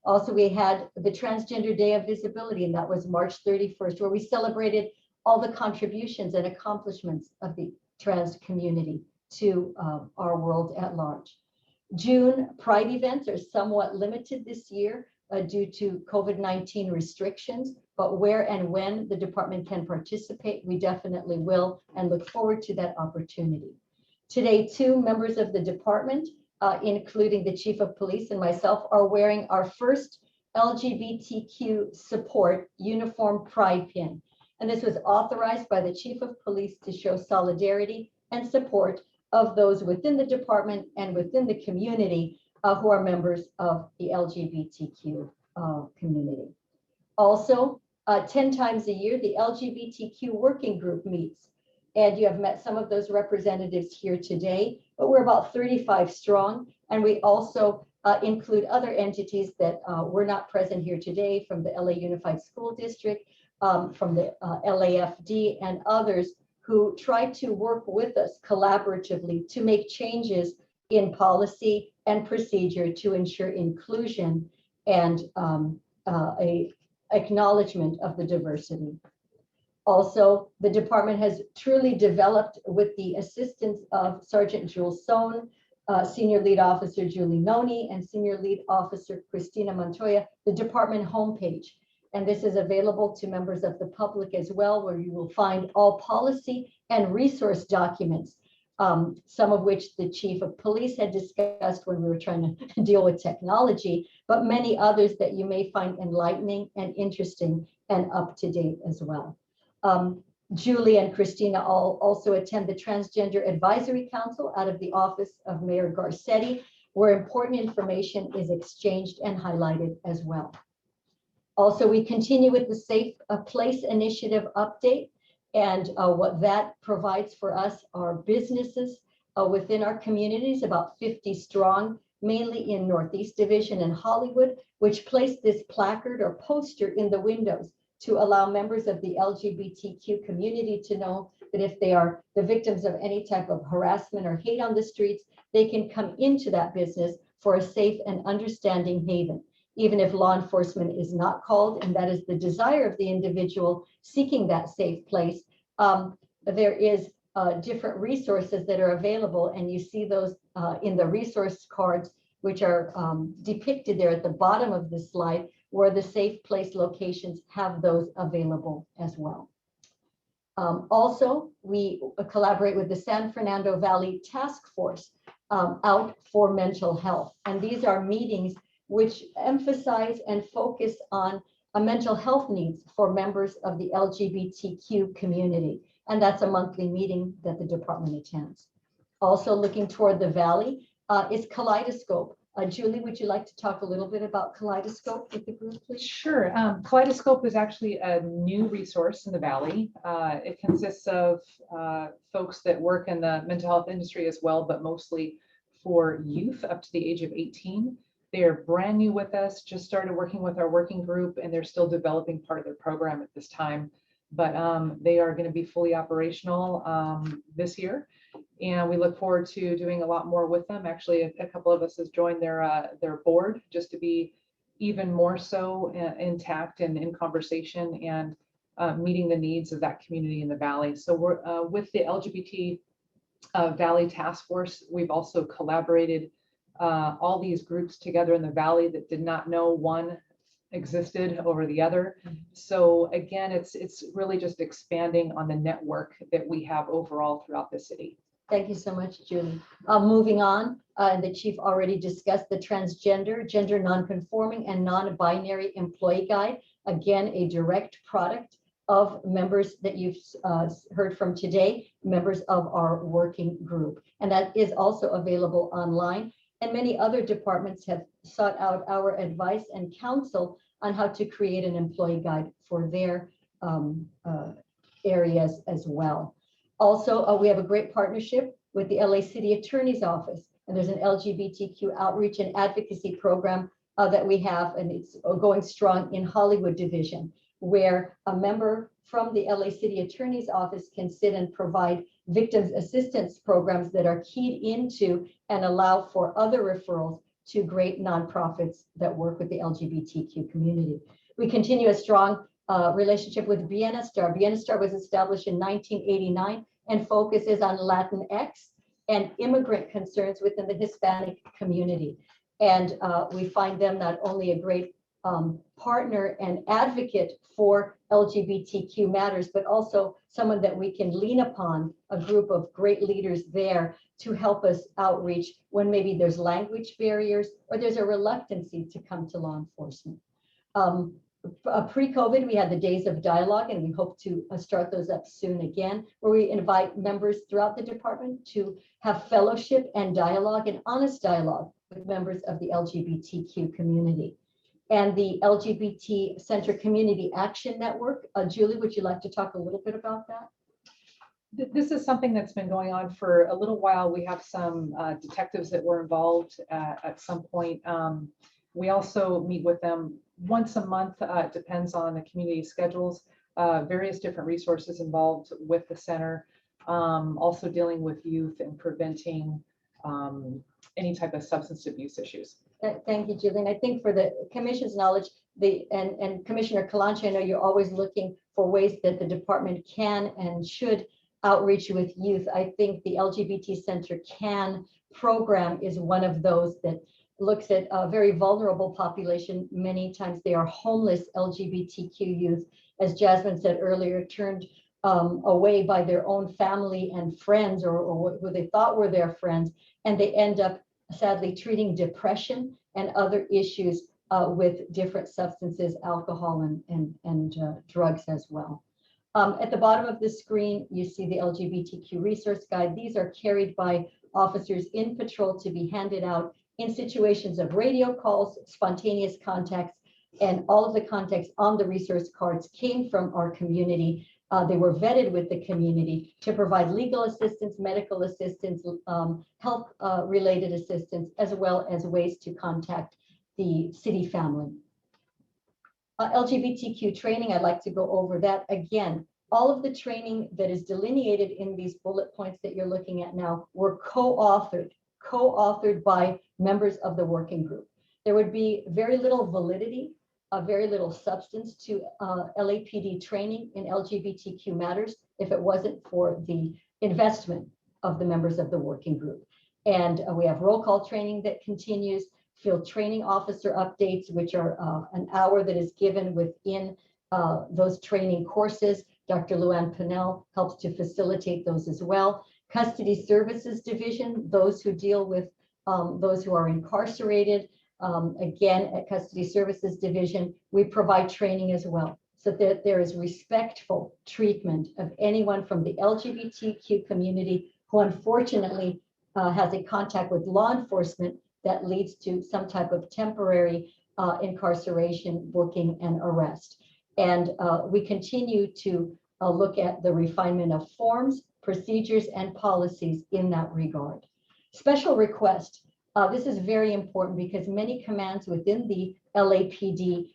Also, we had the Transgender Day of Visibility, and that was March 31st, where we celebrated all the contributions and accomplishments of the trans community to our world at large. June Pride events are somewhat limited this year due to COVID-19 restrictions, but where and when the department can participate, we definitely will and look forward to that opportunity. Today, 2 members of the department, including the Chief of Police and myself, are wearing our first LGBTQ support uniform pride pin. And this was authorized by the Chief of Police to show solidarity and support of those within the department and within the community who are members of the LGBTQ community. Also, 10 times a year, the LGBTQ working group meets. And you have met some of those representatives here today, but we're about 35 strong. And we also include other entities that were not present here today, from the LA Unified School District, from the LAFD and others who try to work with us collaboratively to make changes in policy and procedure to ensure inclusion and a acknowledgement of the diversity. Also, the department has truly developed, with the assistance of Sergeant Jules Sohn, Senior Lead Officer Julie Noni, and Senior Lead Officer Christina Montoya, the department homepage. And this is available to members of the public as well, where you will find all policy and resource documents, some of which the Chief of Police had discussed when we were trying to deal with technology, but many others that you may find enlightening and interesting and up to date as well. Julie and Christina also attend the Transgender Advisory Council out of the office of Mayor Garcetti, where important information is exchanged and highlighted as well. Also, we continue with the Safe Place Initiative update, and what that provides for us are businesses within our communities, about 50 strong, mainly in Northeast Division and Hollywood, which place this placard or poster in the windows to allow members of the LGBTQ community to know that if they are the victims of any type of harassment or hate on the streets, they can come into that business for a safe and understanding haven, even if law enforcement is not called, and that is the desire of the individual seeking that safe place. There is different resources that are available, and you see those in the resource cards, which are depicted there at the bottom of this slide, where the Safe Place locations have those available as well. Also, we collaborate with the San Fernando Valley Task Force out for mental health. And these are meetings which emphasize and focus on mental health needs for members of the LGBTQ community. And that's a monthly meeting that the department attends. Also looking toward the Valley is Kaleidoscope. Julie, would you like to talk a little bit about Kaleidoscope with the group, please? Sure. Kaleidoscope is actually a new resource in the Valley. It consists of folks that work in the mental health industry as well, but mostly for youth up to the age of 18. They're brand new with us, just started working with our working group, and they're still developing part of their program at this time. But they are going to be fully operational this year. And we look forward to doing a lot more with them. Actually, a couple of us has joined their board just to be even more so intact and in conversation and meeting the needs of that community in the Valley. So we're with the LGBT Valley Task Force. We've also collaborated all these groups together in the Valley that did not know one existed over the other. So again, it's really just expanding on the network that we have overall throughout the city. Thank you so much, Julie. Moving on, the chief already discussed the transgender, gender nonconforming, and non-binary employee guide. Again, a direct product of members that you've heard from today, members of our working group. And that is also available online. And many other departments have sought out our advice and counsel on how to create an employee guide for their areas as well. Also, we have a great partnership with the LA City Attorney's Office, and there's an LGBTQ outreach and advocacy program that we have, and it's going strong in Hollywood Division, where a member from the LA City Attorney's Office can sit and provide victims assistance programs that are keyed into and allow for other referrals to great nonprofits that work with the LGBTQ community. We continue a strong relationship with Bienestar. Bienestar was established in 1989 and focuses on Latinx and immigrant concerns within the Hispanic community. And we find them not only a great partner and advocate for LGBTQ matters, but also someone that we can lean upon, a group of great leaders there to help us outreach when maybe there's language barriers or there's a reluctancy to come to law enforcement. Pre-COVID, we had the Days of Dialogue, and we hope to start those up soon again, where we invite members throughout the department to have fellowship and dialogue and honest dialogue with members of the LGBTQ community. And the LGBT Center Community Action Network. Julie, would you like to talk a little bit about that? This is something that's been going on for a little while. We have some detectives that were involved at some point. We also meet with them once a month. It depends on the community schedules, various different resources involved with the center, also dealing with youth and preventing any type of substance abuse issues. Thank you, Julie. And I think for the commission's knowledge, and Commissioner Kalanche, I know you're always looking for ways that the department can and should outreach with youth. I think the LGBT Center CAN program is one of those that looks at a very vulnerable population. Many times they are homeless LGBTQ youth, as Jasmine said earlier, turned away by their own family and friends, or who they thought were their friends, and they end up sadly treating depression and other issues with different substances, alcohol and drugs as well. At the bottom of the screen, you see the LGBTQ resource guide. These are carried by officers in patrol to be handed out in situations of radio calls, spontaneous contacts, and all of the contacts on the resource cards came from our community. They were vetted with the community to provide legal assistance, medical assistance, health related assistance, as well as ways to contact the city family. LGBTQ training, I'd like to go over that again. All of the training that is delineated in these bullet points that you're looking at now were co-authored by members of the working group. There would be very little validity, very little substance to LAPD training in LGBTQ matters if it wasn't for the investment of the members of the working group. And we have roll call training that continues, field training officer updates, which are an hour that is given within those training courses. Dr. Luann Pinnell helps to facilitate those as well. Custody Services Division, those who deal with those who are incarcerated. Again, at Custody Services Division, we provide training as well, so that there is respectful treatment of anyone from the LGBTQ community who unfortunately has a contact with law enforcement that leads to some type of temporary incarceration, booking, and arrest. And we continue to look at the refinement of forms, procedures, and policies in that regard. Special request. This is very important because many commands within the LAPD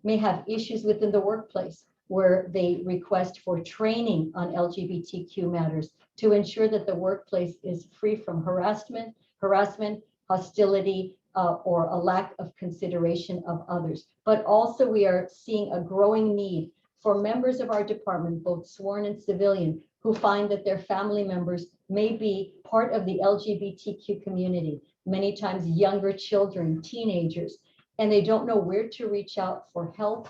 may have issues within the workplace where they request for training on LGBTQ matters to ensure that the workplace is free from harassment, hostility, or a lack of consideration of others. But also we are seeing a growing need for members of our department, both sworn and civilian, who find that their family members may be part of the LGBTQ community, many times younger children, teenagers, and they don't know where to reach out for help,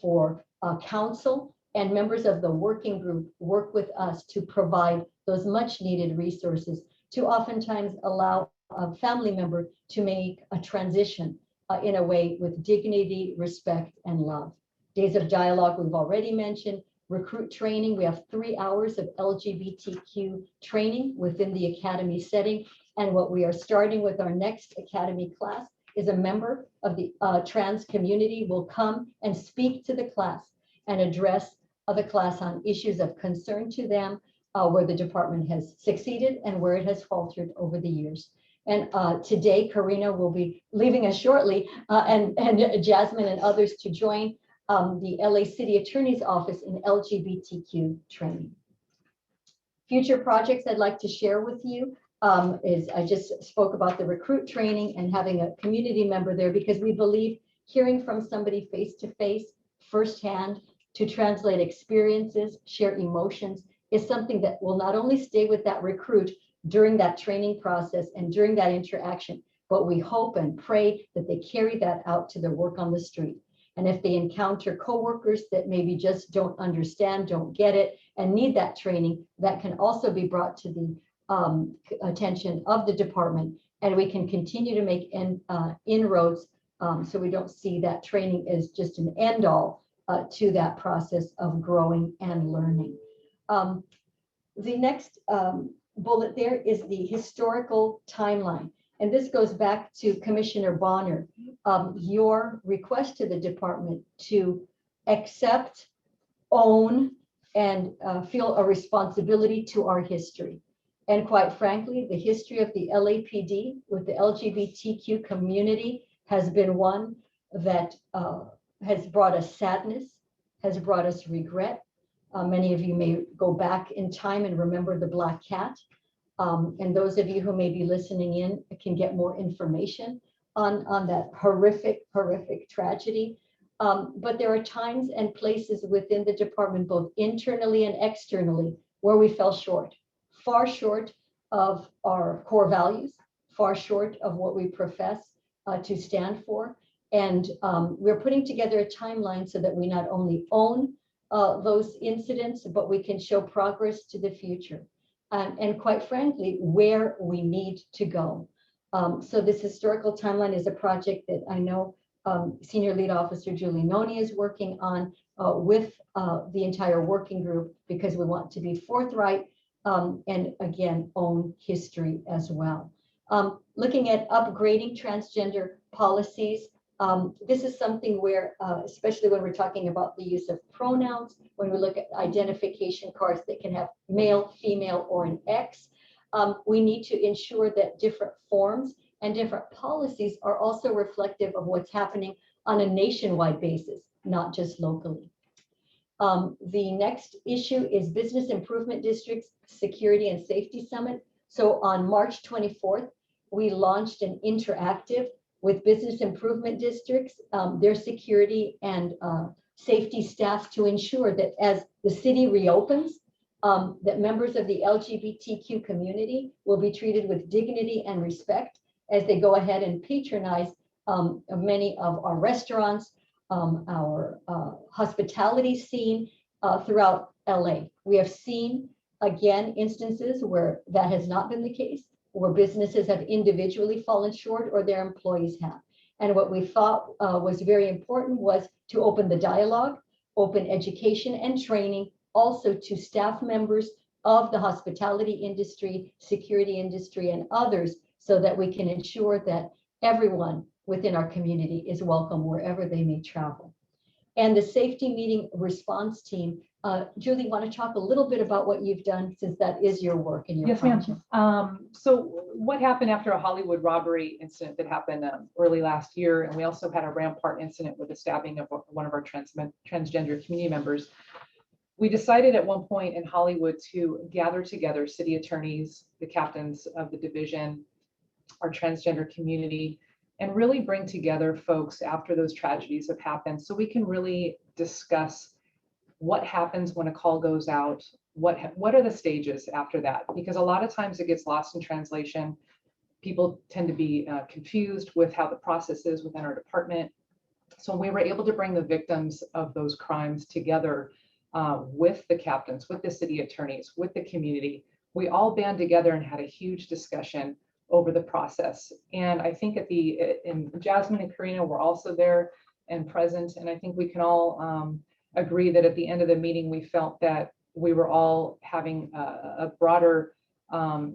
for counsel, and members of the working group work with us to provide those much needed resources to oftentimes allow a family member to make a transition in a way with dignity, respect, and love. Days of dialogue, we've already mentioned. Recruit training, we have 3 hours of LGBTQ training within the academy setting. And what we are starting with our next academy class is a member of the trans community will come and speak to the class and address the class on issues of concern to them, where the department has succeeded and where it has faltered over the years. And today, Karina will be leaving us shortly, and Jasmine and others to join the LA City Attorney's Office in LGBTQ training. Future projects I'd like to share with you is I just spoke about the recruit training and having a community member there, because we believe hearing from somebody face to face, firsthand, to translate experiences, share emotions, is something that will not only stay with that recruit during that training process and during that interaction, but we hope and pray that they carry that out to their work on the street. And if they encounter coworkers that maybe just don't understand, don't get it, and need that training, that can also be brought to the attention of the department, and we can continue to make inroads so we don't see that training as just an end all to that process of growing and learning. The next bullet there is the historical timeline. And this goes back to Commissioner Bonner, your request to the department to accept, own, and feel a responsibility to our history. And quite frankly, the history of the LAPD with the LGBTQ community has been one that has brought us sadness, has brought us regret. Many of you may go back in time and remember the Black Cat. And those of you who may be listening in can get more information on that horrific tragedy. But there are times and places within the department, both internally and externally, where we fell short, far short of our core values, far short of what we profess to stand for. And we're putting together a timeline so that we not only own those incidents, but we can show progress to the future. And quite frankly, where we need to go. So this historical timeline is a project that I know Senior Lead Officer Julie Noni is working on with the entire working group, because we want to be forthright and again, own history as well. Looking at upgrading transgender policies, this is something where, especially when we're talking about the use of pronouns, when we look at identification cards that can have male, female, or an X, we need to ensure that different forms and different policies are also reflective of what's happening on a nationwide basis, not just locally. The next issue is Business Improvement District's Security and Safety Summit. So on March 24th, we launched an interactive with business improvement districts, their security and safety staff, to ensure that as the city reopens, that members of the LGBTQ community will be treated with dignity and respect, as they go ahead and patronize many of our restaurants, our hospitality scene throughout LA. We have seen, again, instances where that has not been the case, where businesses have individually fallen short or their employees have. And what we thought was very important was to open the dialogue, open education and training, also to staff members of the hospitality industry, security industry, and others, so that we can ensure that everyone within our community is welcome wherever they may travel. And the safety meeting response team, Julie, want to talk a little bit about what you've done, since that is your work and your Yes, project? ma'am. So what happened after a Hollywood robbery incident that happened early last year, and we also had a Rampart incident with the stabbing of one of our transgender community members. We decided at one point in Hollywood to gather together city attorneys, the captains of the division, our transgender community, and really bring together folks after those tragedies have happened, so we can really discuss what happens when a call goes out, what are the stages after that, because a lot of times it gets lost in translation. People tend to be confused with how the process is within our department. So we were able to bring the victims of those crimes together with the captains, with the city attorneys, with the community. We all band together and had a huge discussion over the process. And I think and Jasmine and Karina were also there and present. And I think we can all agree that at the end of the meeting, we felt that we were all having a broader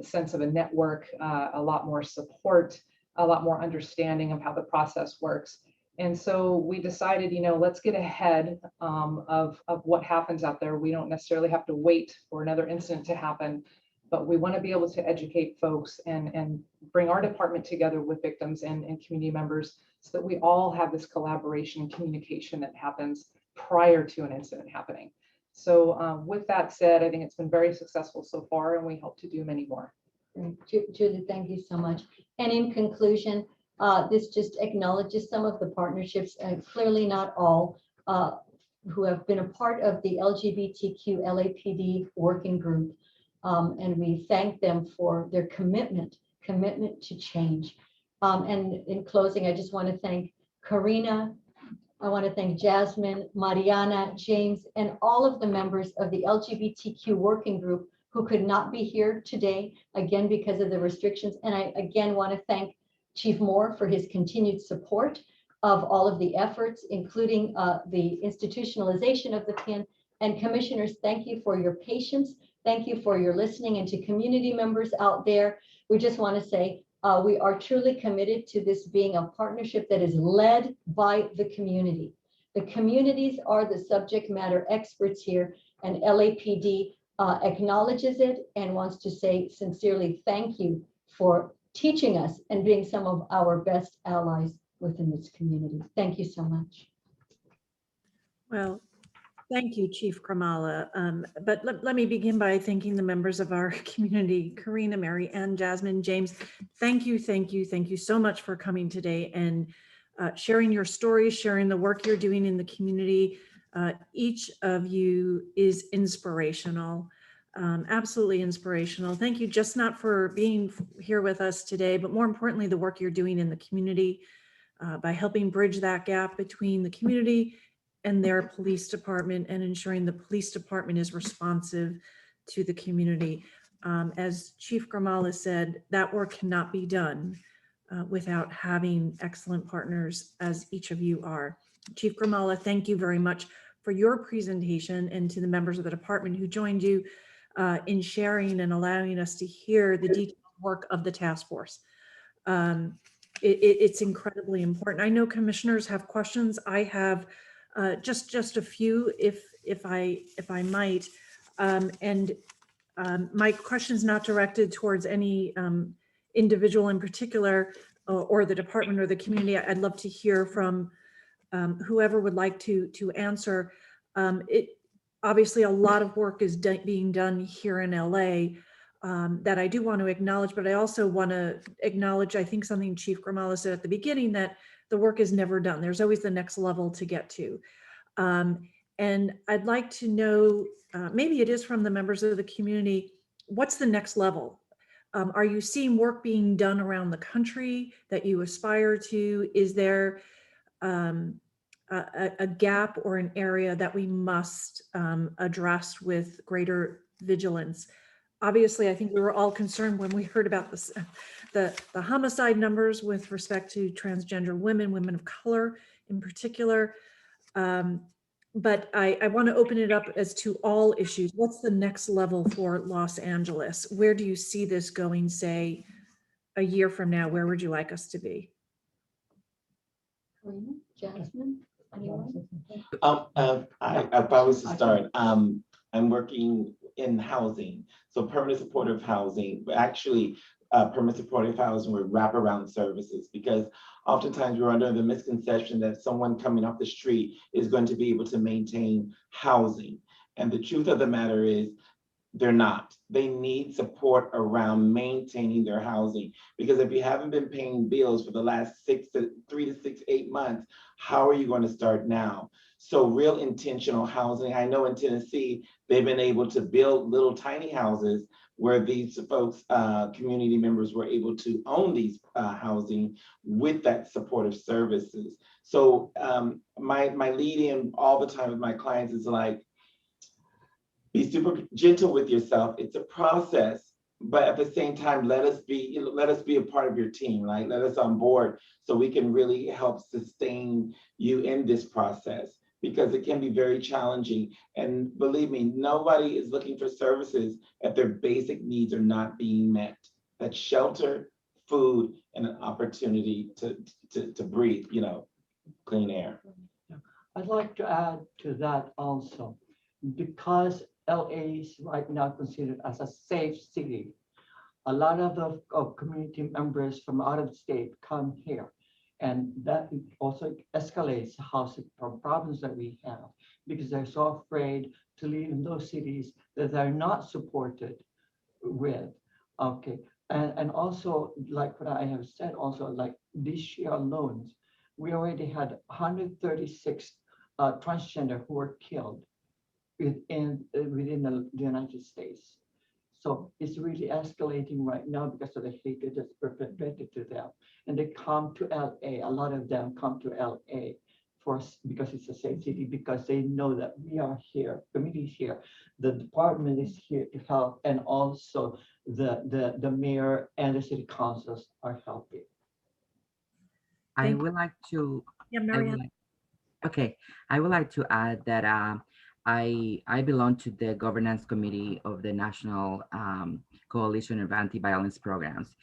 sense of a network, a lot more support, a lot more understanding of how the process works. And so we decided, let's get ahead of what happens out there. We don't necessarily have to wait for another incident to happen, but we want to be able to educate folks and bring our department together with victims and community members, so that we all have this collaboration and communication that happens prior to an incident happening. So with that said, I think it's been very successful so far, and we hope to do many more. Julie, thank you so much. And in conclusion, this just acknowledges some of the partnerships, and clearly not all, who have been a part of the LGBTQ LAPD working group. And we thank them for their commitment to change. And in closing, I just want to thank Karina. I want to thank Jasmine, Mariana, James, and all of the members of the LGBTQ working group who could not be here today, again, because of the restrictions. And I again want to thank Chief Moore for his continued support of all of the efforts, including the institutionalization of the PIN. And commissioners, thank you for your patience. Thank you for your listening, and to community members out there. We just want to say we are truly committed to this being a partnership that is led by the community. The communities are the subject matter experts here, and LAPD acknowledges it and wants to say sincerely thank you for teaching us and being some of our best allies within this community. Thank you so much. Well, thank you, Chief Kramala. But let me begin by thanking the members of our community, Karina, Mary Ann, Jasmine, James. Thank you so much for coming today and sharing your stories, sharing the work you're doing in the community. Each of you is inspirational, absolutely inspirational. Thank you, just not for being here with us today, but more importantly, the work you're doing in the community by helping bridge that gap between the community and their police department, and ensuring the police department is responsive to the community. As Chief Kramala said, that work cannot be done without having excellent partners, as each of you are. Chief Kramala, thank you very much for your presentation, and to the members of the department who joined you in sharing and allowing us to hear the detailed work of the task force. It's incredibly important. I know commissioners have questions. I have just a few, if I might, and my question is not directed towards any individual in particular, or the department or the community. I'd love to hear from whoever would like to answer. Obviously, a lot of work is being done here in LA that I do want to acknowledge, but I also want to acknowledge, I think, something Chief Kramala said at the beginning, that the work is never done. There's always the next level to get to. And I'd like to know, maybe it is from the members of the community, what's the next level? Are you seeing work being done around the country that you aspire to? Is there a gap or an area that we must address with greater vigilance? Obviously, I think we were all concerned when we heard about this, the homicide numbers with respect to transgender women, women of color in particular. But I want to open it up as to all issues. What's the next level for Los Angeles? Where do you see this going, say, a year from now? Where would you like us to be? Karina, Jasmine, anyone? I probably should start. I'm working in housing, so permanent supportive housing, but actually permanent supportive housing with wraparound services, because oftentimes we're under the misconception that someone coming off the street is going to be able to maintain housing. And the truth of the matter is they're not. They need support around maintaining their housing, because if you haven't been paying bills for the last 3 to 6, 8 months, how are you going to start now? So real intentional housing. I know in Tennessee, they've been able to build little tiny houses where these folks, community members, were able to own these housing with that supportive services. So my lead in all the time with my clients is like, be super gentle with yourself. It's a process, but at the same time, let us be a part of your team, right? Let us on board so we can really help sustain you in this process, because it can be very challenging. And believe me, nobody is looking for services if their basic needs are not being met. That's shelter, food, and an opportunity to breathe, clean air. I'd like to add to that also, because LA is right now considered as a safe city. A lot of the community members from out of state come here, and that also escalates the housing problems that we have, because they're so afraid to live in those cities that they're not supported with. Okay, and also like what I have said, also like this year alone, we already had 136 transgender who were killed within the United States. So it's really escalating right now because of the hatred that's perpetrated to them. And they come to LA, a lot of them come to LA because it's a safe city, because they know that we are here, community is here, the department is here to help, and also the mayor and the city councils are helping. I would like to. Yeah, I would Marianne. like- Okay, I would like to add that I belong to the governance committee of the National Coalition of Anti-Violence Programs.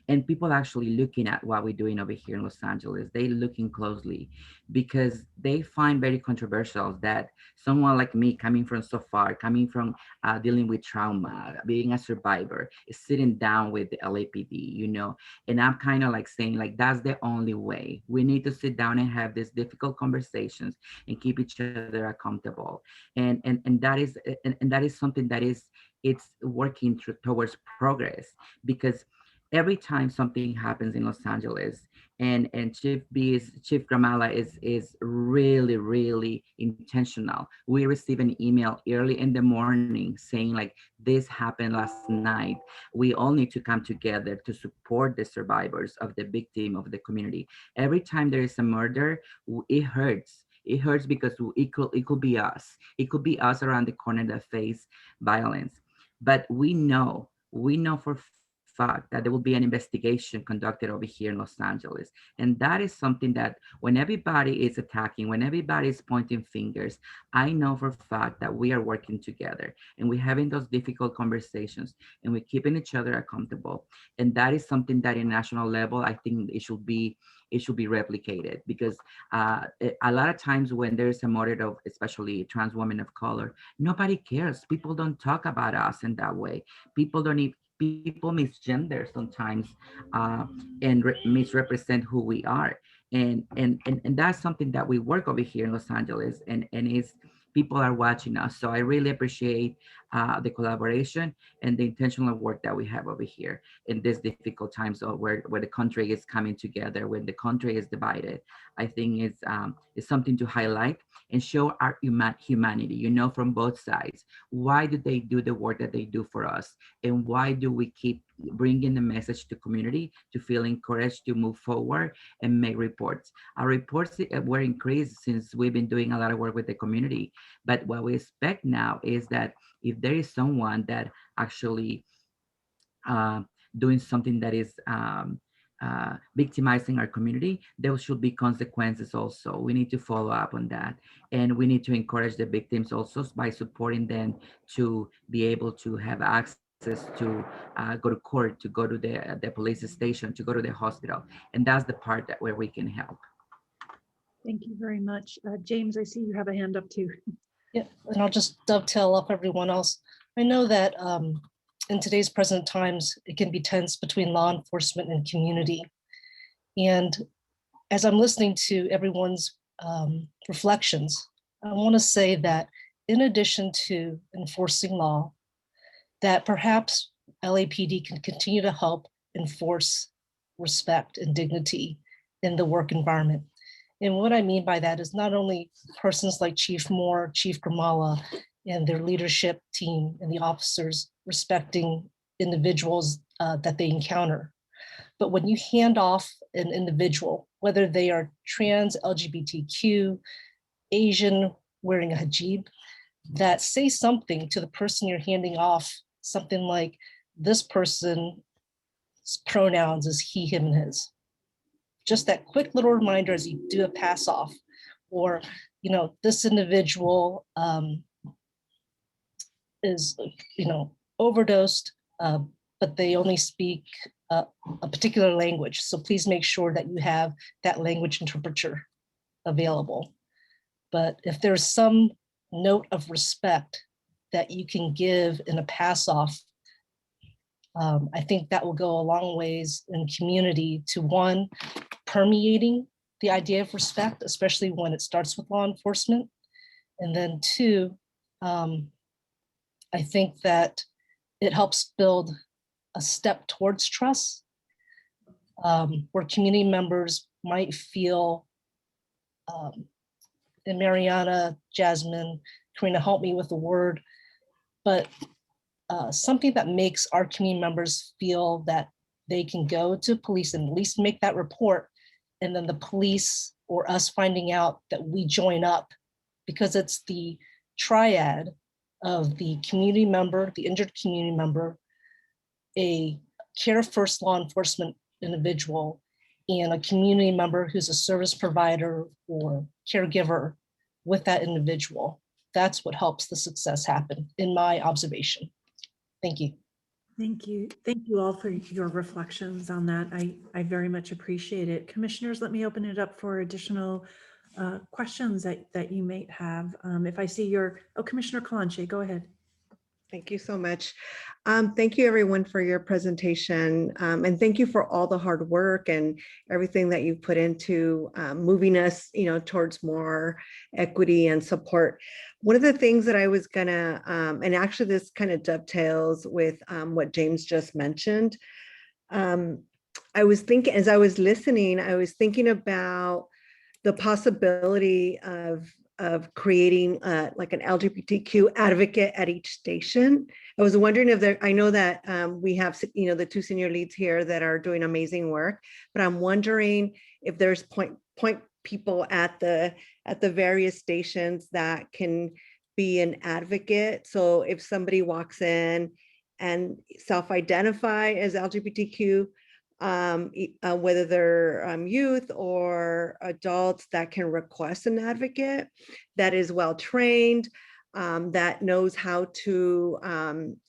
And people actually looking at what we're doing over here in Los Angeles, they looking closely, because they find very controversial that someone like me, coming from so far, coming from dealing with trauma, being a survivor, is sitting down with the LAPD, and I'm kind of like saying, like, that's the only way. We need to sit down and have these difficult conversations and keep each other accountable. And that is something that it's working towards progress, because every time something happens in Los Angeles, and Chief Gramala is really, really intentional. We receive an email early in the morning saying, like, this happened last night. We all need to come together to support the survivors of the victim of the community. Every time there is a murder, it hurts. It hurts because it could be us. It could be us around the corner that face violence. But we know for fact that there will be an investigation conducted over here in Los Angeles. And that is something that when everybody is attacking, when everybody is pointing fingers, I know for a fact that we are working together and we're having those difficult conversations and we're keeping each other accountable. And that is something that in national level, I think it should be replicated, because a lot of times when there's a murder of especially trans women of color, nobody cares. People don't talk about us in that way. People misgender sometimes and misrepresent who we are, and that's something that we work over here in Los Angeles, and is people are watching us. So I really appreciate the collaboration and the intentional work that we have over here in these difficult times where the country is coming together, when the country is divided. I think it's something to highlight and show our humanity, from both sides. Why do they do the work that they do for us? And why do we keep bringing the message to community to feel encouraged to move forward and make reports. Our reports were increased since we've been doing a lot of work with the community. But what we expect now is that if there is someone that actually doing something that is victimizing our community, there should be consequences also. We need to follow up on that. And we need to encourage the victims also by supporting them to be able to have access to go to court, to go to the police station, to go to the hospital. And that's the part that where we can help. Thank you very much. James, I see you have a hand up too. Yeah, and I'll just dovetail up everyone else. I know that in today's present times, it can be tense between law enforcement and community. And as I'm listening to everyone's reflections, I want to say that in addition to enforcing law, that perhaps LAPD can continue to help enforce respect and dignity in the work environment. And what I mean by that is not only persons like Chief Moore, Chief Grimala, and their leadership team and the officers respecting individuals that they encounter, but when you hand off an individual, whether they are trans, LGBTQ, Asian, wearing a hijab, that say something to the person you're handing off, something like, this person's pronouns is he, him, and his. Just that quick little reminder as you do a pass off, or, you know, this individual is, you know, overdosed, but they only speak a particular language. So please make sure that you have that language interpreter available. But if there's some note of respect that you can give in a pass off, I think that will go a long ways in community to, one, permeating the idea of respect, especially when it starts with law enforcement. And then two, I think that it helps build a step towards trust, where community members might feel, and Mariana, Jasmine, Karina, help me with the word, but something that makes our community members feel that they can go to police and at least make that report, and then the police or us finding out that we join up, because it's the triad of the community member, the injured community member, a care first law enforcement individual, and a community member who's a service provider or caregiver with that individual. That's what helps the success happen, in my observation. Thank you. Thank you. Thank you all for your reflections on that. I very much appreciate it. Commissioners, let me open it up for additional questions that you might have. If I see your, Commissioner Kalanche, go ahead. Thank you so much. Thank you everyone for your presentation, and thank you for all the hard work and everything that you've put into moving us, you know, towards more equity and support. One of the things that I was gonna, and actually this kind of dovetails with what James just mentioned. I was thinking, as I was listening, I was thinking about the possibility of creating like an LGBTQ advocate at each station. I was wondering if there, I know that we have, you know, the two senior leads here that are doing amazing work, but I'm wondering if there's point people at the various stations that can be an advocate. So if somebody walks in and self-identify as LGBTQ, whether they're youth or adults, that can request an advocate that is well-trained, that knows how to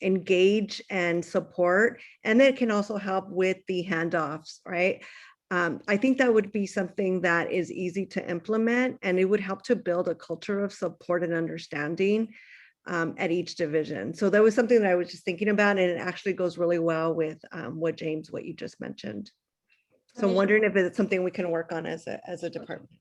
engage and support, and that can also help with the handoffs, right? I think that would be something that is easy to implement, and it would help to build a culture of support and understanding at each division. So that was something that I was just thinking about, and it actually goes really well with what you just mentioned. So I'm wondering if it's something we can work on as a department.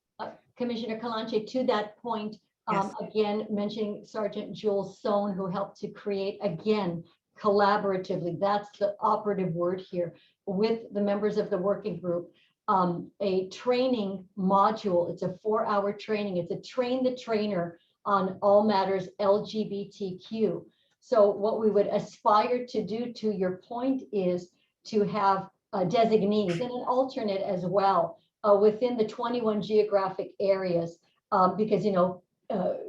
Commissioner Kalanche, to that point, Yes. again, mentioning Sergeant Jules Sohn, who helped to create, again, collaboratively, that's the operative word here, with the members of the working group, a training module. It's a 4-hour training. It's a train the trainer on all matters LGBTQ. So what we would aspire to do, to your point, is to have designees and an alternate as well within the 21 geographic areas, because, you know,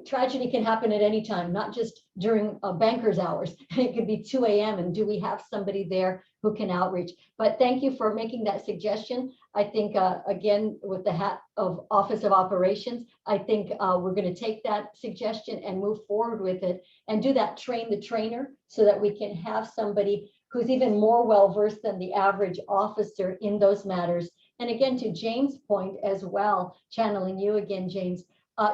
tragedy can happen at any time, not just during banker's hours. It could be 2 a.m. and do we have somebody there who can outreach? But thank you for making that suggestion. I think, again, with the hat of Office of Operations, I think we're going to take that suggestion and move forward with it and do that train the trainer so that we can have somebody who's even more well-versed than the average officer in those matters. And again, to James' point as well, channeling you again, James,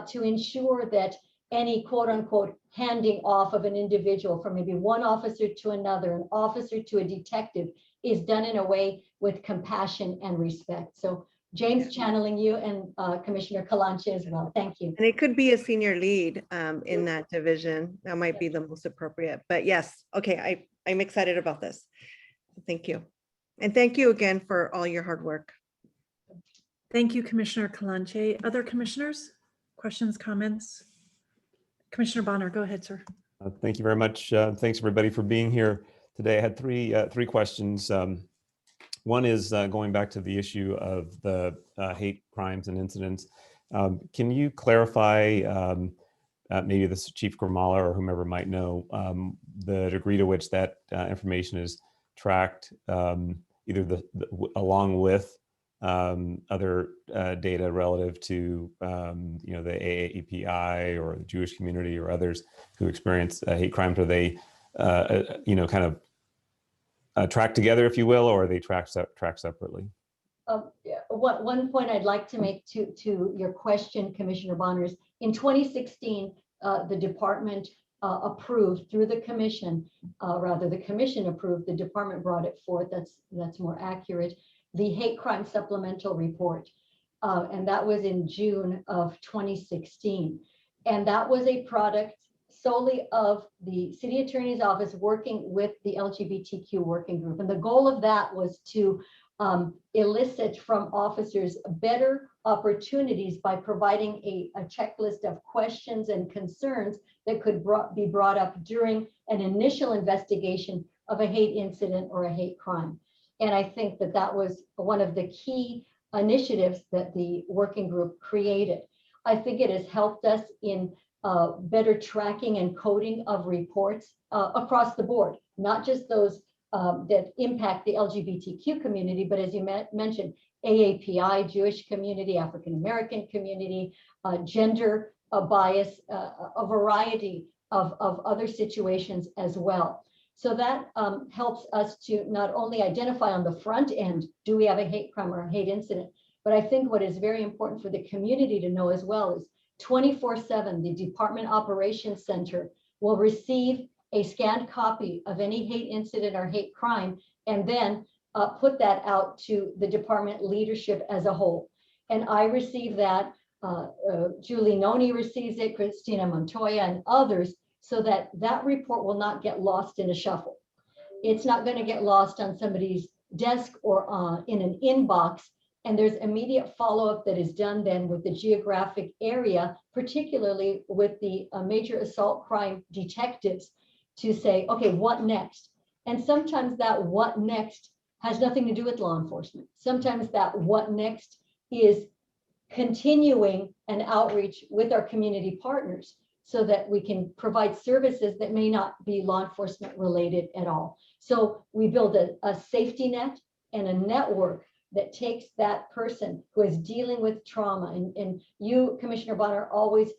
to ensure that any quote unquote handing off of an individual from maybe one officer to another, an officer to a detective, is done in a way with compassion and respect. So James, channeling you, and Commissioner Kalanche as well. Thank you. And it could be a senior lead in that division. That might be the most appropriate. But yes, okay, I'm excited about this. Thank you. And thank you again for all your hard work. Thank you, Commissioner Kalanche. Other commissioners? Questions, comments? Commissioner Bonner, go ahead, sir. Thank you very much. Thanks everybody for being here today. I had three questions. One is going back to the issue of the hate crimes and incidents. Can you clarify, maybe this is Chief Grimala or whomever might know, the degree to which that information is tracked, either along with other data relative to you know, the AAPI or the Jewish community or others who experience hate crimes? Are they you know, kind of tracked together, if you will, or are they tracked separately? Yeah, one point I'd like to make to your question, Commissioner Bonner, is in 2016, the department approved through the commission, rather the commission approved, the department brought it forth, that's more accurate, the hate crime supplemental report. And that was in June of 2016. And that was a product solely of the city attorney's office working with the LGBTQ working group. And the goal of that was to elicit from officers better opportunities by providing a checklist of questions and concerns that could be brought up during an initial investigation of a hate incident or a hate crime. And I think that that was one of the key initiatives that the working group created. I think it has helped us in better tracking and coding of reports across the board, not just those that impact the LGBTQ community, but as you mentioned, AAPI, Jewish community, African American community, gender bias, a variety of other situations as well. So that helps us to not only identify on the front end, do we have a hate crime or a hate incident, but I think what is very important for the community to know as well is 24/7, the Department Operations Center will receive a scanned copy of any hate incident or hate crime, and then put that out to the department leadership as a whole. And I receive that, Julie Noni receives it, Christina Montoya and others, so that that report will not get lost in a shuffle. It's not going to get lost on somebody's desk or in an inbox. And there's immediate follow-up that is done then with the geographic area, particularly with the major assault crime detectives, to say, okay, what next? And sometimes that what next has nothing to do with law enforcement. Sometimes that what next is continuing an outreach with our community partners so that we can provide services that may not be law enforcement related at all. So we build a safety net and a network that takes that person who is dealing with trauma. And you, Commissioner Bonner, always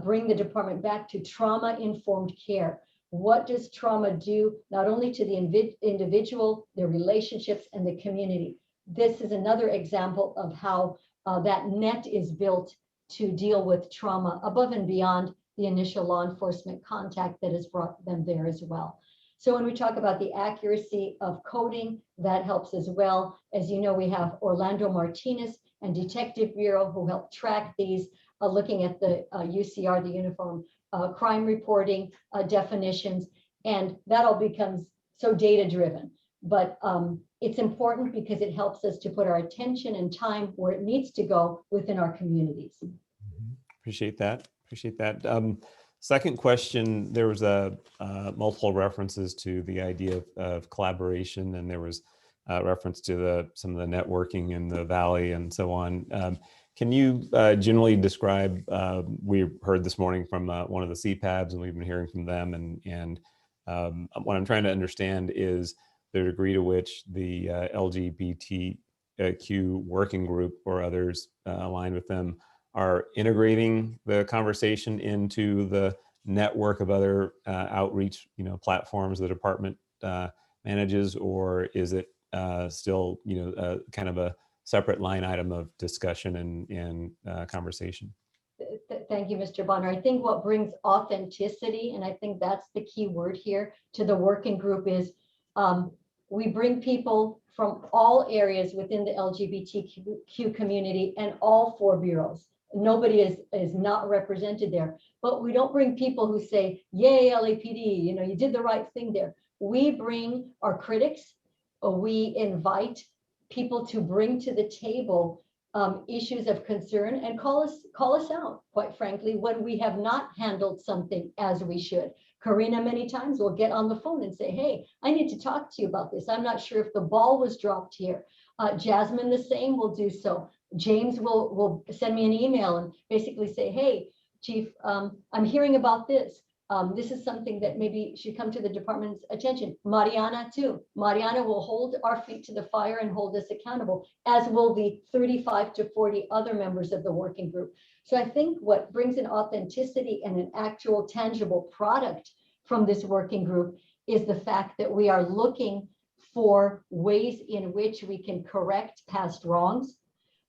bring the department back to trauma-informed care. What does trauma do, not only to the individual, their relationships, and the community? This is another example of how that net is built to deal with trauma above and beyond the initial law enforcement contact that has brought them there as well. So when we talk about the accuracy of coding, that helps as well. As you know, we have Orlando Martinez and Detective Bureau who help track these, looking at the UCR, the Uniform Crime Reporting definitions, and that all becomes so data driven. But it's important because it helps us to put our attention and time where it needs to go within our communities. Appreciate that. Appreciate that. Second question, there was multiple references to the idea of collaboration, and there was reference to some of the networking in the Valley and so on. Can you generally describe, we heard this morning from one of the CPABs and we've been hearing from them, and what I'm trying to understand is the degree to which the LGBTQ working group or others aligned with them are integrating the conversation into the network of other outreach platforms the department manages, or is it still kind of a separate line item of discussion and conversation? Thank you, Mr. Bonner. I think what brings authenticity, and I think that's the key word here, to the working group is we bring people from all areas within the LGBTQ community and all 4 bureaus. Nobody is not represented there, but we don't bring people who say, yay, LAPD, you did the right thing there. We bring our critics, we invite people to bring to the table issues of concern and call us out, quite frankly, when we have not handled something as we should. Karina many times will get on the phone and say, hey, I need to talk to you about this. I'm not sure if the ball was dropped here. Jasmine, the same, will do so. James will send me an email and basically say, hey, Chief, I'm hearing about this. This is something that maybe should come to the department's attention. Mariana too. Mariana will hold our feet to the fire and hold us accountable, as will the 35 to 40 other members of the working group. So I think what brings an authenticity and an actual tangible product from this working group is the fact that we are looking for ways in which we can correct past wrongs.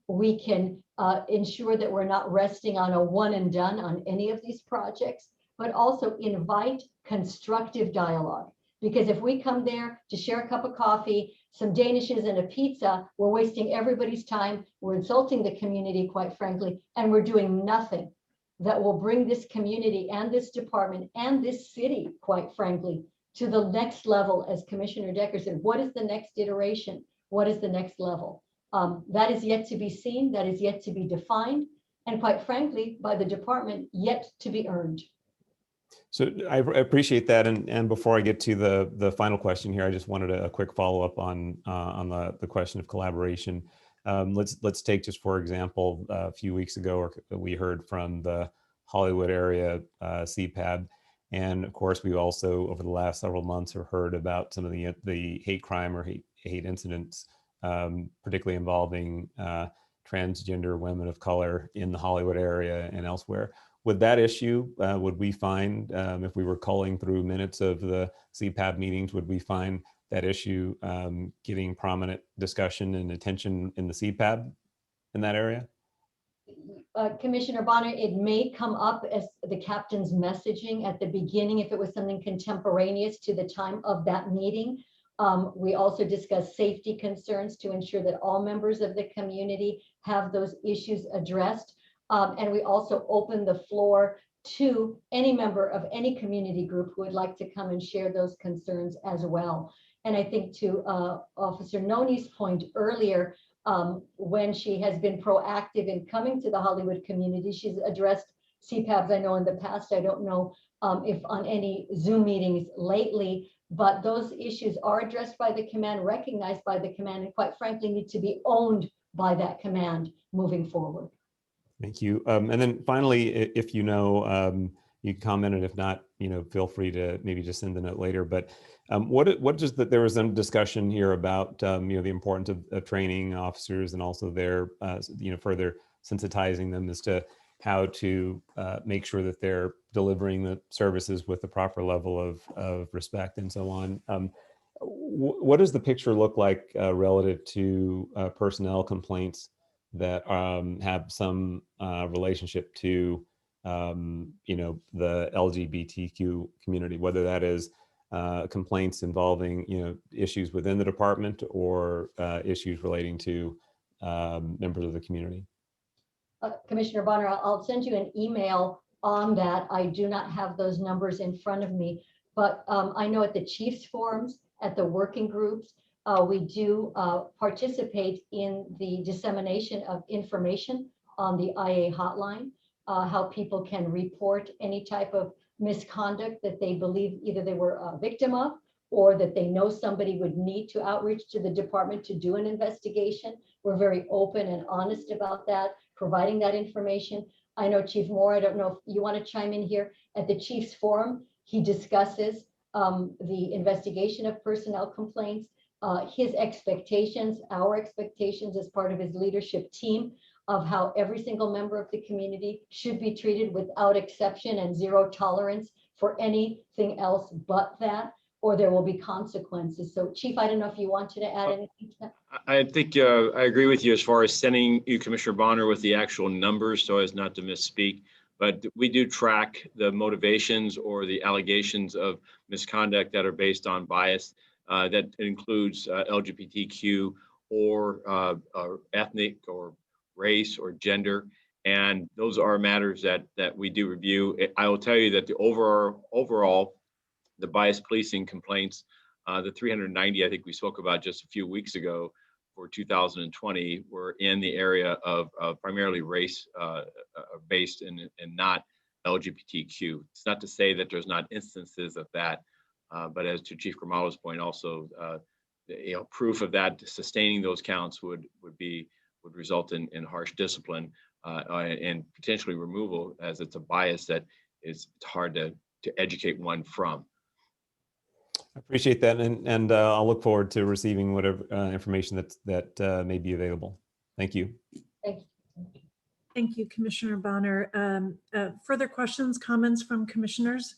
We can ensure that we're not resting on a one and done on any of these projects, but also invite constructive dialogue. Because if we come there to share a cup of coffee, some Danishes and a pizza, we're wasting everybody's time, we're insulting the community, quite frankly, and we're doing nothing that will bring this community and this department and this city, quite frankly, to the next level. As Commissioner Decker said, what is the next iteration? What is the next level? That is yet to be seen, that is yet to be defined, and quite frankly, by the department, yet to be earned. So I appreciate that. And before I get to the final question here, I just wanted a quick follow-up on the question of collaboration. Let's take, just for example, a few weeks ago, we heard from the Hollywood area CPAB. And of course, we also, over the last several months, have heard about some of the hate crime or hate incidents, particularly involving transgender women of color in the Hollywood area and elsewhere. With that issue, would we find, if we were culling through minutes of the CPAB meetings, would we find that issue getting prominent discussion and attention in the CPAB in that area? Commissioner Bonner, it may come up as the captain's messaging at the beginning if it was something contemporaneous to the time of that meeting. We also discussed safety concerns to ensure that all members of the community have those issues addressed. And we also open the floor to any member of any community group who would like to come and share those concerns as well. And I think to Officer Noni's point earlier, when she has been proactive in coming to the Hollywood community, she's addressed CPABs, I know in the past. I don't know if on any Zoom meetings lately, but those issues are addressed by the command, recognized by the command, and quite frankly need to be owned by that command moving forward. Thank you. And then finally, if you know, you commented, if not, feel free to maybe just send a note later. But what does there was some discussion here about, the importance of training officers and also their, further sensitizing them as to how to make sure that they're delivering the services with the proper level of respect and so on. What does the picture look like relative to personnel complaints that have some relationship to the LGBTQ community, whether that is complaints involving issues within the department or issues relating to members of the community? Commissioner Bonner, I'll send you an email on that. I do not have those numbers in front of me, but I know at the Chiefs forums, at the working groups, we do participate in the dissemination of information on the IA hotline, how people can report any type of misconduct that they believe either they were a victim of or that they know somebody would need to outreach to the department to do an investigation, we're very open and honest about that, providing that information. I know Chief Moore, I don't know if you want to chime in here. At the Chiefs Forum, he discusses the investigation of personnel complaints, his expectations, our expectations as part of his leadership team of how every single member of the community should be treated without exception and zero tolerance for anything else but that, or there will be consequences. So Chief, I don't know if you wanted to add anything to that. I think I agree with you as far as sending you, Commissioner Bonner, with the actual numbers so as not to misspeak. But we do track the motivations or the allegations of misconduct that are based on bias. That includes LGBTQ or ethnic or race or gender. And those are matters that we do review. I will tell you that the overall, the bias policing complaints, the 390 I think we spoke about just a few weeks ago for 2020 were in the area of primarily race based and not LGBTQ. It's not to say that there's not instances of that, but as to Chief Grimalo's point, also proof of that sustaining those counts would result in harsh discipline and potentially removal, as it's a bias that it's hard to educate one from. I appreciate that, and I'll look forward to receiving whatever information that may be available. Thank you. Thank you. Thank you, Commissioner Bonner. Further questions, comments from commissioners?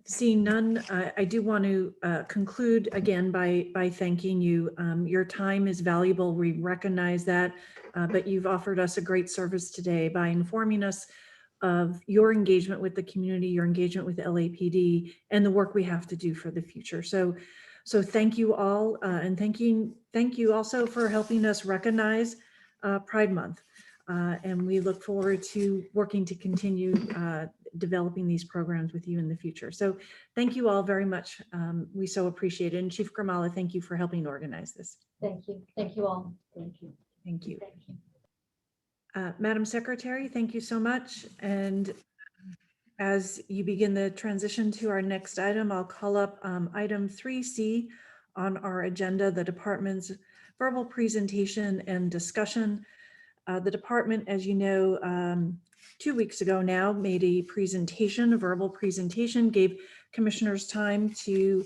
Seeing none, I do want to conclude again by thanking you. Your time is valuable. We recognize that, but you've offered us a great service today by informing us of your engagement with the community, your engagement with LAPD, and the work we have to do for the future. So thank you all, and thank you also for helping us recognize Pride Month. And we look forward to working to continue developing these programs with you in the future. So thank you all very much. We so appreciate it. And Chief Grimalo, thank you for helping organize this. Thank you. Thank you all. Thank you. Thank you. Thank you. Madam Secretary, thank you so much. And as you begin the transition to our next item, I'll call up item 3C on our agenda, the department's verbal presentation and discussion. The department, as you know, 2 weeks ago now made a presentation, a verbal presentation, gave commissioners time to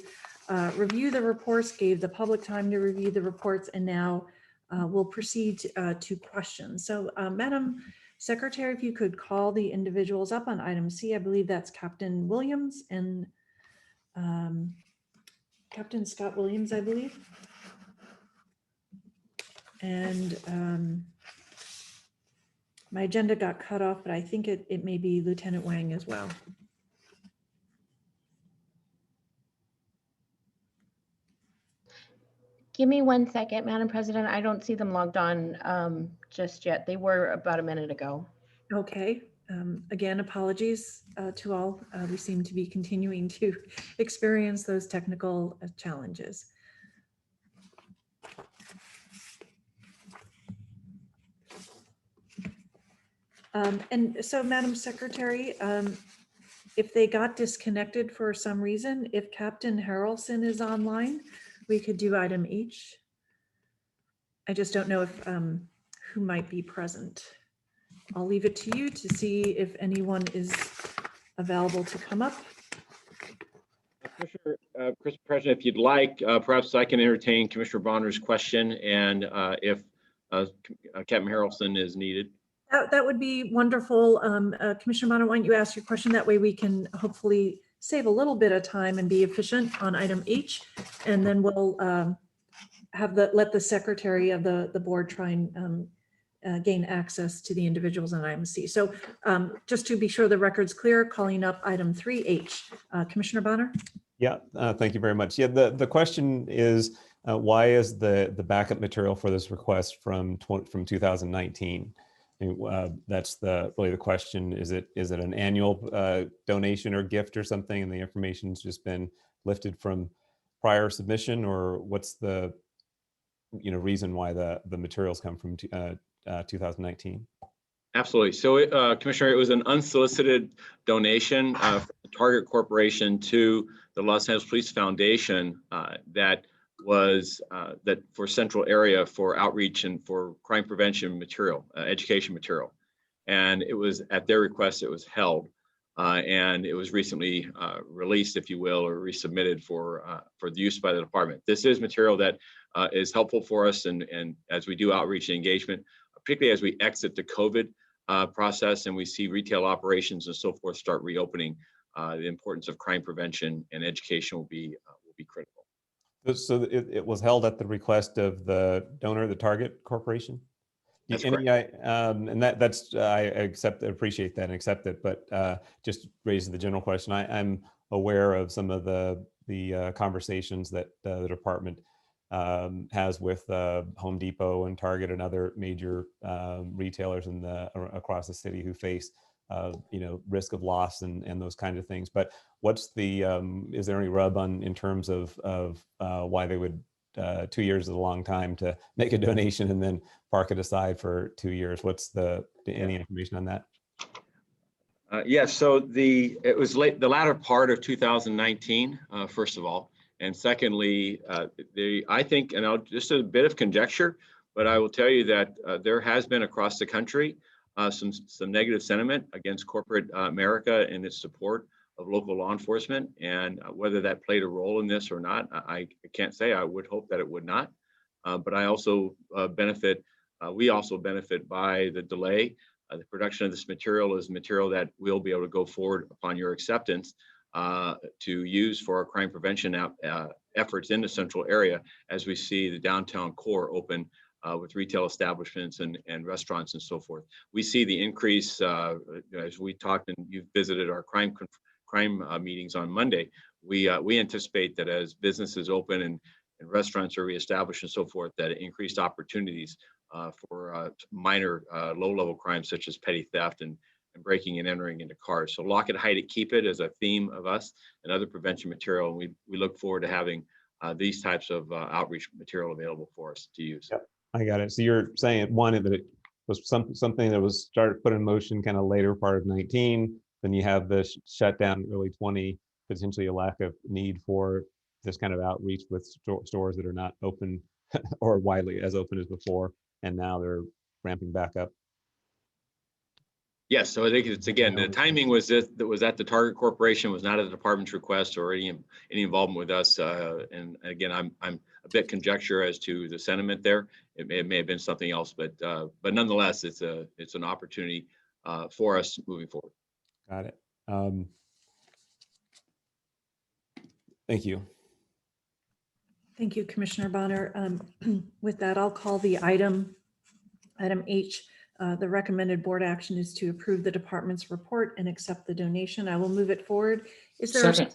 review the reports, gave the public time to review the reports, and now we'll proceed to questions. So Madam Secretary, if you could call the individuals up on item C, I believe that's Captain Williams and Captain Scott Williams, I believe. And my agenda got cut off, but I think it may be Lieutenant Wang as well. Give me 1 second, Madam President. I don't see them logged on just yet. They were about a minute ago. Okay. Again, apologies to all. We seem to be continuing to experience those technical challenges. And so, Madam Secretary, if they got disconnected for some reason, if Captain Harrelson is online, we could do item H. I just don't know if who might be present. I'll leave it to you to see if anyone is available to come up. Commissioner, Mr. President, if you'd like, perhaps I can entertain Commissioner Bonner's question, and if Captain Harrelson is needed. That would be wonderful. Commissioner Bonner, why don't you ask your question? That way we can hopefully save a little bit of time and be efficient on item H, and then we'll let the secretary of the board try and gain access to the individuals on item C. So just to be sure the record's clear, calling up item 3H. Commissioner Bonner? Yeah, thank you very much. Yeah, the question is, why is the backup material for this request from 2019? That's really the question. Is it an annual donation or gift or something, and the information's just been lifted from prior submission, or what's the reason why the materials come from 2019? Absolutely. So, Commissioner, it was an unsolicited donation from the Target Corporation to the Los Angeles Police Foundation that was that for Central Area for outreach and for crime prevention material, education material. And it was at their request it was held. And it was recently released, if you will, or resubmitted for the use by the department. This is material that is helpful for us, and as we do outreach and engagement, particularly as we exit the COVID process and we see retail operations and so forth start reopening, the importance of crime prevention and education will be critical. So it was held at the request of the donor, the Target Corporation? That's and that's I appreciate that and accept it, but just raising the general question, I'm aware of some of the conversations that the department has with Home Depot and Target and other major retailers across the city who face risk of loss and those kinds of things. But what's the is there any rub in terms of why they would 2 years is a long time to make a donation and then park it aside for 2 years? What's any information on that? Yes, so it was the latter part of 2019, first of all, and secondly, I think, and just a bit of conjecture, but I will tell you that there has been across the country some negative sentiment against corporate America and its support of local law enforcement, and whether that played a role in this or not, I can't say. I would hope that it would not, but I also benefit. We also benefit by the delay. The production of this material is material that we'll be able to go forward upon your acceptance to use for our crime prevention efforts in the Central Area as we see the downtown core open with retail establishments and restaurants and so forth. We see the increase as we talked, and you've visited our crime meetings on Monday. We anticipate that as businesses open and restaurants are reestablished and so forth, that increased opportunities for minor low-level crimes such as petty theft and breaking and entering into cars. So lock it, hide it, keep it is a theme of us and other prevention material. And we look forward to having these types of outreach material available for us to use. Yep, I got it. So you're saying that it was something that was put in motion kind of later part of 19. Then you have the shutdown early 20, potentially a lack of need for this kind of outreach with stores that are not open or widely as open as before, and now they're ramping back up. Yes, so I think it's, again, the timing was at the Target Corporation, was not at the department's request or any involvement with us. And again, I'm a bit conjecture as to the sentiment there. It may have been something else, but nonetheless, it's an opportunity for us moving forward. Got it. Thank you. Thank you, Commissioner Bonner. With that, I'll call the item H. The recommended board action is to approve the department's report and accept the donation. I will move it forward. Is there Second.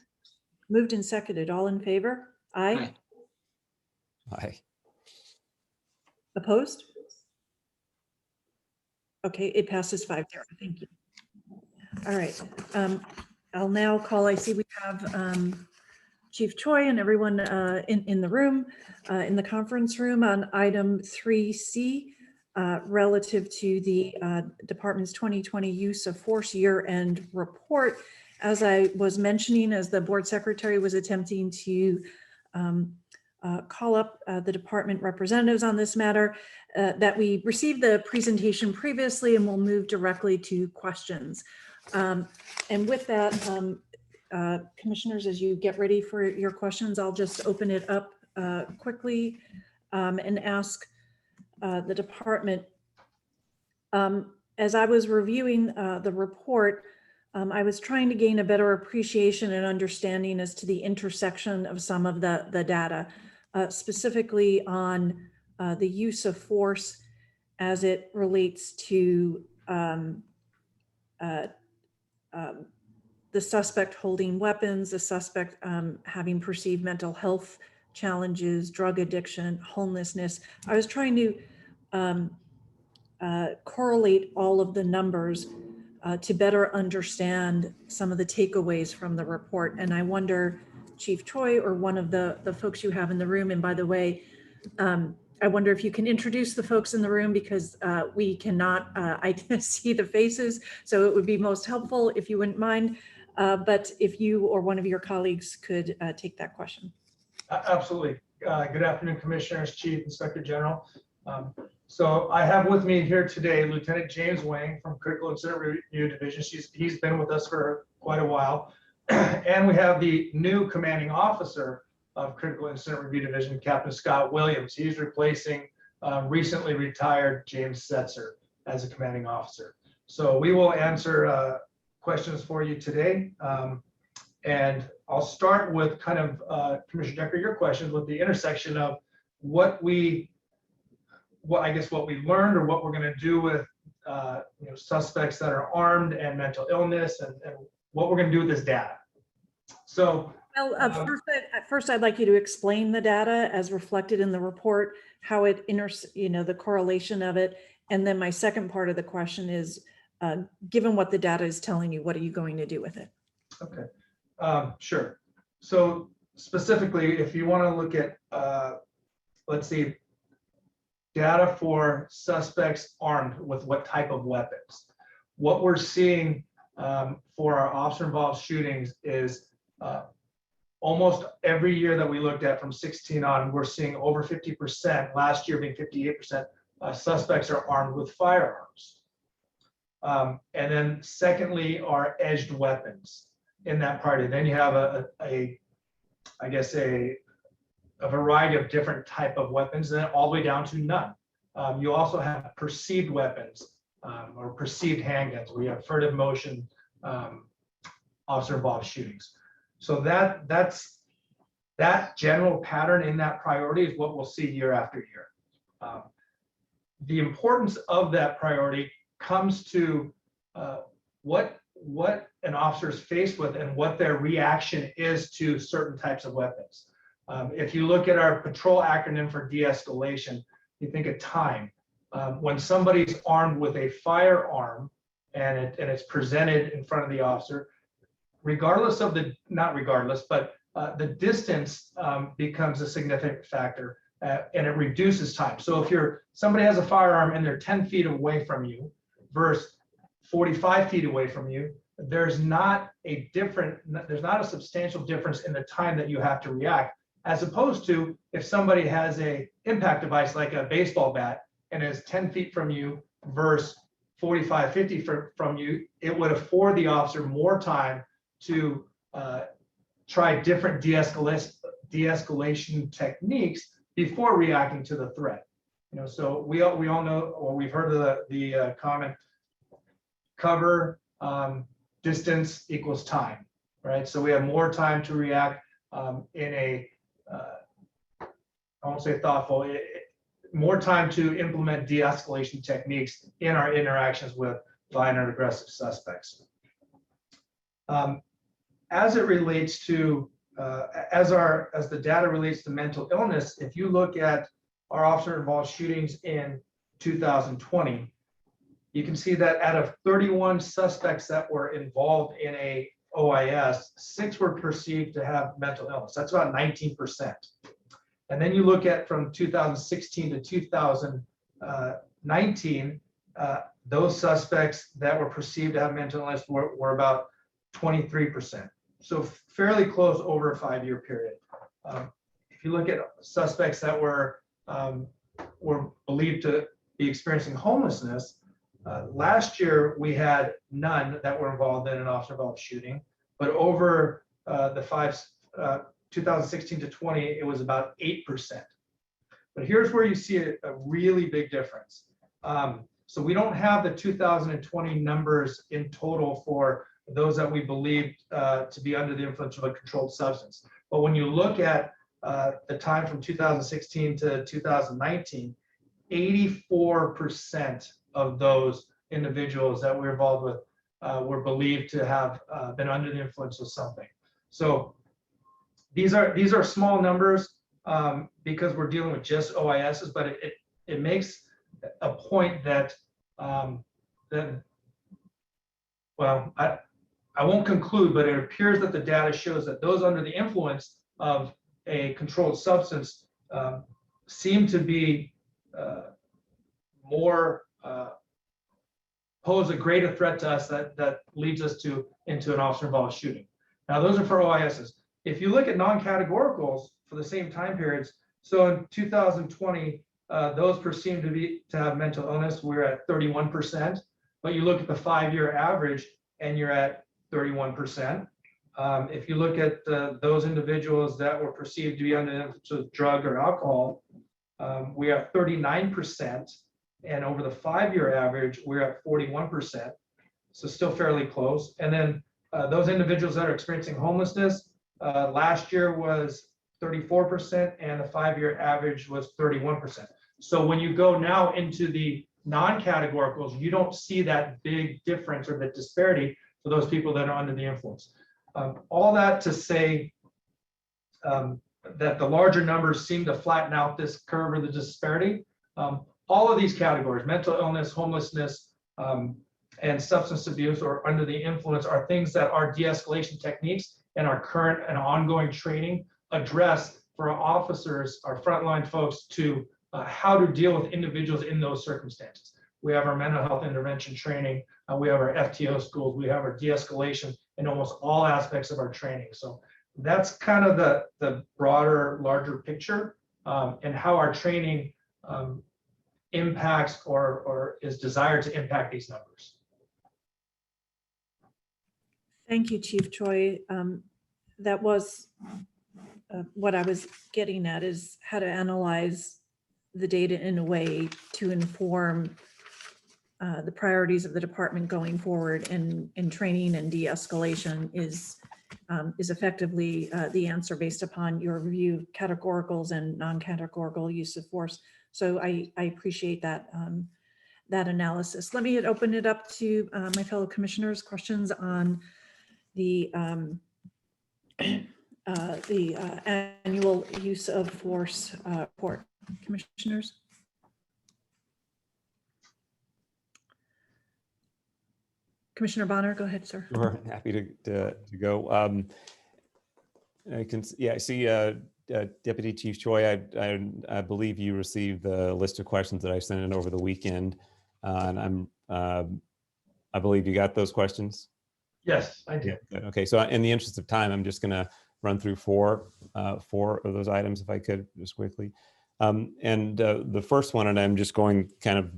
Moved and seconded? All in favor? Aye. Aye. Opposed? Okay, it passes 5-0. Thank you. All right. I'll now call. I see we have Chief Choi and everyone in the room, in the conference room on item 3C. Relative to the department's 2020 use of force year-end report. As I was mentioning, as the board secretary was attempting to call up the department representatives on this matter, that we received the presentation previously and we'll move directly to questions. And with that, commissioners, as you get ready for your questions, I'll just open it up quickly and ask the department. As I was reviewing the report, I was trying to gain a better appreciation and understanding as to the intersection of some of the data, specifically on the use of force as it relates to the suspect holding weapons, the suspect having perceived mental health challenges, drug addiction, homelessness. I was trying to correlate all of the numbers to better understand some of the takeaways from the report. And I wonder, Chief Choi, or one of the folks you have in the room, and by the way, I wonder if you can introduce the folks in the room because we cannot see the faces. So it would be most helpful if you wouldn't mind. But if you or one of your colleagues could take that question. Absolutely. Good afternoon, Commissioners, Chief, Inspector General. So I have with me here today Lieutenant James Wang from Critical Incident Review Division. He's been with us for quite a while. And we have the new commanding officer of Critical Incident Review Division, Captain Scott Williams. He's replacing recently retired James Setzer as a commanding officer. So we will answer questions for you today. And I'll start with kind of, Commissioner Decker, your questions with the intersection of what we learned or what we're going to do with suspects that are armed and mental illness and what we're going to do with this data. So well, first I'd like you to explain the data as reflected in the report, how it the correlation of it. And then my second part of the question is, given what the data is telling you, what are you going to do with it? Okay, sure. So specifically, if you want to look at, let's see, data for suspects armed with what type of weapons. What we're seeing for our officer-involved shootings is almost every year that we looked at from 16 on, we're seeing over 50%, last year being 58%, suspects are armed with firearms. And then secondly, are edged weapons in that party. Then you have a variety of different type of weapons, and then all the way down to none. You also have perceived weapons or perceived handguns, where you have furtive motion officer-involved shootings. So that general pattern in that priority is what we'll see year after year. The importance of that priority comes to what an officer is faced with and what their reaction is to certain types of weapons. If you look at our patrol acronym for de-escalation, you think of time. When somebody's armed with a firearm and it's presented in front of the officer, regardless of the distance becomes a significant factor and it reduces time. So if somebody has a firearm and they're 10 feet away from you versus 45 feet away from you, there's not a substantial difference in the time that you have to react, as opposed to if somebody has a impact device like a baseball bat and is 10 feet from you versus 45, 50 from you, it would afford the officer more time to try different de-escalation techniques before reacting to the threat. So we all know, or we've heard of the comment, cover distance equals time, right? So we have more time to react in a, I won't say thoughtful, more time to implement de-escalation techniques in our interactions with violent and aggressive suspects. As it relates to, as the data relates to mental illness, if you look at our officer-involved shootings in 2020, you can see that out of 31 suspects that were involved in a OIS, 6 were perceived to have mental illness. That's about 19%. And then you look at from 2016 to 2019, those suspects that were perceived to have mental illness were about 23%. So fairly close over a 5-year period. If you look at suspects that were believed to be experiencing homelessness, last year we had none that were involved in an officer-involved shooting, but over 2016 to 20, it was about 8%. But here's where you see a really big difference. So we don't have the 2020 numbers in total for those that we believed to be under the influence of a controlled substance. But when you look at the time from 2016 to 2019, 84% of those individuals that we're involved with were believed to have been under the influence of something. So these are small numbers because we're dealing with just OISs, but it makes a point that well, I won't conclude, but it appears that the data shows that those under the influence of a controlled substance seem to be pose a greater threat to us that leads us into an officer-involved shooting. Now, those are for OISs. If you look at non-categoricals for the same time periods, so in 2020, those perceived to have mental illness, we're at 31%. But you look at the 5-year average, and you're at 31%. If you look at those individuals that were perceived to be under the influence of drug or alcohol, we are 39. And over the 5-year average, we're at 41%. So still fairly close. And then those individuals that are experiencing homelessness, last year was 34%, and the 5-year average was 31%. So when you go now into the non-categoricals, you don't see that big difference or the disparity for those people that are under the influence. All that to say that the larger numbers seem to flatten out this curve or the disparity. All of these categories, mental illness, homelessness, and substance abuse or under the influence, are things that our de-escalation techniques and our current and ongoing training address for our officers, our frontline folks, to how to deal with individuals in those circumstances. We have our mental health intervention training, we have our FTO schools, we have our de-escalation in almost all aspects of our training. So that's kind of the broader, larger picture, and how our training impacts or is desired to impact these numbers. Thank you, Chief Choi. That was what I was getting at, is how to analyze the data in a way to inform the priorities of the department going forward, and training and de-escalation is effectively the answer based upon your review of categoricals and non-categorical use of force. So I appreciate that that analysis. Let me open it up to my fellow commissioners. Questions on the annual use of force report, commissioners? Commissioner Bonner, go ahead, sir. Sure, happy to go. I see Deputy Chief Choi, I believe you received the list of questions that I sent in over the weekend, and I believe you got those questions. Yes, I did. Yeah. Okay, so in the interest of time, I'm just going to run through four of those items, if I could, just quickly. The first one, and I'm just going kind of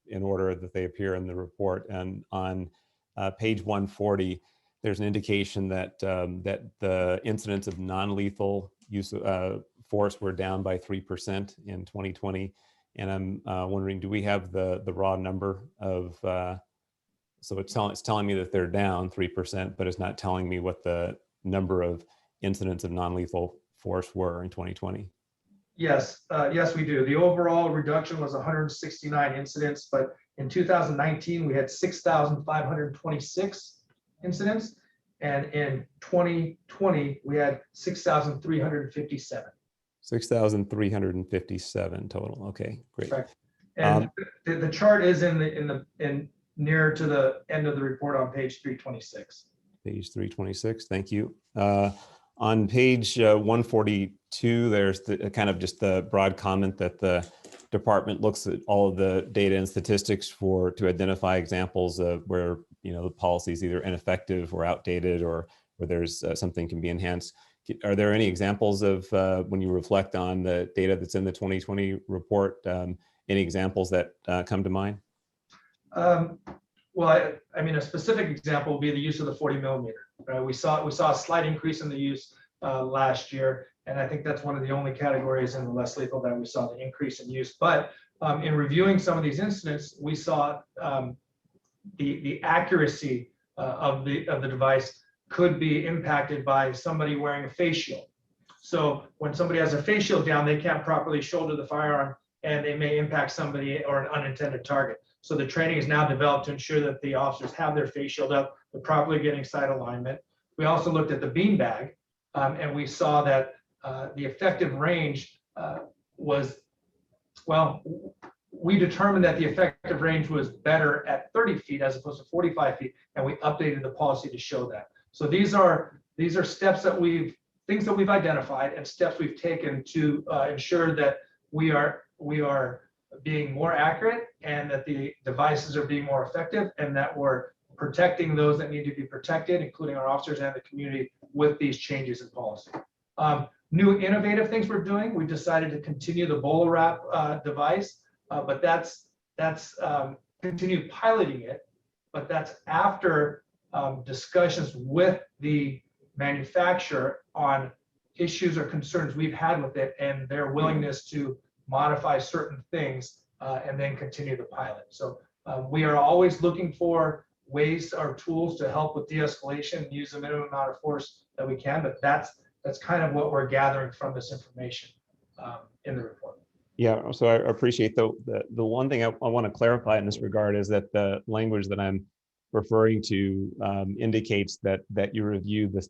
in order that they appear in the report, and on page 140, there's an indication that that the incidents of non-lethal use of force were down by 3% in 2020. And I'm wondering, do we have the raw number of, so it's telling me that they're down 3%, but it's not telling me what the number of incidents of non-lethal force were in 2020. Yes, yes, we do. The overall reduction was 169 incidents, but in 2019, we had 6,526 incidents. And in 2020, we had 6,357. 6,357 total. Okay, great. Correct. And the chart is in near to the end of the report on page 326. Page 326, thank you. On page 142, there's the kind of just the broad comment that the department looks at all of the data and statistics to identify examples of where the policy is either ineffective or outdated, or where there's something can be enhanced. Are there any examples of when you reflect on the data that's in the 2020 report? Any examples that come to mind? Well, I mean, a specific example would be the use of the 40 millimeter. We saw a slight increase in the use last year, and I think that's one of the only categories in the less lethal that we saw the increase in use. But in reviewing some of these incidents, we saw the accuracy of the device could be impacted by somebody wearing a face shield. So when somebody has a face shield down, they can't properly shoulder the firearm, and they may impact somebody or an unintended target. So the training is now developed to ensure that the officers have their face shield up, they're properly getting sight alignment. We also looked at the beanbag, and we saw that the effective range was, well, we determined that the effective range was better at 30 feet as opposed to 45 feet, and we updated the policy to show that. So these are steps that things that we've identified and steps we've taken to ensure that we are being more accurate, and that the devices are being more effective, and that we're protecting those that need to be protected, including our officers and the community, with these changes in policy. New innovative things we're doing, we decided to continue the BolaWrap device, but that's continue piloting it, but that's after discussions with the manufacturer on issues or concerns we've had with it and their willingness to modify certain things and then continue the pilot. So we are always looking for ways or tools to help with de-escalation, use the minimum amount of force that we can, but that's kind of what we're gathering from this information in the report. Yeah, so I appreciate the one thing I want to clarify in this regard is that the language that I'm referring to indicates that you review the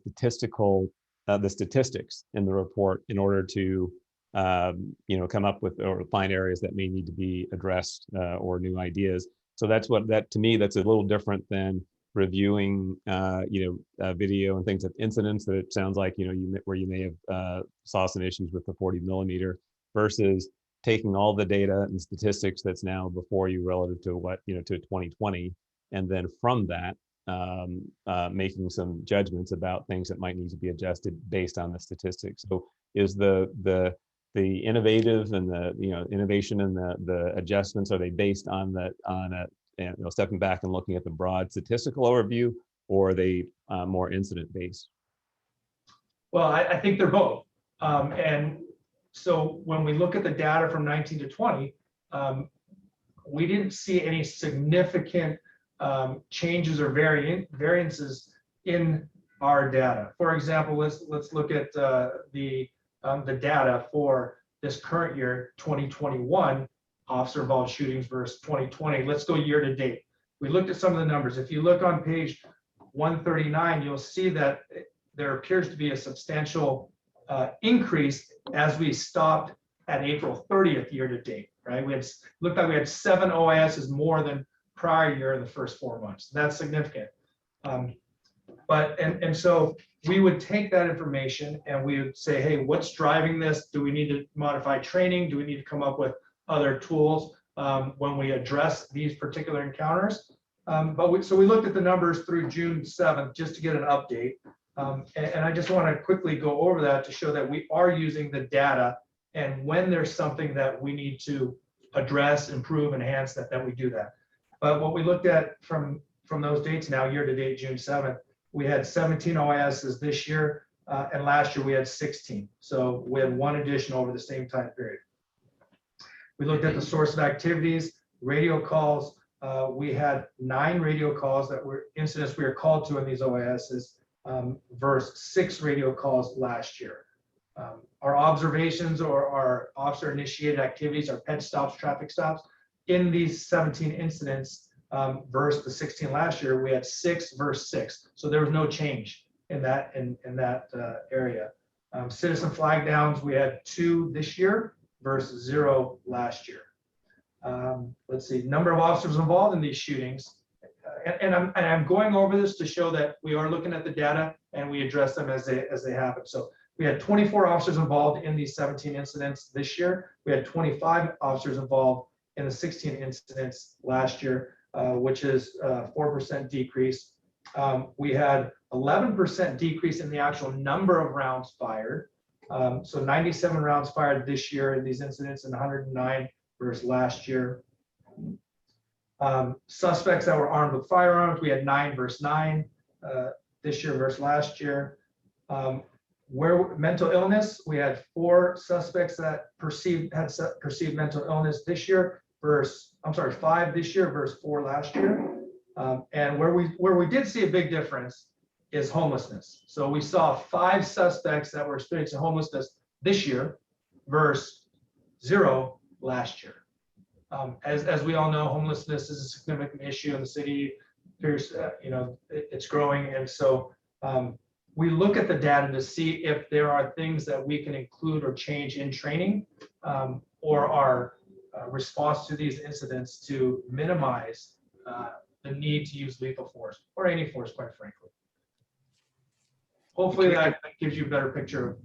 statistics in the report in order to come up with or find areas that may need to be addressed or new ideas. So to me that's a little different than reviewing video and things of incidents that it sounds like where you may have saw some issues with the 40 millimeter versus taking all the data and statistics that's now before you relative to what to 2020, and then from that making some judgments about things that might need to be adjusted based on the statistics. So is the innovative and the innovation and the adjustments, are they based on stepping back and looking at the broad statistical overview, or are they more incident based? Well, I think they're both. And so when we look at the data from 19 to 20, we didn't see any significant changes or variances in our data. For example, let's look at the data for this current year, 2021, officer involved shootings versus 2020. Let's go year to date. We looked at some of the numbers. If you look on page 139, you'll see that there appears to be a substantial increase as we stopped at April 30th year to date, right? Looked like we had 7 OISs more than prior year in the first 4 months. That's significant. So we would take that information and we would say, hey, what's driving this? Do we need to modify training? Do we need to come up with other tools when we address these particular encounters? So we looked at the numbers through June 7th just to get an update. And I just want to quickly go over that to show that we are using the data, and when there's something that we need to address, improve, enhance, that we do that. But what we looked at from those dates now, year to date, June 7th, we had 17 OISs this year, and last year we had 16. So we had 1 addition over the same time period. We looked at the source of activities, radio calls. We had 9 radio calls that were incidents we were called to in these OISs versus 6 radio calls last year. Our observations or our officer initiated activities, our pet stops, traffic stops, in these 17 incidents versus the 16 last year, we had 6 versus 6. So there was no change in that area. Citizen flag downs, we had 2 this year versus 0 last year. Let's see, number of officers involved in these shootings. And I'm going over this to show that we are looking at the data and we address them as they happen. So we had 24 officers involved in these 17 incidents this year. We had 25 officers involved in the 16 incidents last year, which is a 4% decrease. We had 11% decrease in the actual number of rounds fired. So 97 rounds fired this year in these incidents and 109 versus last year. Suspects that were armed with firearms, we had 9 versus 9 this year versus last year. Where mental illness, we had 4 suspects that had perceived mental illness this year versus, 5 this year versus 4 last year. And where we did see a big difference is homelessness. So we saw 5 suspects that were experiencing homelessness this year versus 0 last year. As we all know, homelessness is a significant issue in the city. There's, it's growing. And so we look at the data to see if there are things that we can include or change in training or our response to these incidents to minimize the need to use lethal force or any force, quite frankly. Hopefully that gives you a better picture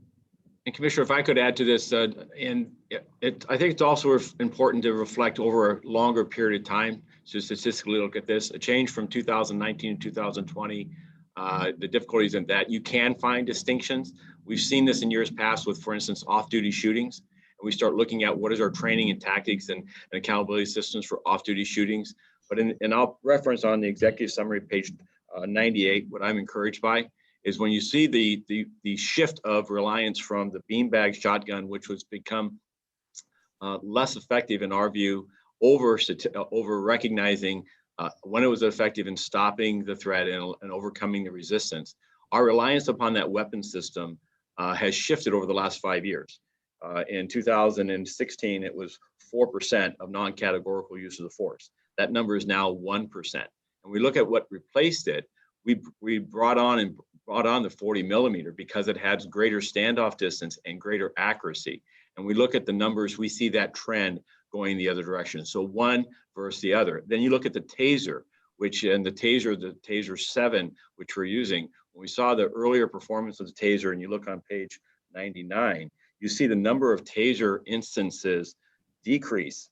And Commissioner, if I could add to this, I think it's also important to reflect over a longer period of time. So statistically look at this, a change from 2019 to 2020, the difficulties in that you can find distinctions. We've seen this in years past with, for instance, off-duty shootings. And we start looking at what is our training and tactics and accountability systems for off-duty shootings. But and I'll reference on the executive summary, page 98, what I'm encouraged by is when you see the shift of reliance from the beanbag shotgun, which was become less effective in our view, over recognizing when it was effective in stopping the threat and overcoming the resistance. Our reliance upon that weapon system has shifted over the last 5 years. In 2016, it was 4% of non-categorical use of the force. That number is now 1%. And we look at what replaced it. We brought on the 40 millimeter because it has greater standoff distance and greater accuracy. And we look at the numbers, we see that trend going the other direction. So one versus the other. Then you look at the taser, which in the taser 7, which we're using, when we saw the earlier performance of the taser, and you look on page 99, you see the number of taser instances decrease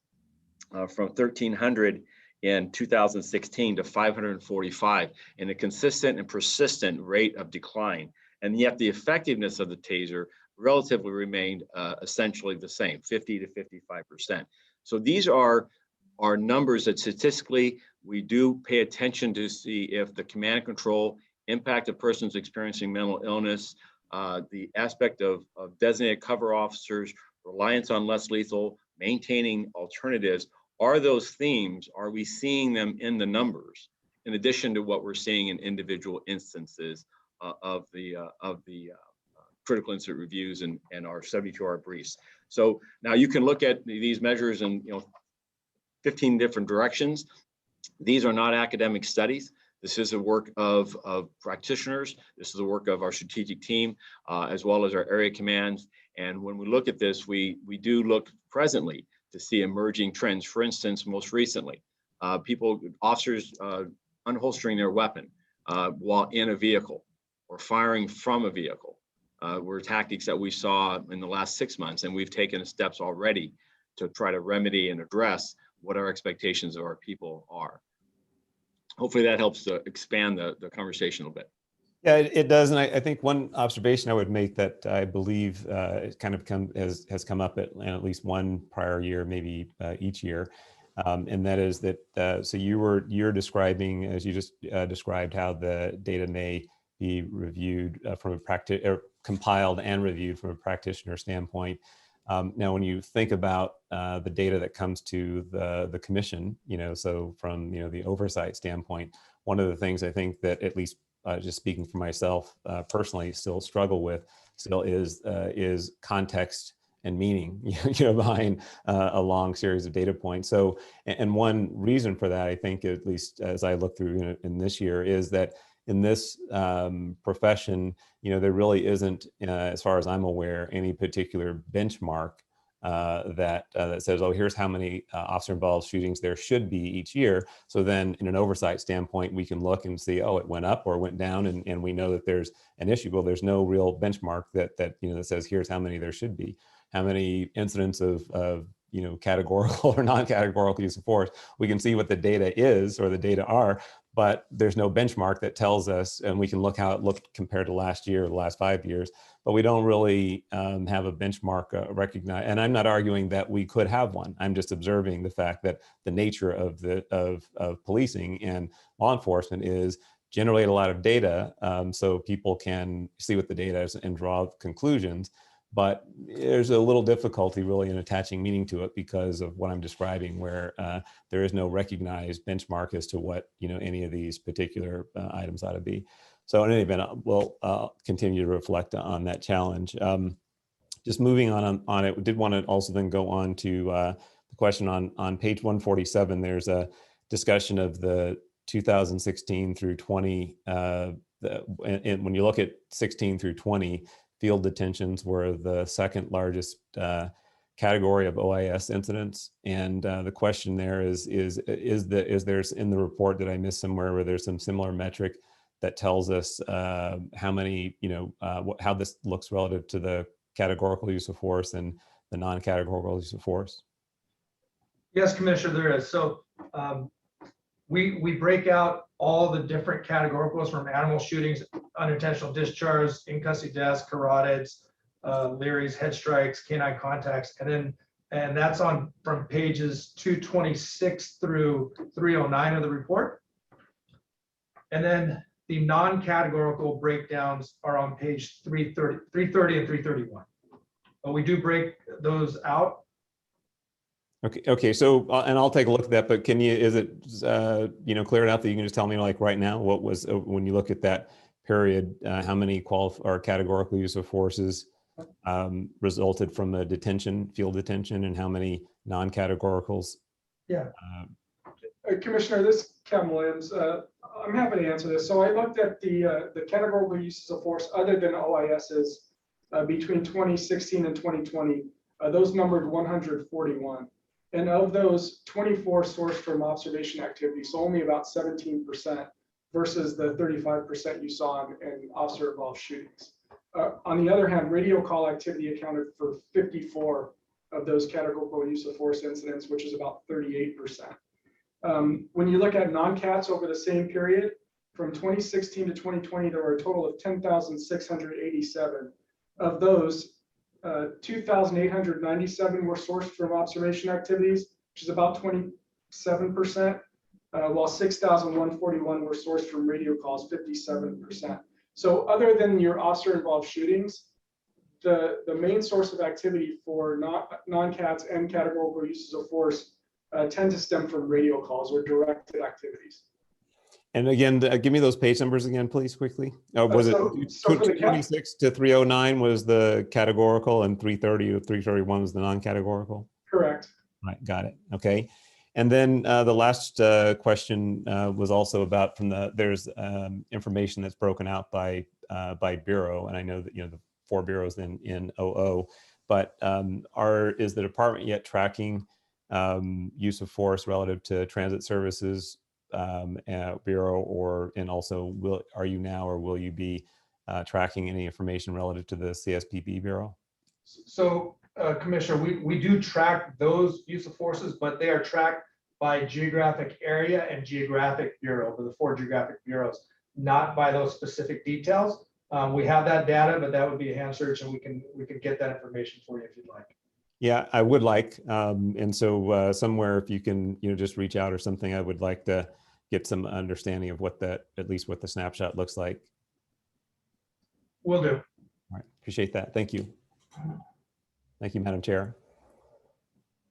from 1,300 in 2016 to 545, and a consistent and persistent rate of decline. And yet the effectiveness of the taser relatively remained essentially the same, 50 to 55%. So these are numbers that statistically we do pay attention to see if the command and control impact of persons experiencing mental illness, the aspect of designated cover officers, reliance on less lethal, maintaining alternatives. Are those themes, are we seeing them in the numbers in addition to what we're seeing in individual instances of the critical incident reviews and our 72-hour briefs? So now you can look at these measures in 15 different directions. These are not academic studies. This is the work of practitioners. This is the work of our strategic team, as well as our area commands. And when we look at this, we do look presently to see emerging trends. For instance, most recently, officers unholstering their weapon while in a vehicle or firing from a vehicle were tactics that we saw in the last 6 months, and we've taken steps already to try to remedy and address what our expectations of our people are. Hopefully that helps to expand the conversation a little bit. Yeah, it does. And I think one observation I would make that I believe has come up at least one prior year, maybe each year. And that is that, so you're describing, as you just described, how the data may be reviewed from a compiled and reviewed from a practitioner standpoint. Now, when you think about the data that comes to the commission, so from the oversight standpoint, one of the things I think that, at least just speaking for myself personally, still struggle with is context and meaning behind a long series of data points. So, and one reason for that, I think, at least as I look through in this year, is that in this profession, there really isn't, as far as I'm aware, any particular benchmark that says, oh, here's how many officer-involved shootings there should be each year. So then in an oversight standpoint, we can look and see, oh, it went up or it went down, and we know that there's an issue. Well, there's no real benchmark that says, here's how many there should be. How many incidents of categorical or non-categorical use of force. We can see what the data is, or the data are, but there's no benchmark that tells us, and we can look how it looked compared to last year or the last 5 years, but we don't really have a benchmark recognized. And I'm not arguing that we could have one. I'm just observing the fact that the nature of policing and law enforcement is generate a lot of data so people can see what the data is and draw conclusions. But there's a little difficulty really in attaching meaning to it because of what I'm describing, where there is no recognized benchmark as to what any of these particular items ought to be. So in any event, we'll continue to reflect on that challenge. Just moving on it, we did want to also then go on to the question on page 147. There's a discussion of the 2016 through 20. And when you look at 16 through 20, field detentions were the second largest category of OIS incidents. And the question there is there in the report that I missed somewhere where there's some similar metric that tells us how many, how this looks relative to the categorical use of force and the non-categorical use of force? Yes, Commissioner, there is. So we break out all the different categoricals from animal shootings, unintentional discharge, in custody deaths, carotids, Leary's, head strikes, canine contacts, and that's on from pages 226 through 309 of the report. And then the non-categorical breakdowns are on page 330 and 331. But we do break those out. Okay. So, and I'll take a look at that, but is it, clear enough that you can just tell me like right now, what was, when you look at that period, how many categorical use of forces resulted from a field detention, and how many non-categoricals? Yeah. Commissioner, this is Kevin Williams. I'm happy to answer this. So I looked at the categorical uses of force other than OISs between 2016 and 2020. Those numbered 141. And of those, 24 sourced from observation activity, so only about 17% versus the 35% you saw in officer-involved shootings. On the other hand, radio call activity accounted for 54 of those categorical use of force incidents, which is about 38%. When you look at non-cats over the same period, from 2016 to 2020, there were a total of 10,687. Of those, 2,897 were sourced from observation activities, which is about 27%, while 6,141 were sourced from radio calls, 57%. So other than your officer-involved shootings, the main source of activity for non-cats and categorical uses of force tend to stem from radio calls or directed activities. And again, give me those page numbers again, please, quickly. Was it 226 to 309 was the categorical, and 330 to 331 was the non-categorical? Correct. Right, got it. Okay. And then the last question was also about there's information that's broken out by bureau, and I know that the 4 bureaus in OO, but is the department yet tracking use of force relative to transit services bureau, and also are you now or will you be tracking any information relative to the CSPB bureau? So Commissioner, we do track those use of forces, but they are tracked by geographic area and geographic bureau, for the 4 geographic bureaus, not by those specific details. We have that data, but that would be a hand search, and we can get that information for you if you'd like. Yeah, I would like, and so somewhere if you can, just reach out or something, I would like to get some understanding of at least what the snapshot looks like. Will do. All right, appreciate that. Thank you. Thank you, Madam Chair.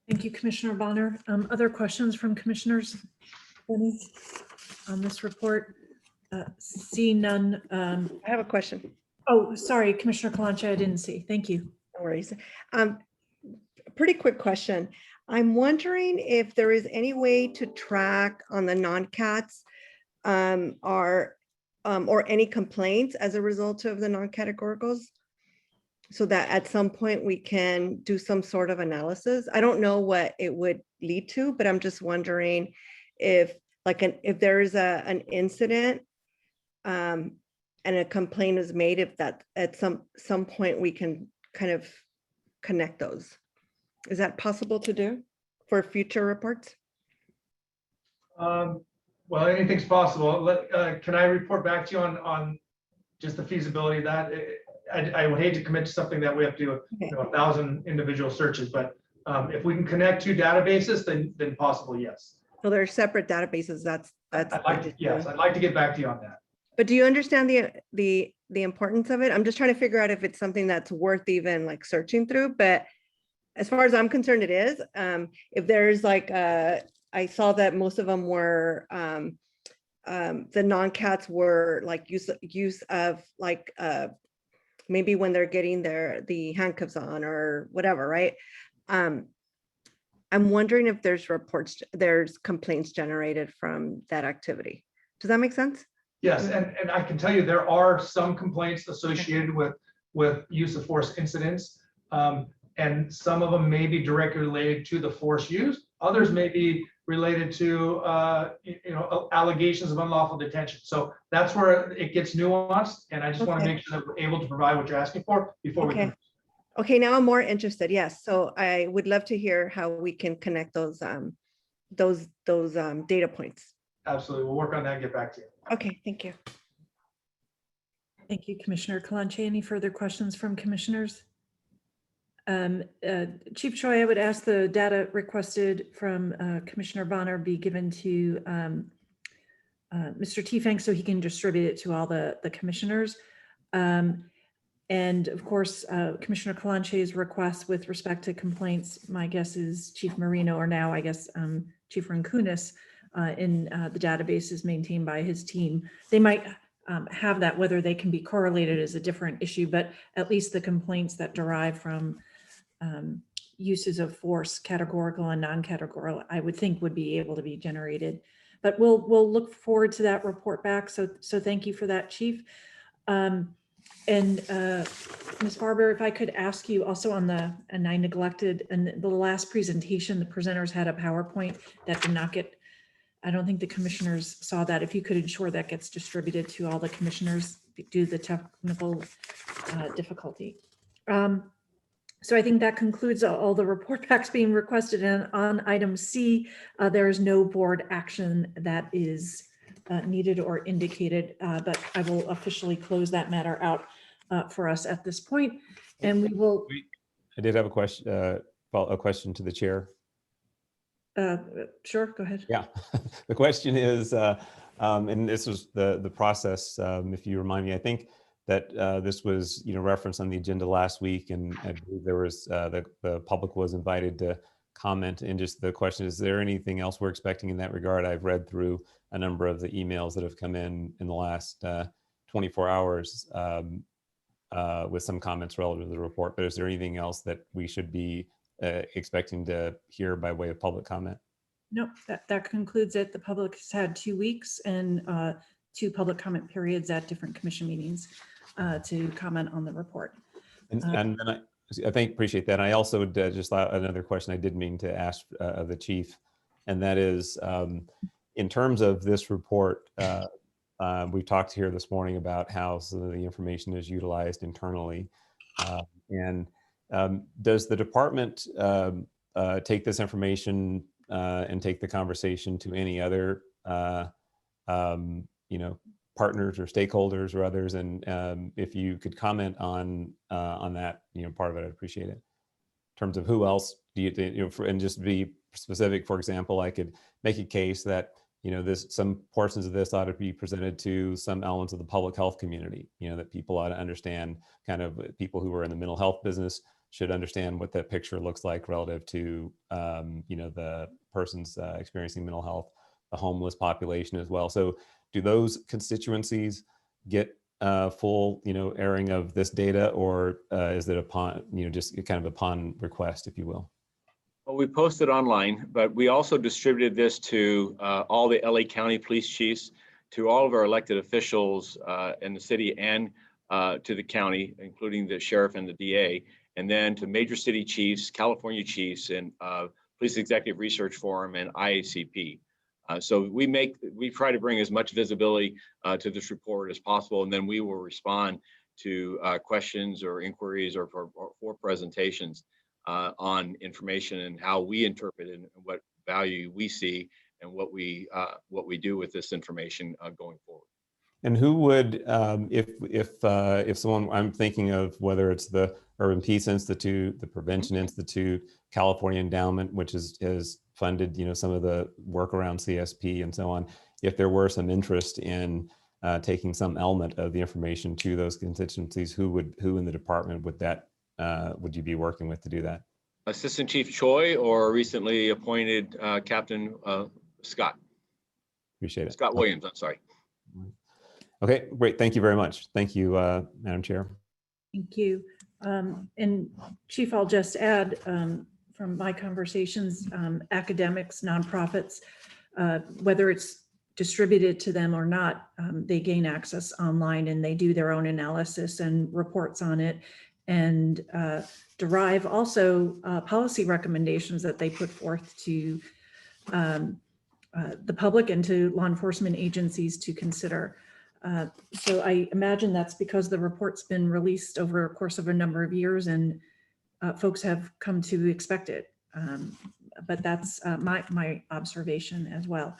Thank you, Commissioner Bonner. Other questions from commissioners on this report? See none. I have a question. Oh, sorry, Commissioner Kalancha, I didn't see. Thank you. No worries. Pretty quick question. I'm wondering if there is any way to track on the non-cats or any complaints as a result of the non-categoricals, so that at some point we can do some sort of analysis. I don't know what it would lead to, but I'm just wondering if there is an incident and a complaint is made, if that at some point we can kind of connect those. Is that possible to do for future reports? Well, anything's possible. Can I report back to you on just the feasibility of that? I would hate to commit to something that we have to do 1,000 individual searches, but if we can connect 2 databases, then possible, yes. So they're separate databases. Yes, I'd like to get back to you on that. But do you understand the importance of it? I'm just trying to figure out if it's something that's worth even like searching through. But as far as I'm concerned, it is. If there's I saw that most of them were the non-cats were like use of like maybe when they're getting the handcuffs on or whatever, right? I'm wondering if there's complaints generated from that activity. Does that make sense? Yes, and I can tell you there are some complaints associated with use of force incidents, and some of them may be directly related to the force used. Others may be related to allegations of unlawful detention. So that's where it gets nuanced, and I just want to make sure that we're able to provide what you're asking for before we can. Okay, now I'm more interested. Yes. So I would love to hear how we can connect those data points. Absolutely. We'll work on that and get back to you. Okay, thank you. Thank you, Commissioner Kalanche. Any further questions from commissioners? Chief Choi, I would ask the data requested from Commissioner Bonner be given to Mr. Tiefenk so he can distribute it to all the commissioners. And of course, Commissioner Kalanche's request with respect to complaints, my guess is Chief Marino, or now I guess Chief Rinkunis, in the database is maintained by his team. They might have that, whether they can be correlated is a different issue, but at least the complaints that derive from uses of force, categorical and non-categorical, I would think would be able to be generated. But we'll look forward to that report back. So thank you for that, Chief. And Ms. Barber, if I could ask you also on and I neglected, and the last presentation, the presenters had a PowerPoint that did not get, I don't think the commissioners saw that. If you could ensure that gets distributed to all the commissioners due to the technical difficulty. So I think that concludes all the report backs being requested. And on item C, there is no board action that is needed or indicated, but I will officially close that matter out for us at this point. And we will. I did have a question to the chair. Sure, go ahead. Yeah, the question is, and this was the process, if you remind me, I think that this was referenced on the agenda last week, and I believe there was the public was invited to comment. And just the question, is there anything else we're expecting in that regard? I've read through a number of the emails that have come in the last 24 hours with some comments relative to the report, but is there anything else that we should be expecting to hear by way of public comment? No, that concludes it. The public has had 2 weeks and 2 public comment periods at different commission meetings to comment on the report. And then I appreciate that. I also just thought another question I did mean to ask of the chief, and that is in terms of this report, we talked here this morning about how some of the information is utilized internally. And does the department take this information and take the conversation to any other partners or stakeholders or others? And if you could comment on that, part of it, I'd appreciate it. In terms of who else do you think, and just be specific, for example, I could make a case that, some portions of this ought to be presented to some elements of the public health community, that people ought to understand, kind of people who are in the mental health business should understand what that picture looks like relative to, the persons experiencing mental health, the homeless population as well. So do those constituencies get full, airing of this data, or is it upon, just kind of upon request, if you will? Well, we posted online, but we also distributed this to all the LA County police chiefs, to all of our elected officials in the city and to the county, including the sheriff and the DA, and then to major city chiefs, California chiefs, and Police Executive Research Forum and IACP. So we try to bring as much visibility to this report as possible, and then we will respond to questions or inquiries or for presentations on information and how we interpret it and what value we see and what we do with this information going forward. And who would, if someone, I'm thinking of whether it's the Urban Peace Institute, the Prevention Institute, California Endowment, which is funded, some of the work around CSP and so on. If there were some interest in taking some element of the information to those constituencies, who in the department would you be working with to do that? Assistant Chief Choi or recently appointed Captain Scott. Appreciate it. Scott Williams, I'm sorry. Okay, great. Thank you very much. Thank you, Madam Chair. Thank you. And Chief, I'll just add from my conversations, academics, nonprofits, whether it's distributed to them or not, they gain access online and they do their own analysis and reports on it, and derive also policy recommendations that they put forth to the public and to law enforcement agencies to consider. So I imagine that's because the report's been released over a course of a number of years, and folks have come to expect it. But that's my observation as well.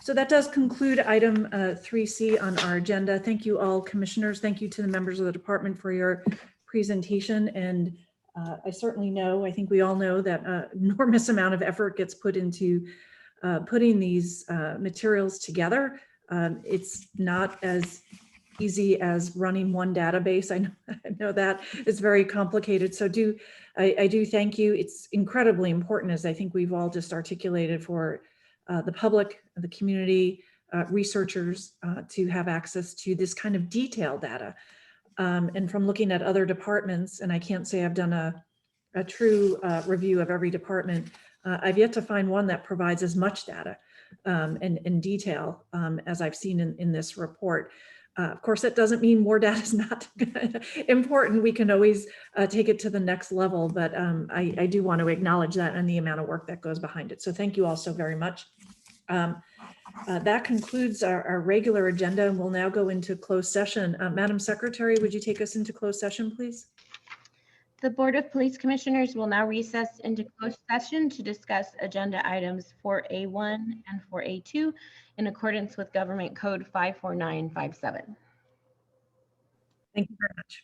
So that does conclude item 3C on our agenda. Thank you all commissioners. Thank you to the members of the department for your presentation. And I certainly know, I think we all know that enormous amount of effort gets put into putting these materials together. It's not as easy as running one database. I know that it's very complicated. So I do thank you. It's incredibly important, as I think we've all just articulated, for the public, the community, researchers to have access to this kind of detailed data. And from looking at other departments, and I can't say I've done a true review of every department, I've yet to find one that provides as much data and detail as I've seen in this report. Of course, that doesn't mean more data is not important. We can always take it to the next level, but I do want to acknowledge that and the amount of work that goes behind it. So thank you all so very much. That concludes our regular agenda, and we'll now go into closed session. Madam Secretary, would you take us into closed session, please? The Board of Police Commissioners will now recess into closed session to discuss agenda items 4A1 and 4A2 in accordance with Government Code 54957. Thank you very much.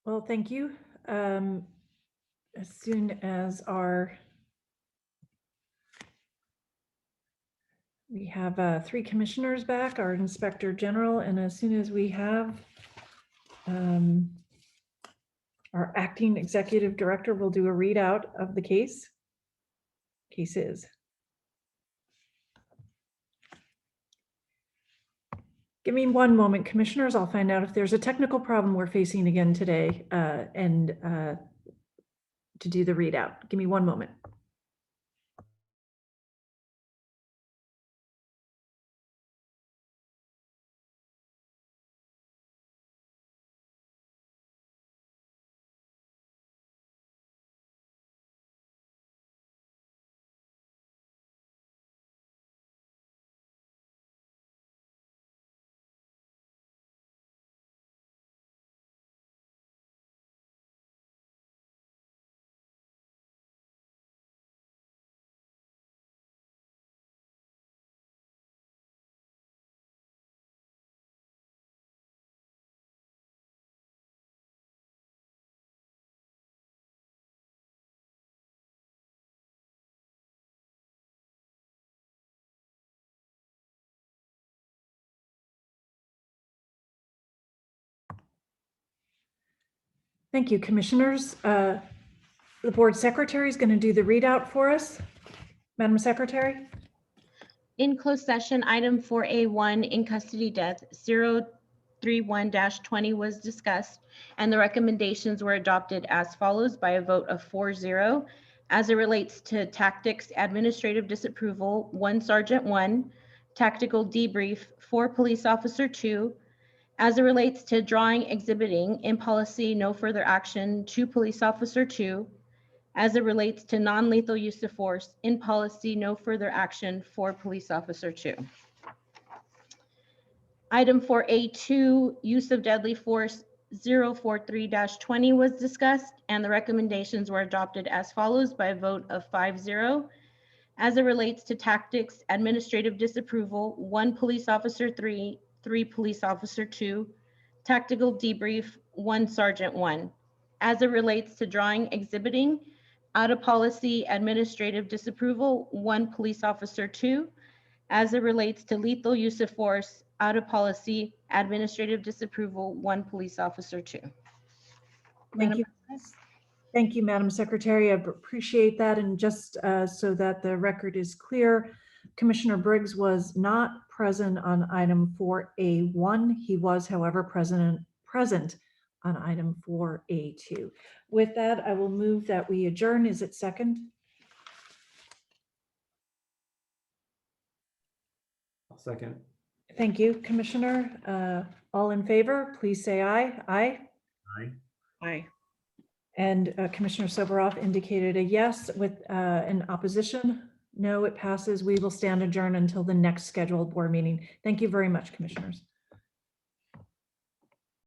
Well, thank you. As soon as we have 3 commissioners back, our Inspector General, and as soon as we have our acting executive director, will do a readout of the cases. Give me one moment, commissioners. I'll find out if there's a technical problem we're facing again today and to do the readout. Give me one moment. Thank you, commissioners. The board secretary is going to do the readout for us. Madam Secretary. In closed session, item 4A1, in custody death 031-20 was discussed, and the recommendations were adopted as follows by a vote of 4-0. As it relates to tactics, administrative disapproval, 1 Sergeant 1, tactical debrief, 4 Police Officer 2. As it relates to drawing, exhibiting, in policy, no further action, 2 Police Officer 2. As it relates to non-lethal use of force, in policy, no further action, 4 Police Officer 2. Item 4A2, use of deadly force 043-20 was discussed, and the recommendations were adopted as follows by a vote of 5-0. As it relates to tactics, administrative disapproval, 1 Police Officer 3, 3 Police Officer 2, tactical debrief, 1 Sergeant 1. As it relates to drawing, exhibiting, out of policy, administrative disapproval, 1 Police Officer 2. As it relates to lethal use of force, out of policy, administrative disapproval, 1 Police Officer 2. Thank you. Thank you, Madam Secretary. I appreciate that. And just so that the record is clear, Commissioner Briggs was not present on item 4A1. He was, however, present on item 4A2. With that, I will move that we adjourn. Is it second? I'll second. Thank you, Commissioner. All in favor, please say aye. Aye. Aye. Aye. And Commissioner Soboroff indicated a yes. With an opposition, no, it passes. We will stand adjourned until the next scheduled board meeting. Thank you very much, commissioners.